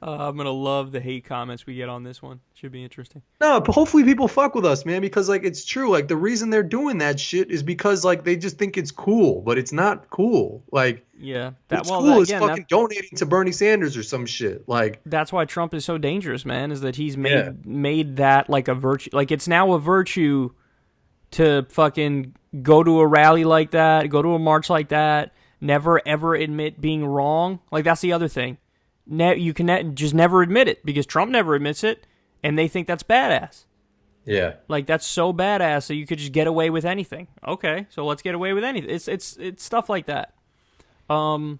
S1: I'm going to love the hate comments we get on this one. Should be interesting.
S2: No, but hopefully people fuck with us, man, because like it's true. Like the reason they're doing that shit is because like they just think it's cool, but it's not cool. Like,
S1: yeah,
S2: cool is fucking donating to Bernie Sanders or some shit. Like
S1: that's why Trump is so dangerous, man, is that he's made that like a virtue. Like it's now a virtue to fucking go to a rally like that, go to a march like that, never ever admit being wrong. Like that's the other thing. You can just never admit it because Trump never admits it, and they think that's badass.
S2: Yeah,
S1: like that's so badass that you could just get away with anything. Okay, so let's get away with anything. It's stuff like that. When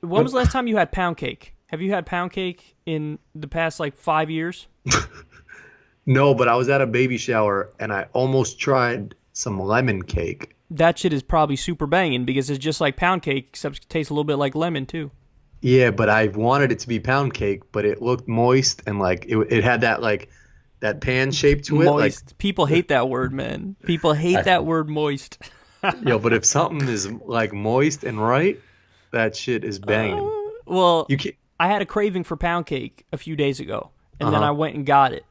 S1: was the last time you had pound cake? Have you had pound cake in the past like 5 years?
S2: No, but I was at a baby shower and I almost tried some lemon cake.
S1: That shit is probably super banging because it's just like pound cake, except it tastes a little bit like lemon too.
S2: Yeah, but I wanted it to be pound cake, but it looked moist and like it had that like that pan shape to it.
S1: Moist.
S2: Like,
S1: people hate that word, man. People hate that word, moist.
S2: Yo, but if something is like moist and right, that shit is banging.
S1: Well, I had a craving for pound cake a few days ago, and then I went and got it.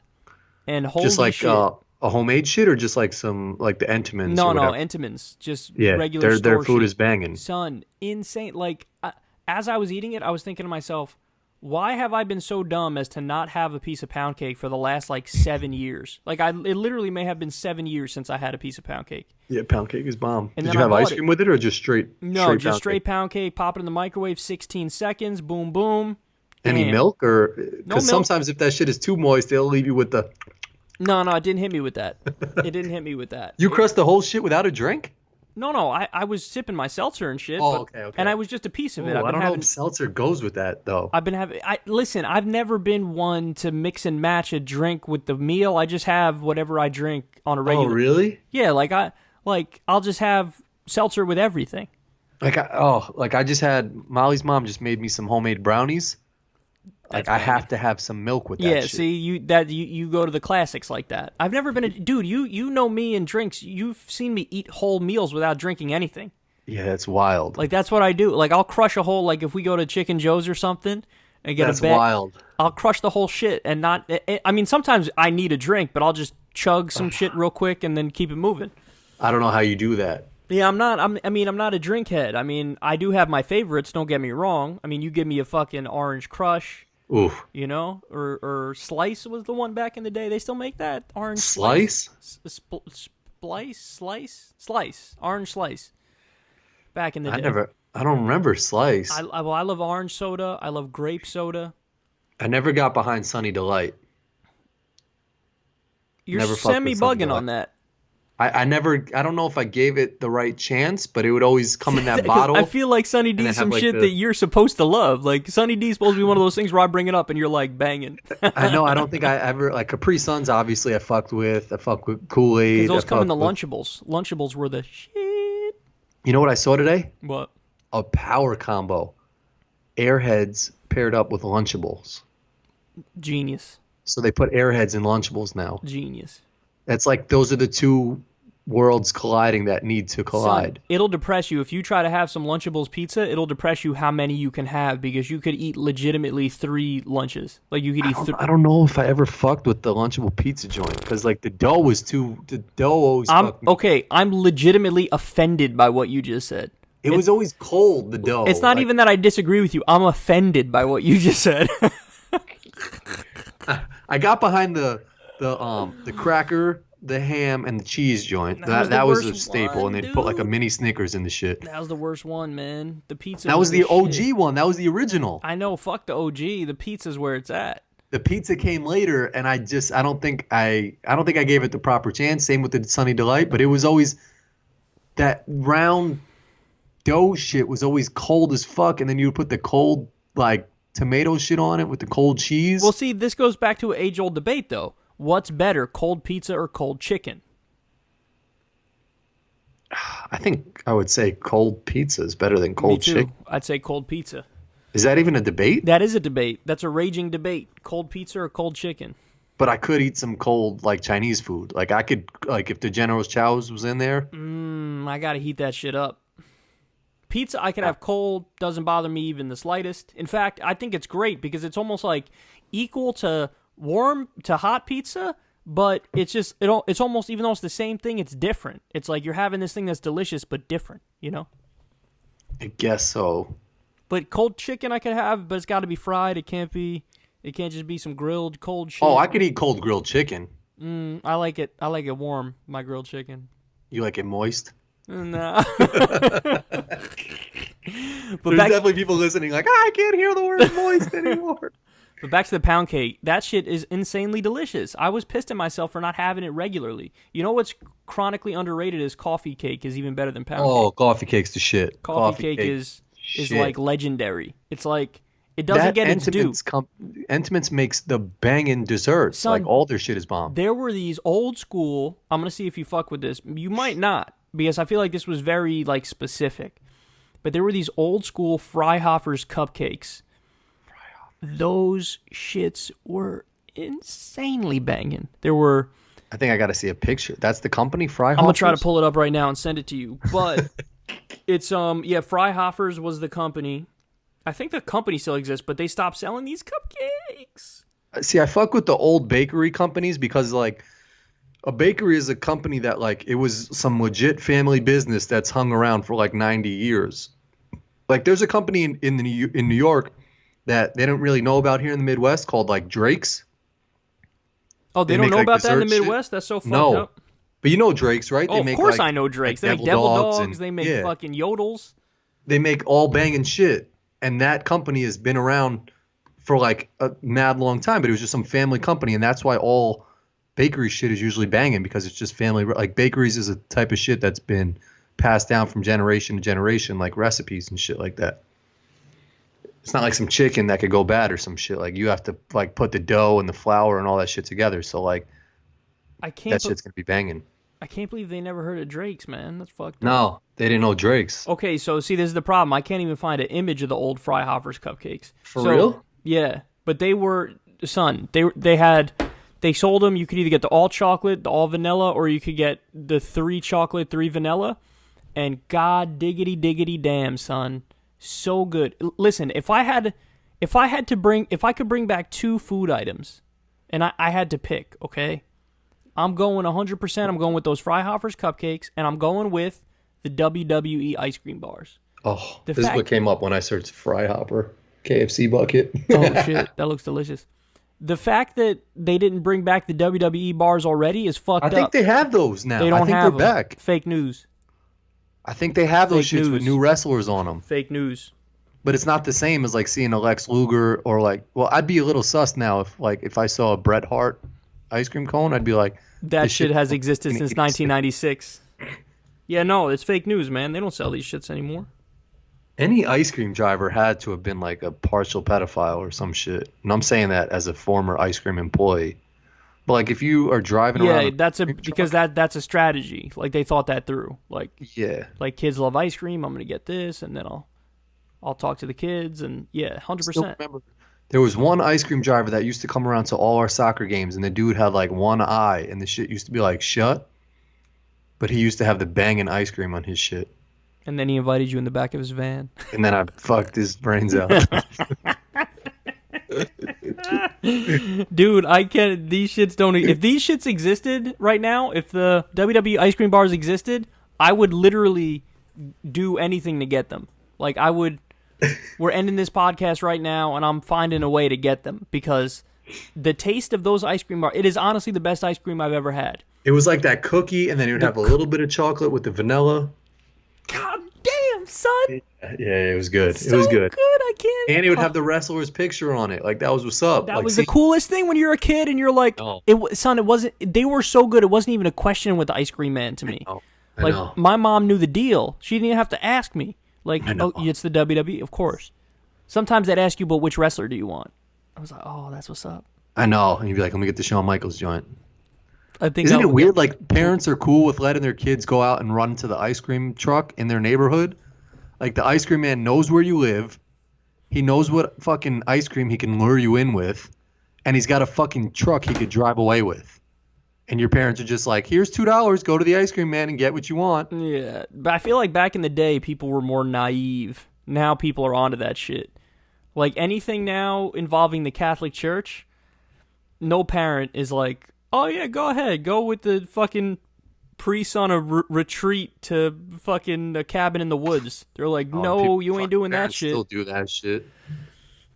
S1: And holy
S2: just like
S1: shit.
S2: A homemade shit or just like some like the Entenmann's?
S1: No, Entenmann's, just regular store
S2: their food
S1: shit.
S2: is banging.
S1: Son, insane. Like as I was eating it, I was thinking to myself, why have I been so dumb as to not have a piece of pound cake for the last like 7 years? Like it literally may have been 7 years since I had a piece of pound cake.
S2: Yeah, pound cake is bomb.
S1: And
S2: did you have ice cream with it or just straight?
S1: No, just straight pound cake. Pop it in the microwave, 16 seconds, boom, boom.
S2: Any milk or because sometimes if that shit is too moist, they'll leave you with the.
S1: No, it didn't hit me with that. It didn't hit me with that.
S2: You crushed the whole shit without a drink?
S1: No, I was sipping my seltzer and shit.
S2: Oh, okay.
S1: And I was just a piece of it.
S2: I don't know if seltzer goes with that, though.
S1: Listen, I've never been one to mix and match a drink with the meal. I just have whatever I drink on a regular.
S2: Oh, really?
S1: Yeah, I'll just have seltzer with everything.
S2: I just had Molly's mom just made me some homemade brownies. Like I have to have some milk with that.
S1: Yeah,
S2: shit.
S1: see, you go to the classics like that. I've never been dude. You know me and drinks. You've seen me eat whole meals without drinking anything.
S2: Yeah, that's wild.
S1: Like that's what I do. Like I'll crush a whole. Like if we go to Chicken Joe's or something and get
S2: that's
S1: a bag,
S2: wild.
S1: I'll crush the whole shit and not. I mean, sometimes I need a drink, but I'll just chug some shit real quick and then keep it moving.
S2: I don't know how you do that.
S1: Yeah, I'm not a drink head. I mean, I do have my favorites. Don't get me wrong. I mean, you give me a fucking Orange Crush.
S2: Oof.
S1: You know, or Slice was the one back in the day. They still make that orange
S2: Slice.
S1: Slice, orange Slice. Back in the day.
S2: I don't remember Slice.
S1: I love orange soda. I love grape soda.
S2: I never got behind Sunny Delight.
S1: You're semi-bugging on that.
S2: I don't know if I gave it the right chance, but it would always come in that bottle.
S1: I feel like Sunny D's some shit that you're supposed to love. Like Sunny D's supposed to be one of those things where I bring it up and you're like banging.
S2: I know. I don't think I ever like Capri Suns. Obviously, I fucked with Kool-Aid.
S1: Because those come in the Lunchables. Lunchables were the shit.
S2: You know what I saw today?
S1: What?
S2: A power combo. Airheads paired up with Lunchables.
S1: Genius.
S2: So they put Airheads in Lunchables now.
S1: Genius.
S2: That's like those are the two worlds colliding that need to collide.
S1: Son, it'll depress you. If you try to have some Lunchables pizza, it'll depress you how many you can have because you could eat legitimately 3 lunches. Like you could eat
S2: I don't know if I ever fucked with the Lunchable pizza joint because like the dough always
S1: I'm legitimately offended by what you just said.
S2: It was always cold, the dough.
S1: It's not even that I disagree with you. I'm offended by what you just said.
S2: I got behind the cracker, the ham, and the cheese joint. That was a staple, and they'd put like a mini Snickers in the shit.
S1: That was the worst one, man. The pizza.
S2: That was the OG one. That was the original.
S1: I know. Fuck the OG. The pizza's where it's at.
S2: The pizza came later, and I don't think I gave it the proper chance. Same with the Sunny Delight, but it was always that round dough shit was always cold as fuck, and then you would put the cold like tomato shit on it with the cold cheese.
S1: Well, see, this goes back to an age-old debate, though. What's better, cold pizza or cold chicken?
S2: I think I would say cold pizza is better than cold chicken.
S1: I'd say cold pizza.
S2: Is that even a debate?
S1: That is a debate. That's a raging debate. Cold pizza or cold chicken?
S2: But I could eat some cold, like, Chinese food. Like, I could, like, if the General Chow's was in there.
S1: I gotta heat that shit up. Pizza I could have cold, doesn't bother me even the slightest. In fact, I think it's great because it's almost like equal to warm to hot pizza, but it's just, it's almost, even though it's the same thing, it's different. It's like you're having this thing that's delicious but different, you know?
S2: I guess so.
S1: But cold chicken I could have, but it's got to be fried. It can't just be some grilled cold shit.
S2: Oh, I could eat cold grilled chicken.
S1: I like it warm, my grilled chicken.
S2: You like it moist?
S1: No.
S2: There's definitely people listening like, I can't hear the word moist anymore.
S1: But back to the pound cake. That shit is insanely delicious. I was pissed at myself for not having it regularly. You know what's chronically underrated is coffee cake is even better than pound cake.
S2: Oh, coffee cake's the shit.
S1: Coffee cake is like legendary. It's like, it doesn't get its due.
S2: Intimates makes the banging desserts.
S1: Son,
S2: like, all their shit is bomb.
S1: There were these old school, I'm going to see if you fuck with this. You might not, because I feel like this was very, like, specific. But there were these old school Freihofer's cupcakes. Those shits were insanely banging. There were...
S2: I think I got to see a picture. That's the company, Freihofer's?
S1: I'm going to try to pull it up right now and send it to you. But it's, Freihofer's was the company. I think the company still exists, but they stopped selling these cupcakes.
S2: See, I fuck with the old bakery companies because, like, a bakery is a company that, like, it was some legit family business that's hung around for, like, 90 years. Like, there's a company in New York that they don't really know about here in the Midwest called, like, Drake's.
S1: Oh, they don't know about that in the Midwest? Shit? That's so fucked up.
S2: But you know Drake's, right?
S1: Oh, of course I know Drake's. They make devil dogs. They make fucking yodels.
S2: They make all banging shit. And that company has been around for like a mad long time, but it was just some family company. And that's why all bakery shit is usually banging, because it's just family. Like, bakeries is a type of shit that's been passed down from generation to generation, like recipes and shit like that. It's not like some chicken that could go bad or some shit. Like, you have to, like, put the dough and the flour and all that shit together. So, like, that shit's going to be banging.
S1: I can't believe they never heard of Drake's, man. That's fucked up.
S2: No, they didn't know Drake's.
S1: Okay, so see, this is the problem. I can't even find an image of the old Freihofer's cupcakes.
S2: For real?
S1: Yeah, but they were, son, they sold them. You could either get the all chocolate, the all vanilla, or you could get the 3 chocolate, 3 vanilla. And god diggity damn, son, so good. Listen, if I could bring back 2 food items, and I had to pick, okay? I'm going 100%. I'm going with those Freihofer's cupcakes, and I'm going with the WWE ice cream bars.
S2: Oh, this is what came up when I searched Freihopper KFC bucket.
S1: Oh, shit. That looks delicious. The fact that they didn't bring back the WWE bars already is fucked up.
S2: I think they have those now.
S1: They don't
S2: I think
S1: have
S2: they're
S1: them.
S2: back.
S1: Fake news.
S2: I think they have those shits with new wrestlers on them.
S1: Fake news.
S2: But it's not the same as, like, seeing a Lex Luger or, like, well, I'd be a little sus now if I saw a Bret Hart ice cream cone. I'd be like,
S1: that shit has existed since 1996. Yeah, no, it's fake news, man. They don't sell these shits anymore.
S2: Any ice cream driver had to have been, like, a partial pedophile or some shit. And I'm saying that as a former ice cream employee. But, like, if you are driving around...
S1: Yeah, that's a strategy. Like, they thought that through. Like,
S2: yeah.
S1: Like, kids love ice cream. I'm going to get this, and then I'll talk to the kids, and yeah, 100%.
S2: Still remember, there was one ice cream driver that used to come around to all our soccer games, and the dude had, like, one eye, and the shit used to be, like, shut. But he used to have the banging ice cream on his shit.
S1: And then he invited you in the back of his van.
S2: And then I fucked his brains out.
S1: Dude, I can't. These shits don't. If these shits existed right now, if the WWE ice cream bars existed, I would literally do anything to get them. Like, I would. We're ending this podcast right now, and I'm finding a way to get them, because the taste of those ice cream bars, it is honestly the best ice cream I've ever had.
S2: It was like that cookie, and then it would have a little bit of chocolate with the vanilla.
S1: God damn, son.
S2: Yeah, it was good.
S1: So
S2: it was good.
S1: I can't.
S2: And it would have the wrestler's picture on it. Like, that was what's up.
S1: That
S2: like,
S1: was the coolest thing when you're a kid and you're like,
S2: no.
S1: son, it wasn't, they were so good. It wasn't even a question with the ice cream man to me. Like,
S2: know.
S1: my mom knew the deal. She didn't even have to ask me. Like,
S2: I know.
S1: oh, it's the WWE? Of course. Sometimes they'd ask you, but which wrestler do you want? I was like, oh, that's what's up.
S2: I know. And you'd be like, let me get the Shawn Michaels joint.
S1: I think
S2: Isn't it weird? Like, parents are cool with letting their kids go out and run to the ice cream truck in their neighborhood. Like, the ice cream man knows where you live. He knows what fucking ice cream he can lure you in with. And he's got a fucking truck he could drive away with. And your parents are just like, here's $2, go to the ice cream man and get what you want.
S1: Yeah, but I feel like back in the day, people were more naive. Now people are onto that shit. Like, anything now involving the Catholic Church, no parent is like, oh yeah, go ahead. Go with the fucking priest on a retreat to fucking a cabin in the woods. They're like, no, you ain't doing that shit.
S2: Still do that shit.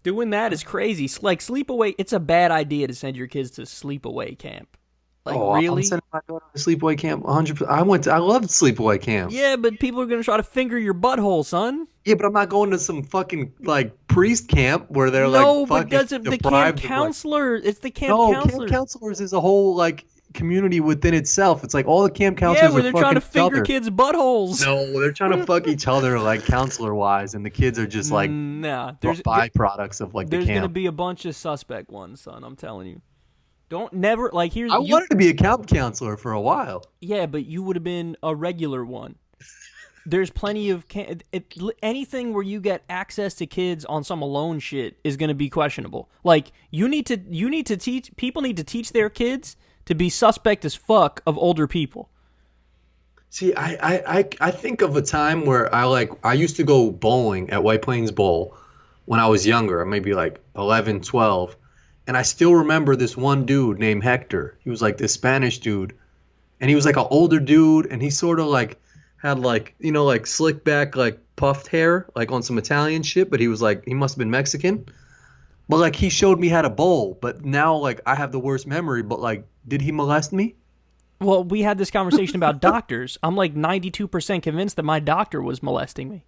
S1: Doing that is crazy. Like, sleepaway, it's a bad idea to send your kids to sleepaway camp. Like, really?
S2: I'm sending my daughter to sleepaway camp 100%. I loved sleepaway camp.
S1: Yeah, but people are going to try to finger your butthole, son.
S2: Yeah, but I'm not going to some fucking, like, priest camp where they're like,
S1: no, but doesn't the camp counselor? It's the camp counselor.
S2: Camp counselors is a whole, like, community within itself. It's like all the camp counselors
S1: where they're trying to finger kids' buttholes.
S2: No, they're trying to fuck each other, like, counselor-wise, and the kids are just, like,
S1: there's
S2: byproducts of, like, the camp.
S1: There's going to be a bunch of suspect ones, son, I'm telling you. Don't never, like, here's...
S2: I wanted to be a camp counselor for a while.
S1: Yeah, but you would have been a regular one. There's plenty of... anything where you get access to kids on some alone shit is going to be questionable. Like, you need to teach... People need to teach their kids to be suspect as fuck of older people.
S2: See, I think of a time where I used to go bowling at White Plains Bowl when I was younger, maybe like 11, 12. And I still remember this one dude named Hector. He was like this Spanish dude. And he was like an older dude. And he sort of like had like, you know, like slick back, like puffed hair, like on some Italian shit. But he was like, he must have been Mexican. But like he showed me how to bowl. But now like I have the worst memory. But like, did he molest me?
S1: Well, we had this conversation about doctors. I'm like 92% convinced that my doctor was molesting me.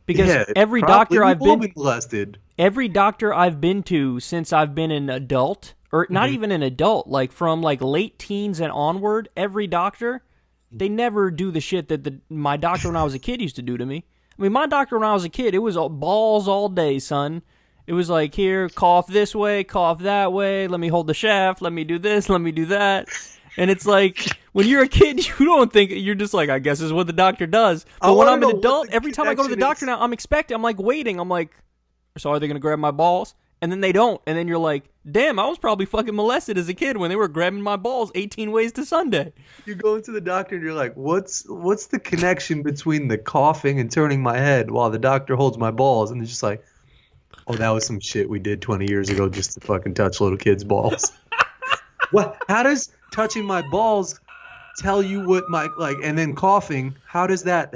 S1: Because every doctor I've been
S2: molested.
S1: Every doctor I've been to since I've been an adult, or not even an adult, like from like late teens and onward, every doctor, they never do the shit that my doctor when I was a kid used to do to me. I mean, my doctor when I was a kid, it was balls all day, son. It was like, here, cough this way, cough that way, let me hold the shaft, let me do this, let me do that. And it's like, when you're a kid, you don't think, you're just like, I guess this is what the doctor does. But when I'm an adult, every time I go to the doctor now, I'm like waiting. I'm like, so are they going to grab my balls? And then they don't. And then you're like, damn, I was probably fucking molested as a kid when they were grabbing my balls 18 ways to Sunday.
S2: You go into the doctor and you're like, what's the connection between the coughing and turning my head while the doctor holds my balls? And it's just like, oh, that was some shit we did 20 years ago just to fucking touch little kids' balls. What? How does touching my balls tell you what my, like, and then coughing, how does that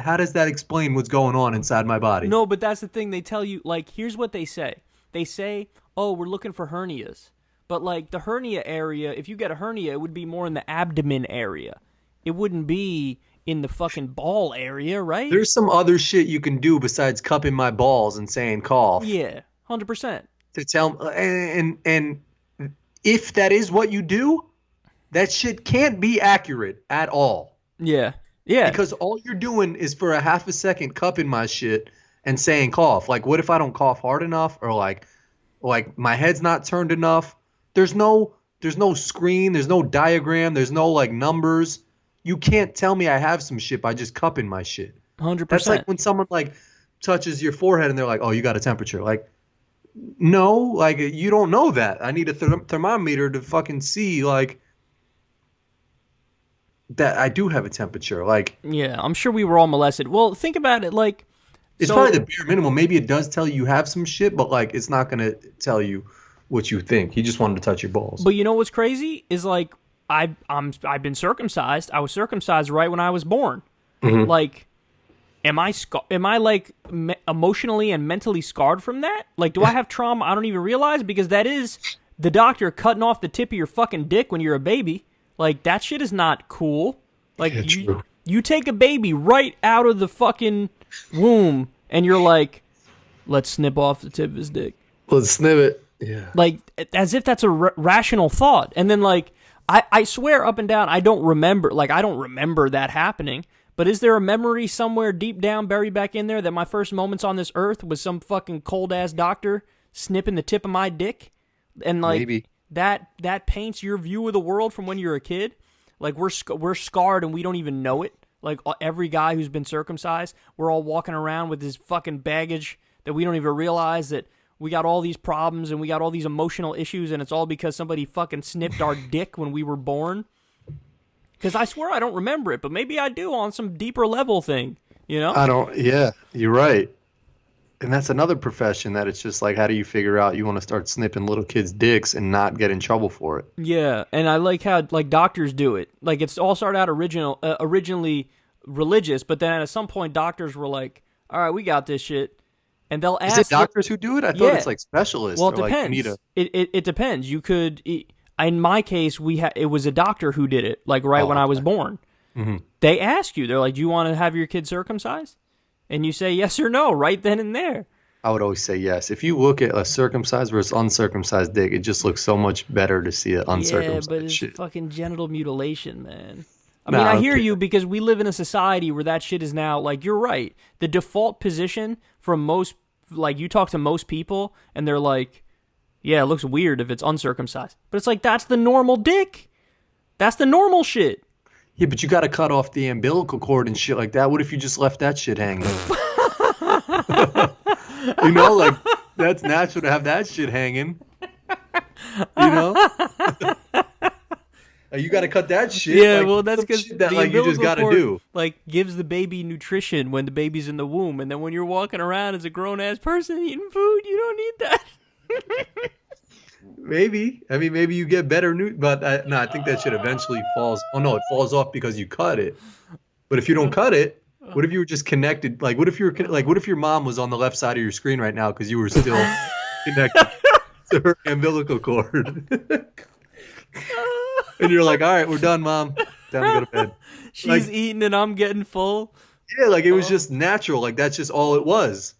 S2: explain what's going on inside my body?
S1: No, but that's the thing. They tell you, like, here's what they say. They say, oh, we're looking for hernias. But, like, the hernia area, if you get a hernia, it would be more in the abdomen area. It wouldn't be in the fucking ball area, right?
S2: There's some other shit you can do besides cupping my balls and saying cough.
S1: Yeah, 100%.
S2: To tell, and if that is what you do, that shit can't be accurate at all.
S1: Yeah. Yeah.
S2: Because all you're doing is for a half a second cupping my shit and saying cough. Like, what if I don't cough hard enough, or like my head's not turned enough? There's no screen, there's no diagram, there's no like numbers. You can't tell me I have some shit by just cupping my shit.
S1: 100%.
S2: That's like when someone like touches your forehead and they're like, "Oh, you got a temperature." Like, no, like you don't know that. I need a thermometer to fucking see like that I do have a temperature. Like,
S1: yeah, I'm sure we were all molested. Well, think about it. Like,
S2: it's probably the bare minimum. Maybe it does tell you have some shit, but like it's not gonna tell you what you think. He just wanted to touch your balls.
S1: But you know what's crazy is like I've been circumcised. I was circumcised right when I was born. Mm-hmm. Like, am I like emotionally and mentally scarred from that? Like, do I have trauma I don't even realize? Because that is the doctor cutting off the tip of your fucking dick when you're a baby. Like, that shit is not cool. Like, yeah, you take a baby right out of the fucking womb and you're like, let's snip off the tip of his dick.
S2: Let's snip it. Yeah.
S1: Like, as if that's a rational thought. And then, like, I swear up and down, I don't remember that happening. But is there a memory somewhere deep down buried back in there that my first moments on this earth was some fucking cold-ass doctor snipping the tip of my dick? And, like,
S2: Maybe.
S1: that paints your view of the world from when you're a kid? Like, we're scarred and we don't even know it. Like, every guy who's been circumcised, we're all walking around with this fucking baggage that we don't even realize that we got all these problems and we got all these emotional issues, and it's all because somebody fucking snipped our dick when we were born. Because I swear I don't remember it, but maybe I do on some deeper level thing, you know?
S2: Yeah, you're right. And that's another profession that it's just like, how do you figure out you want to start snipping little kids' dicks and not get in trouble for it?
S1: Yeah, and I like how, like, doctors do it. Like, it's all started out originally religious, but then at some point doctors were like, all right, we got this shit. And they'll ask...
S2: Is it doctors who do it? I thought it's like specialists.
S1: Well, it
S2: depends.
S1: depends.
S2: Like,
S1: it depends. You could... In my case, it was a doctor who did it, like when I was born.
S2: Mm-hmm.
S1: They ask you, they're like, do you want to have your kid circumcised? And you say yes or no right then and there.
S2: I would always say yes. If you look at a circumcised versus uncircumcised dick, it just looks so much better to see an uncircumcised
S1: but it's
S2: shit.
S1: fucking genital mutilation, man. I hear you, because we live in a society where that shit is now, like, you're right. The default position from most, like, you talk to most people, and they're like, yeah, it looks weird if it's uncircumcised. But it's like, that's the normal dick. That's the normal shit.
S2: Yeah, but you got to cut off the umbilical cord and shit like that. What if you just left that shit hanging? You know, like, that's natural to have that shit hanging. You know? You got to cut that shit.
S1: Yeah,
S2: like,
S1: well, that's because
S2: that, like, you just got to do.
S1: Like, gives the baby nutrition when the baby's in the womb. And then when you're walking around as a grown-ass person eating food, you don't need that.
S2: Maybe. I mean, maybe you get better but no, I think that shit eventually falls. Oh no, it falls off because you cut it. But if you don't cut it, what if you were just connected? Like, what if your mom was on the left side of your screen right now because you were still connected to her umbilical cord? And you're like, all right, we're done, Mom. Time to go to bed.
S1: She's eating and I'm getting full.
S2: Yeah, like it was just natural. Like that's just all it was.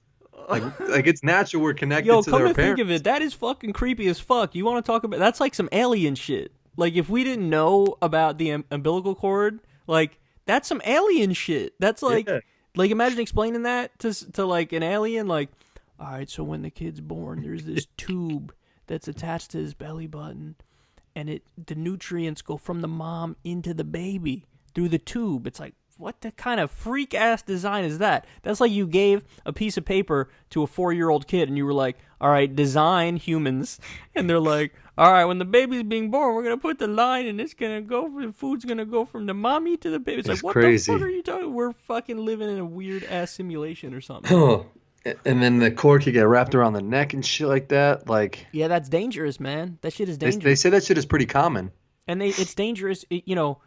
S2: Like it's natural we're connected to their parents.
S1: Yo, come to think of it, that is fucking creepy as fuck. You want to talk about... That's like some alien shit. Like, if we didn't know about the umbilical cord, like, that's some alien shit. That's like... Yeah. Like, imagine explaining that to like, an alien. Like, all right, so when the kid's born, there's this tube that's attached to his belly button, and the nutrients go from the mom into the baby through the tube. It's like, what the kind of freak-ass design is that? That's like you gave a piece of paper to a 4-year-old kid, and you were like, all right, design humans. And they're like, all right, when the baby's being born, we're going to put the line, and the food's going to go from the mommy to the baby. It's like, what crazy. The fuck are you talking? We're fucking living in a weird-ass simulation or something.
S2: And then the cord could get wrapped around the neck and shit like that. Like,
S1: yeah, that's dangerous, man. That shit is dangerous.
S2: They say that shit is pretty common.
S1: And it's dangerous, you know.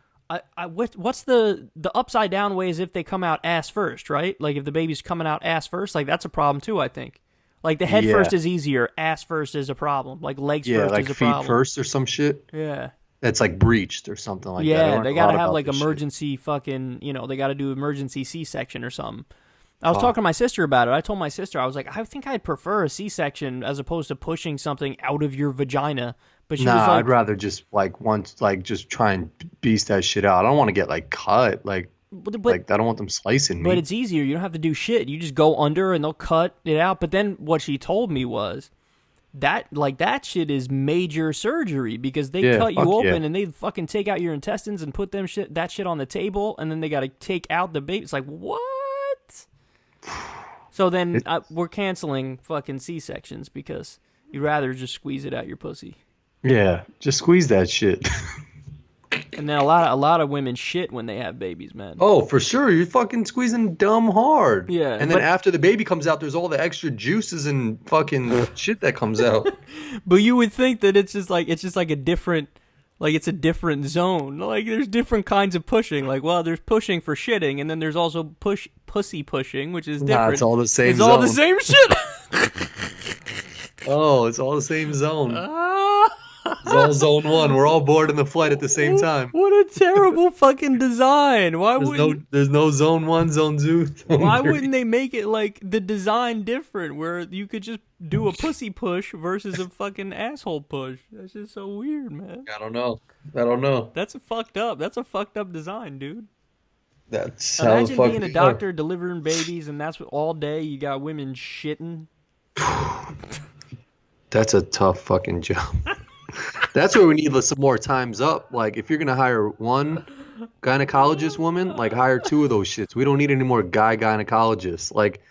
S1: What's the upside down way is if they come out ass first, right? Like if the baby's coming out ass first, like that's a problem too, I think. Like the head first is easier, ass first is a problem. Like legs first
S2: like
S1: is a problem.
S2: feet first or some shit.
S1: Yeah.
S2: That's like breached or something like that.
S1: Yeah, they gotta have like emergency fucking, you know, they gotta do emergency C-section or something. I was talking to my sister about it. I told my sister, I was like, I think I'd prefer a C-section as opposed to pushing something out of your vagina. But she was like,
S2: I'd rather just just try and beast that shit out. I don't want to get like cut. Like I don't want them slicing me.
S1: But it's easier. You don't have to do shit. You just go under and they'll cut it out. But then what she told me was that that shit is major surgery because they cut you open and they fucking take out your intestines and put that shit on the table, and then they got to take out the baby. It's like, what? So then we're canceling fucking C-sections because you'd rather just squeeze it out your pussy.
S2: Yeah, just squeeze that shit.
S1: And then a lot of women shit when they have babies, man.
S2: Oh, for sure. You're fucking squeezing dumb hard.
S1: Yeah.
S2: And then after the baby comes out, there's all the extra juices and fucking shit that comes out.
S1: But you would think that it's just like a different, like it's a different zone. Like there's different kinds of pushing. Like, well, there's pushing for shitting, and then there's also pussy pushing, which is different.
S2: Nah, it's all the same
S1: It's
S2: zone.
S1: all the same shit.
S2: Oh, it's all the same zone. It's all zone 1. We're all bored in the flight at the same time.
S1: What a terrible fucking design. Why
S2: there's no zone 1, zone 2.
S1: Why wouldn't they make it like the design different where you could just do a pussy push versus a fucking asshole push? That's just so weird, man.
S2: I don't know. That's a fucked up design, dude. That's how the
S1: Imagine
S2: fuck
S1: being a
S2: we are.
S1: doctor delivering babies, and that's what all day you got women shitting.
S2: That's a tough fucking job. That's where we need some more times up. Like, if you're gonna hire one gynecologist woman, like hire two of those shits. We don't need any more guy gynecologists. Like,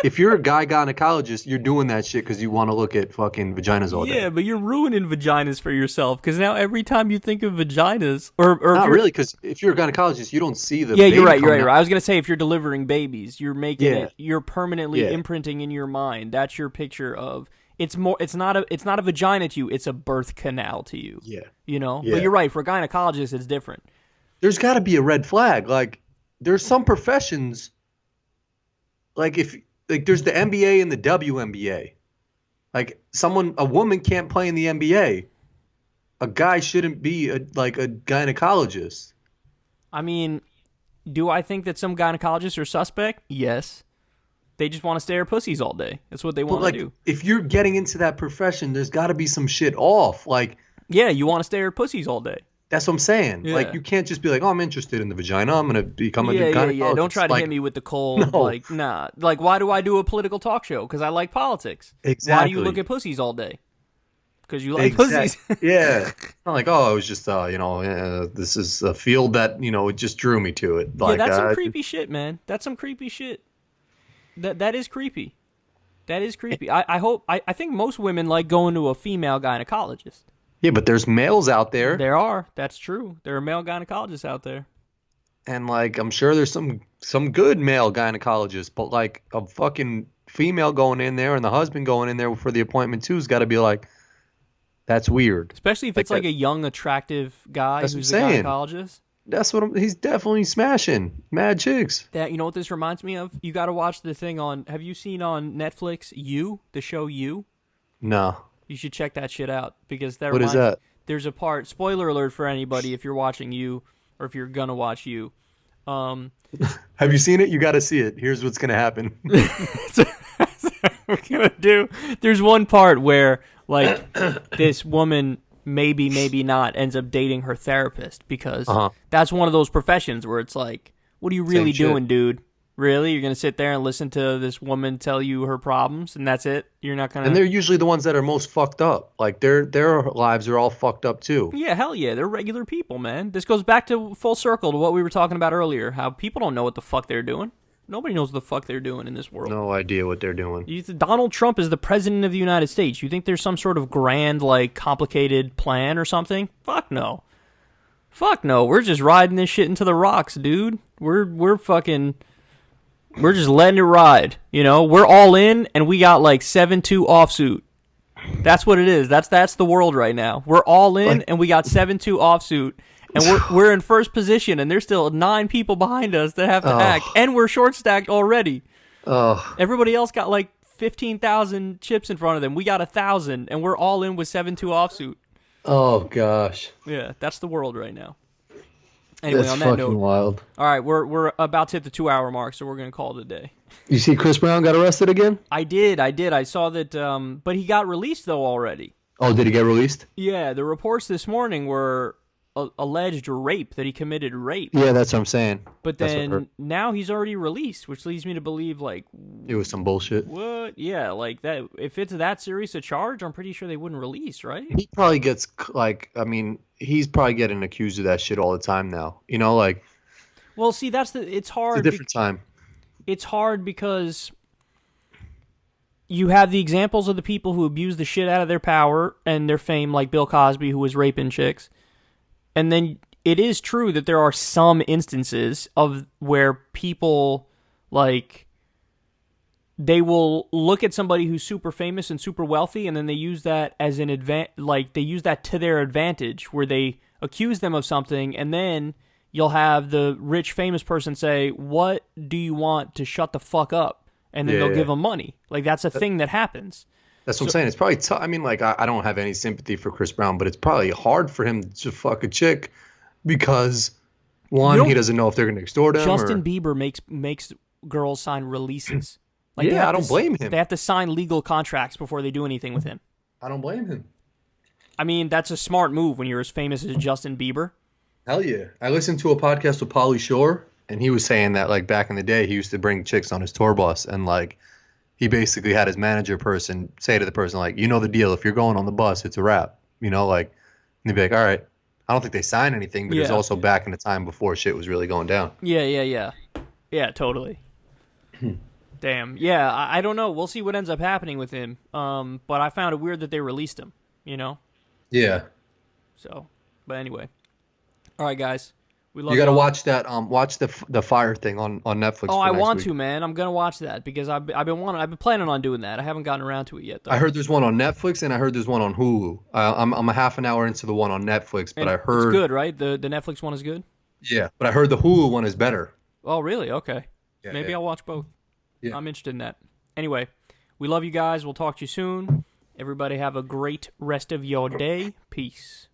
S2: if you're a guy gynecologist, you're doing that shit because you want to look at fucking vaginas all day.
S1: Yeah, but you're ruining vaginas for yourself because now every time you think of vaginas, or
S2: not really, because if you're a gynecologist, you don't see the.
S1: Yeah,
S2: baby
S1: you're right.
S2: coming out.
S1: I was gonna say if you're delivering babies, you're making
S2: Yeah.
S1: it. You're permanently
S2: Yeah.
S1: imprinting in your mind. That's your picture of. It's more. It's not a vagina to you. It's a birth canal to you.
S2: Yeah.
S1: You know.
S2: Yeah.
S1: But you're right. For a gynecologist, it's different.
S2: There's got to be a red flag. Like, there's some professions. Like there's the NBA and the WNBA. Like, a woman can't play in the NBA. A guy shouldn't be a gynecologist.
S1: I mean, do I think that some gynecologists are suspect? Yes. They just want to stare at pussies all day. That's what they want to do.
S2: If you're getting into that profession, there's got to be some shit off. Like,
S1: yeah, you want to stare at pussies all day.
S2: that's what I'm saying.
S1: Yeah.
S2: Like, you can't just be like, oh, I'm interested in the vagina. I'm going to become a gynecologist.
S1: Yeah. Don't try to hit me with the cold.
S2: No.
S1: Like, nah. Like, why do I do a political talk show? Because I like politics.
S2: Exactly.
S1: Why do you look at pussies all day? Because you like pussies.
S2: Yeah. Not like, oh, it was just, this is a field that, it just drew me to it. Like,
S1: yeah, that's some creepy shit, man. That's some creepy shit. That is creepy. That is creepy. I think most women like going to a female gynecologist.
S2: Yeah, but there's males out there.
S1: There are. That's true. There are male gynecologists out there.
S2: And, like, I'm sure there's some good male gynecologists, but, like, a fucking female going in there and the husband going in there for the appointment too has got to be like, that's weird.
S1: Especially if it's like a young, attractive guy who's a gynecologist.
S2: That's he's definitely smashing. Mad chicks.
S1: You know what this reminds me of? You got to watch the thing have you seen on Netflix, the show You?
S2: No.
S1: You should check that shit out because
S2: What is that?
S1: There's a part, spoiler alert for anybody if you're watching You or if you're going to watch You.
S2: Have you seen it? You got to see it. Here's what's going to happen.
S1: We're gonna do. There's one part where like this woman maybe not ends up dating her therapist because that's one of those professions where it's like, what are you really doing, dude? Really? You're gonna sit there and listen to this woman tell you her problems and that's it? You're not gonna.
S2: And they're usually the ones that are most fucked up. Like their lives are all fucked up too.
S1: Yeah, hell yeah, they're regular people, man. This goes back to full circle to what we were talking about earlier. How people don't know what the fuck they're doing. Nobody knows what the fuck they're doing in this world.
S2: No idea what they're doing.
S1: Donald Trump is the president of the United States. You think there's some sort of grand, like, complicated plan or something? Fuck no. Fuck no. We're just riding this shit into the rocks, dude. We're just letting it ride. You know, we're all in, and we got like 7-2 offsuit. That's what it is. That's the world right now. We're all in, and we got 7-2 offsuit. And we're in first position, and there's still 9 people behind us that have to act, and we're short stacked already. Everybody else got like 15,000 chips in front of them. We got 1,000, and we're all in with 7-2 offsuit.
S2: Oh gosh.
S1: Yeah, that's the world right now. Anyway,
S2: that's
S1: on that
S2: fucking
S1: note,
S2: wild.
S1: All right, we're about to hit the 2-hour mark, so we're gonna call it a day.
S2: You see, Chris Brown got arrested again?
S1: I did. I saw that, but he got released though already.
S2: Oh, did he get released?
S1: Yeah, the reports this morning were alleged rape, that he committed rape.
S2: Yeah, that's what I'm saying.
S1: But then now he's already released, which leads me to believe like
S2: it was some bullshit.
S1: What? Yeah, like that. If it's that serious a charge, I'm pretty sure they wouldn't release, right?
S2: He probably gets he's probably getting accused of that shit all the time now. You know, like.
S1: Well, see, it's hard.
S2: It's a different time.
S1: It's hard because you have the examples of the people who abuse the shit out of their power and their fame, like Bill Cosby, who was raping chicks. And then it is true that there are some instances of where people, like, they will look at somebody who's super famous and super wealthy, and then they use that as an they use that to their advantage, where they accuse them of something, and then you'll have the rich famous person say, "What do you want to shut the fuck up?" And then they'll give them money. Like, that's a thing that happens.
S2: That's what I'm saying. It's probably tough. I mean, like, I don't have any sympathy for Chris Brown, but it's probably hard for him to fuck a chick because, one, he doesn't know if they're going to extort him.
S1: Justin Bieber makes girls sign releases. Like,
S2: yeah, I don't blame him.
S1: They have to sign legal contracts before they do anything with him.
S2: I don't blame him.
S1: I mean, that's a smart move when you're as famous as Justin Bieber.
S2: Hell yeah. I listened to a podcast with Pauly Shore, and he was saying that like back in the day he used to bring chicks on his tour bus, and like he basically had his manager person say to the person like, you know the deal, if you're going on the bus, it's a wrap, you know, like, and they'd be like, all right. I don't think they signed anything, but it was also back in the time before shit was really going down.
S1: Yeah, totally. Damn. Yeah, I don't know. We'll see what ends up happening with him. But I found it weird that they released him, you know?
S2: Yeah.
S1: So, but anyway. All right, guys. We love
S2: you. Got to watch that. Watch the Fire thing on Netflix.
S1: Oh, I want to, man. I'm gonna watch that because I've been planning on doing that. I haven't gotten around to it yet, though.
S2: I heard there's one on Netflix and I heard there's one on Hulu. I'm a half an hour into the one on Netflix, but I heard
S1: it's good, right? The Netflix one is good.
S2: Yeah, but I heard the Hulu one is better.
S1: Oh, really? Okay.
S2: Yeah,
S1: Maybe I'll watch both.
S2: Yeah.
S1: I'm interested in that. Anyway, we love you guys. We'll talk to you soon. Everybody have a great rest of your day. Peace.